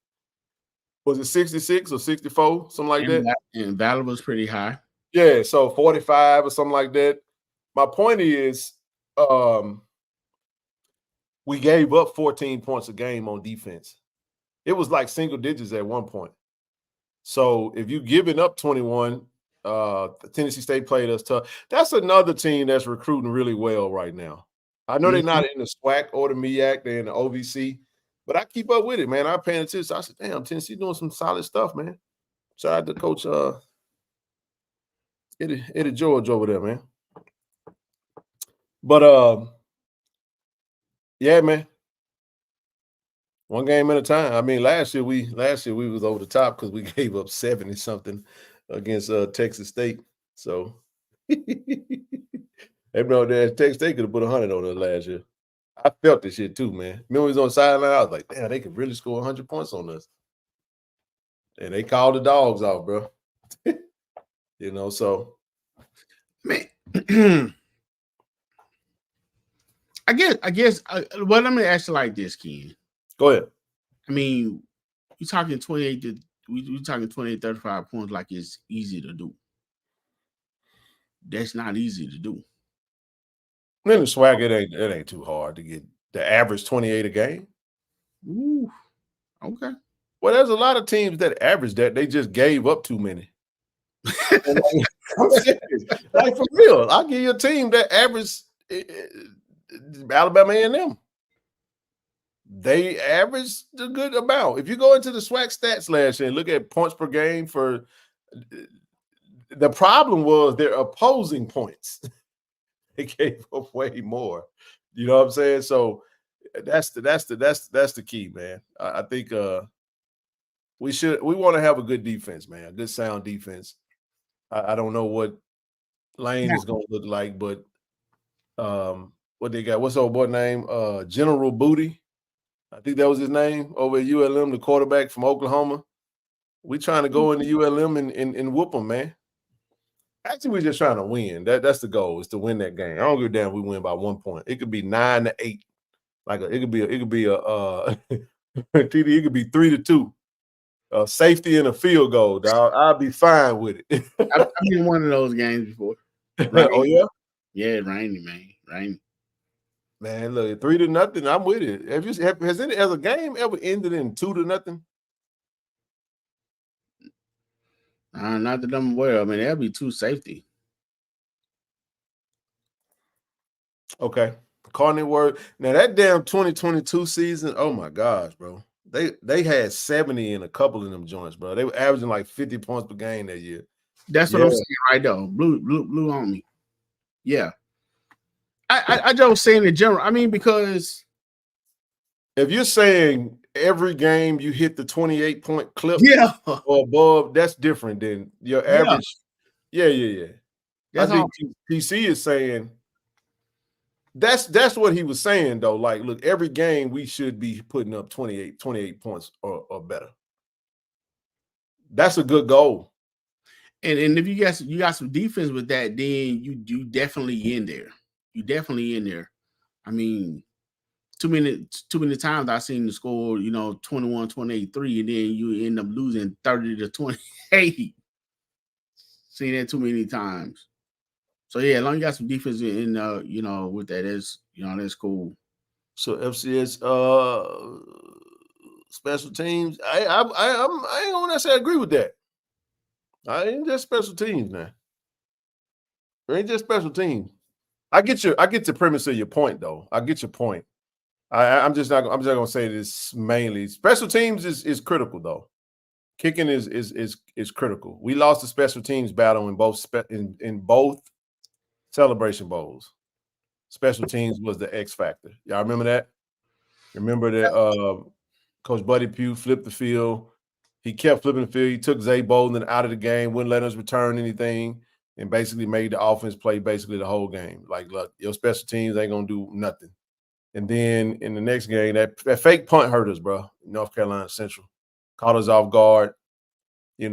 Was it 66 or 64, something like that? And Valor was pretty high. Yeah, so 45 or something like that. My point is, we gave up 14 points a game on defense. It was like single digits at one point. So if you're giving up 21, Tennessee State played us tough. That's another team that's recruiting really well right now. I know they're not in the SWAC or the MEAC, they're in the OVC, but I keep up with it, man. I'm paying attention. I said, damn, Tennessee doing some solid stuff, man. Shout out to Coach Eddie George over there, man. But yeah, man. One game at a time. I mean, last year we was over the top because we gave up 70 something against Texas State. So Texas State could have put 100 on us last year. I felt this shit too, man. Remember we was on the sideline? I was like, damn, they could really score 100 points on us. And they called the dogs off, bro. So man. Well, let me ask you like this, Ken. Go ahead. I mean, you're talking 35 points like it's easy to do. That's not easy to do. In the SWAC, it ain't too hard to get the average 28 a game. Ooh, okay. Well, there's a lot of teams that average that. They just gave up too many. I'm serious. Like, for real. I'll give you a team that average Alabama A&M. They averaged a good amount. If you go into the SWAC stats last year and look at points per game for the problem was their opposing points. They gave up way more. You know what I'm saying? So that's the key, man. I think we want to have a good defense, man. A good sound defense. I don't know what Lane is going to look like, but what they got? What's the old boy name? General Booty. I think that was his name over at ULM, the quarterback from Oklahoma. We trying to go into ULM and whoop them, man. Actually, we're just trying to win. That's the goal, is to win that game. I don't give a damn if we win by 1 point. It could be 9-8. Like it could be a TD, it could be 3-2. Safety and a field goal, dog. I'll be fine with it. I've been in one of those games before. Oh, yeah? Yeah, rainy, man. Rainy. Man, look, 3-0. I'm with it. Has a game ever ended in 2-0? Not that I'm aware of. I mean, that'd be 2 safety. Okay. Cardinal word. Now that damn 2022 season, oh my gosh, bro. They had 70 in a couple of them joints, bro. They were averaging like 50 points per game that year. That's what I'm saying right though. Blue on me. Yeah. I just saying in general. I mean, because if you're saying every game you hit the 28-point clip or above, that's different than your average. Yeah. I think PC is saying that's what he was saying, though. Like, look, every game we should be putting up 28 points or better. That's a good goal. And if you got some defense with that, then you definitely in there. You definitely in there. I mean, too many times I've seen the score, 21-28-3, and then you end up losing 30-28. Seen that too many times. So yeah, as long as you got some defense in with that, that's cool. So FCS special teams, I ain't gonna necessarily agree with that. I ain't just special teams, man. It ain't just special teams. I get the premise of your point, though. I get your point. I'm just not gonna say this mainly. Special teams is critical, though. Kicking is critical. We lost the special teams battle in both Celebration Bowls. Special teams was the X factor. Y'all remember that? Remember that Coach Buddy Pugh flipped the field. He kept flipping the field. He took Zay Bolden out of the game, wouldn't let us return anything, and basically made the offense play basically the whole game. Like, look, your special teams ain't gonna do nothing. And then in the next game, that fake punt hurt us, bro. North Carolina Central caught us off guard. It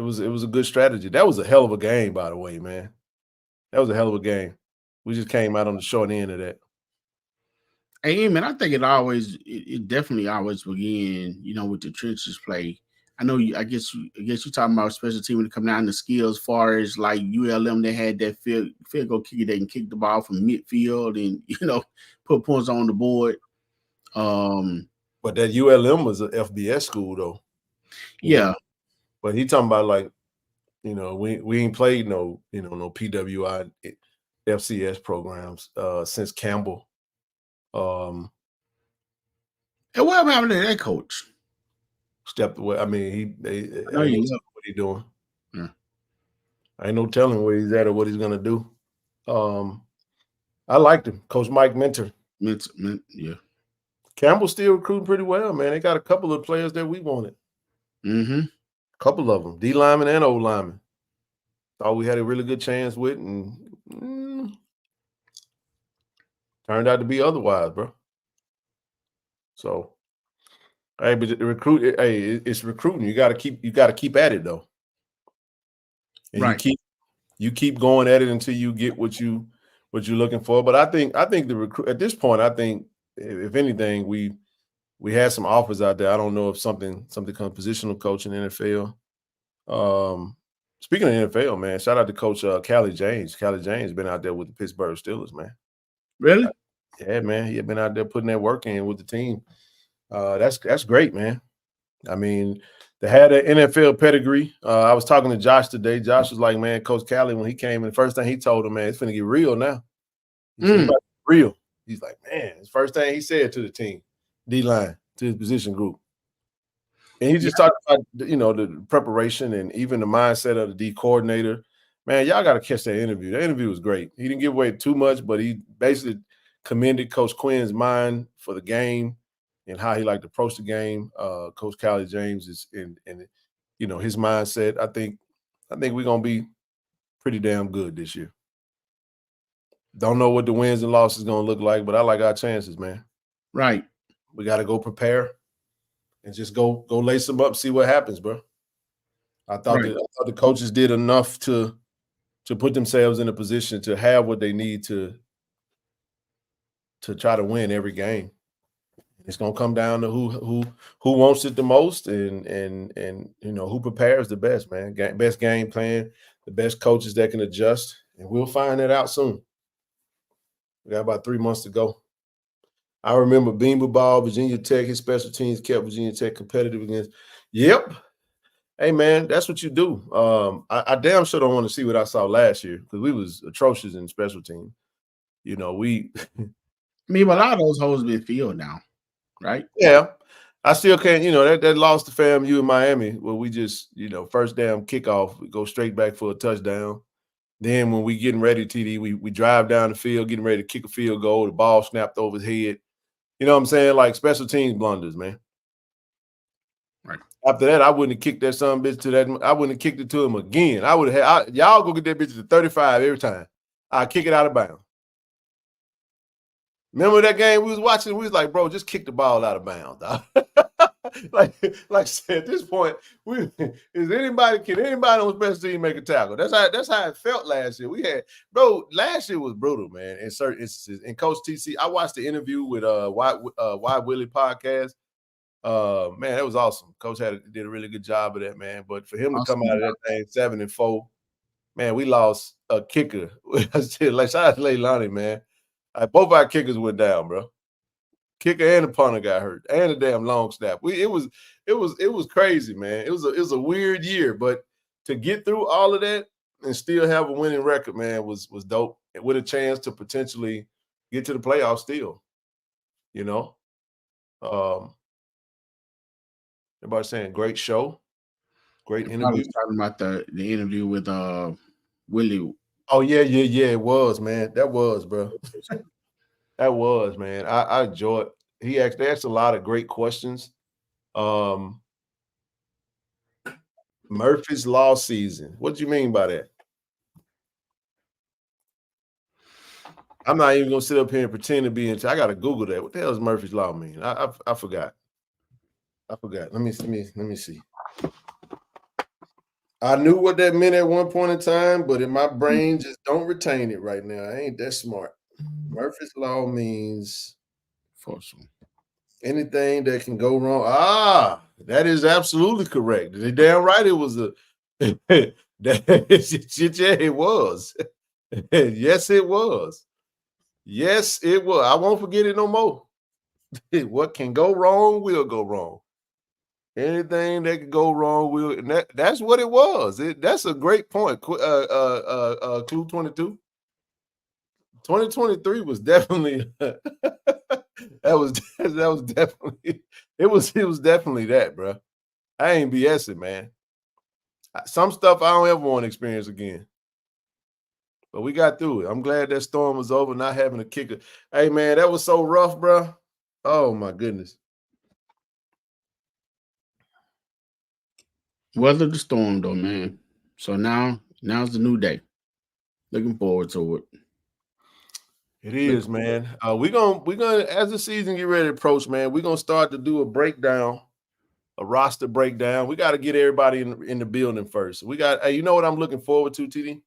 was a good strategy. That was a hell of a game, by the way, man. That was a hell of a game. We just came out on the short end of that. Hey, man, I think it definitely always begin, with the trenches play. I know I guess you're talking about special team when it come down to skills, as far as like ULM, they had that field goal kicker. They can kick the ball from midfield and put points on the board. But that ULM was an FBS school, though. Yeah. But he talking about, like, we ain't played no PWI FCS programs since Campbell. And what happened to that coach? Stepped away. I mean, I know what he's doing. Yeah. I ain't no telling where he's at or what he's gonna do. I liked him, Coach Mike Mentor. Yeah. Campbell's still recruiting pretty well, man. They got a couple of players that we wanted. Mm-hmm. A couple of them, D lineman and O lineman. Thought we had a really good chance with, and turned out to be otherwise, bro. So, hey, but it's recruiting. You gotta keep at it, though. And right. You keep going at it until you get what you what you're looking for. But I think the recruit at this point, I think if anything, we had some offers out there. I don't know if something comes positional coach in the NFL. Speaking of NFL, man, shout out to Coach Callie James. Callie James been out there with the Pittsburgh Steelers, man. Really? Yeah, man. He had been out there putting that work in with the team. That's great, man. I mean, they had an NFL pedigree. I was talking to Josh today. Josh was like, man, Coach Callie, when he came in, the first thing he told him, man, it's finna get real now. He said, real. He's like, man, it's the first thing he said to the team, D-line, to his position group. And he just talked about, the preparation and even the mindset of the D coordinator. Man, y'all got to catch that interview. That interview was great. He didn't give away too much, but he basically commended Coach Quinn's mind for the game and how he liked to approach the game. Coach Callie James is in his mindset. I think we're gonna be pretty damn good this year. Don't know what the wins and losses is gonna look like, but I like our chances, man. Right. We got to go prepare and just go lace them up, see what happens, bro. I thought the coaches did enough to put themselves in a position to have what they need to try to win every game. It's gonna come down to who wants it the most and who prepares the best, man. Best game plan, the best coaches that can adjust, and we'll find that out soon. We got about 3 months to go. I remember Beamer Ball, Virginia Tech, his special teams kept Virginia Tech competitive against. Yep. Hey, man, that's what you do. I damn sure don't want to see what I saw last year because we was atrocious in special teams. I mean, but a lot of those hoes been filled now, right? Yeah. I still can't, that lost to FAMU in Miami where we just, first damn kickoff, we go straight back for a touchdown. Then when we getting ready, TD, we drive down the field, getting ready to kick a field goal, the ball snapped over his head. You know what I'm saying? Like special teams blunders, man. Right. After that, I wouldn't have kicked that son bitch to that. I wouldn't have kicked it to him again. I would have had y'all go get that bitch to 35 every time. I kick it out of bounds. Remember that game we was watching? We was like, bro, just kick the ball out of bounds. like I said, at this point, can anybody on special team make a tackle? That's how it felt last year. Last year was brutal, man, in certain instances. And Coach TC, I watched the interview with Why Willie podcast. Man, that was awesome. Coach did a really good job of that, man. But for him to come out of that thing 7-4, man, we lost a kicker. Like shout out to Leilani, man. Both our kickers went down, bro. Kicker and the punter got hurt, and the damn long snap. It was crazy, man. It was a weird year, but to get through all of that and still have a winning record, man, was dope. With a chance to potentially get to the playoffs still. Everybody saying great show, great interview. I was talking about the interview with Willie. Oh yeah, it was, man. That was, bro. That was, man. I enjoyed. They asked a lot of great questions. Murphy's Law season. What do you mean by that? I'm not even gonna sit up here and pretend to be into. I gotta Google that. What the hell does Murphy's Law mean? I forgot. Let me see. I knew what that meant at one point in time, but in my brain just don't retain it right now. I ain't that smart. Murphy's Law means anything that can go wrong. That is absolutely correct. They damn right it was shit. Yeah, it was. Yes, it was. Yes, it was. I won't forget it no more. What can go wrong will go wrong. Anything that could go wrong will. And that's what it was. That's a great point. Clue 22. 2023 was definitely that was definitely it was definitely that, bro. I ain't BSing, man. Some stuff I don't ever want to experience again. But we got through it. I'm glad that storm was over, not having a kicker. Hey, man, that was so rough, bro. Oh, my goodness. Weather the storm, though, man. So now's the new day. Looking forward to it. It is, man. We're gonna as the season get ready to approach, man, we're gonna start to do a roster breakdown. We got to get everybody in the building first. You know what I'm looking forward to, TD?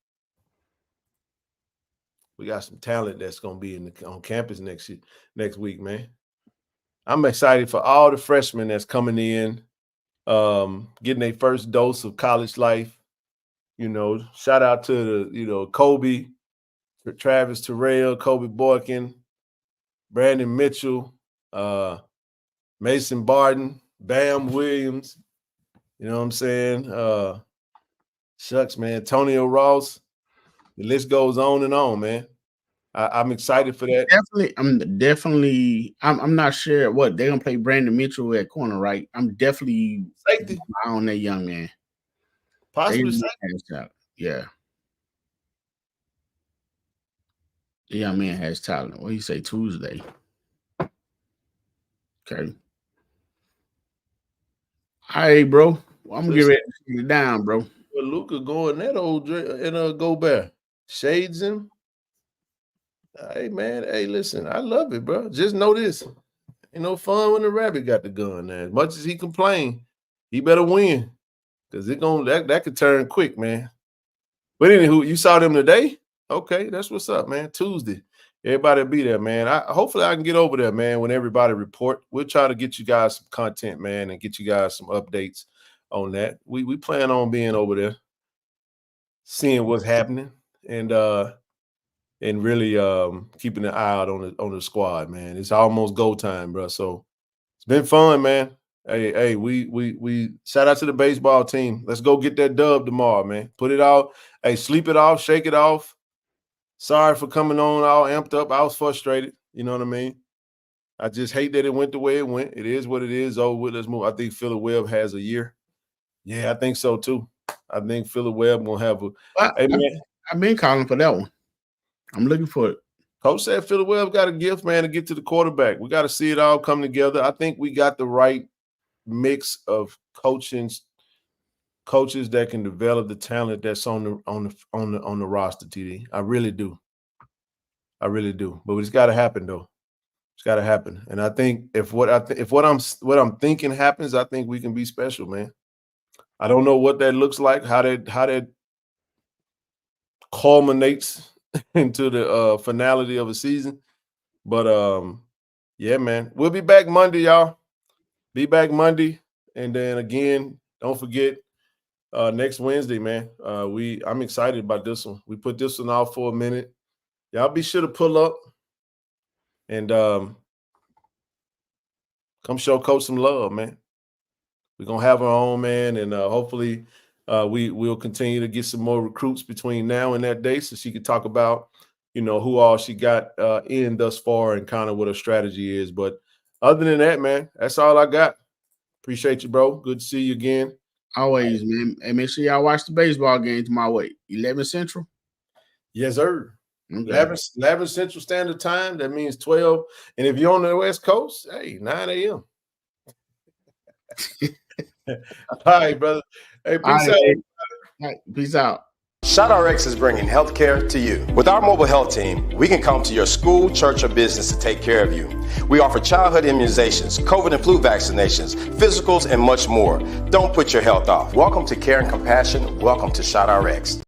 We got some talent that's gonna be on campus next week, man. I'm excited for all the freshmen that's coming in, getting their first dose of college life. You know, shout out to Kobe, Travis Terrell, Kobe Boykin, Brandon Mitchell, Mason Barton, Bam Williams. You know what I'm saying? Shucks, man. Antonio Ross. The list goes on and on, man. I'm excited for that. I'm not sure what they're gonna play Brandon Mitchell at corner, right? I'm definitely safety on that young man. Possibly safety. Yeah. The young man has talent. What do you say, Tuesday? Okay. All right, bro. Well, I'm gonna get ready to shoot it down, bro. Well, Luka going that old and Gobert shades him. Hey man, hey, listen, I love it, bro. Just know this. Ain't no fun when the rabbit got the gun now. As much as he complained, he better win. Because that could turn quick, man. But anywho, you saw them today? Okay, that's what's up, man. Tuesday. Everybody will be there, man. Hopefully I can get over there, man, when everybody report. We'll try to get you guys some content, man, and get you guys some updates on that. We plan on being over there, seeing what's happening, and really keeping an eye out on the squad, man. It's almost go time, bro. So it's been fun, man. Hey, we shout out to the baseball team. Let's go get that dub tomorrow, man. Put it out. Hey, sleep it off, shake it off. Sorry for coming on all amped up. I was frustrated. You know what I mean? I just hate that it went the way it went. It is what it is. Oh, let's move. I think Phillip Webb has a year. Yeah, I think so too. I think Phillip Webb will have a. Hey, man. I've been calling for that one. I'm looking for it. Coach said Phillip Webb got a gift, man, to get to the quarterback. We got to see it all come together. I think we got the right mix of coaches that can develop the talent that's on the roster, TD. I really do. But it's got to happen, though. It's got to happen. And I think if what I'm thinking happens, I think we can be special, man. I don't know what that looks like, how that culminates into the finality of a season. But yeah, man. We'll be back Monday, y'all. Be back Monday. And then again, don't forget next Wednesday, man. I'm excited about this one. We put this one out for a minute. Y'all be sure to pull up and come show Coach some love, man. We're gonna have our own, man, and hopefully we'll continue to get some more recruits between now and that day so she can talk about, who all she got in thus far and kind of what her strategy is. But other than that, man, that's all I got. Appreciate you, bro. Good to see you again. Always, man. And make sure y'all watch the baseball game tomorrow. 11 Central? Yes, sir. Okay. 11 Central Standard Time. That means 12. And if you're on the West Coast, hey, 9 a.m. All right, brother. Hey, peace out. All right, peace out. ShotRx is bringing healthcare to you. With our mobile health team, we can come to your school, church, or business to take care of you. We offer childhood immunizations, COVID and flu vaccinations, physicals, and much more. Don't put your health off. Welcome to Care and Compassion. Welcome to ShotRx.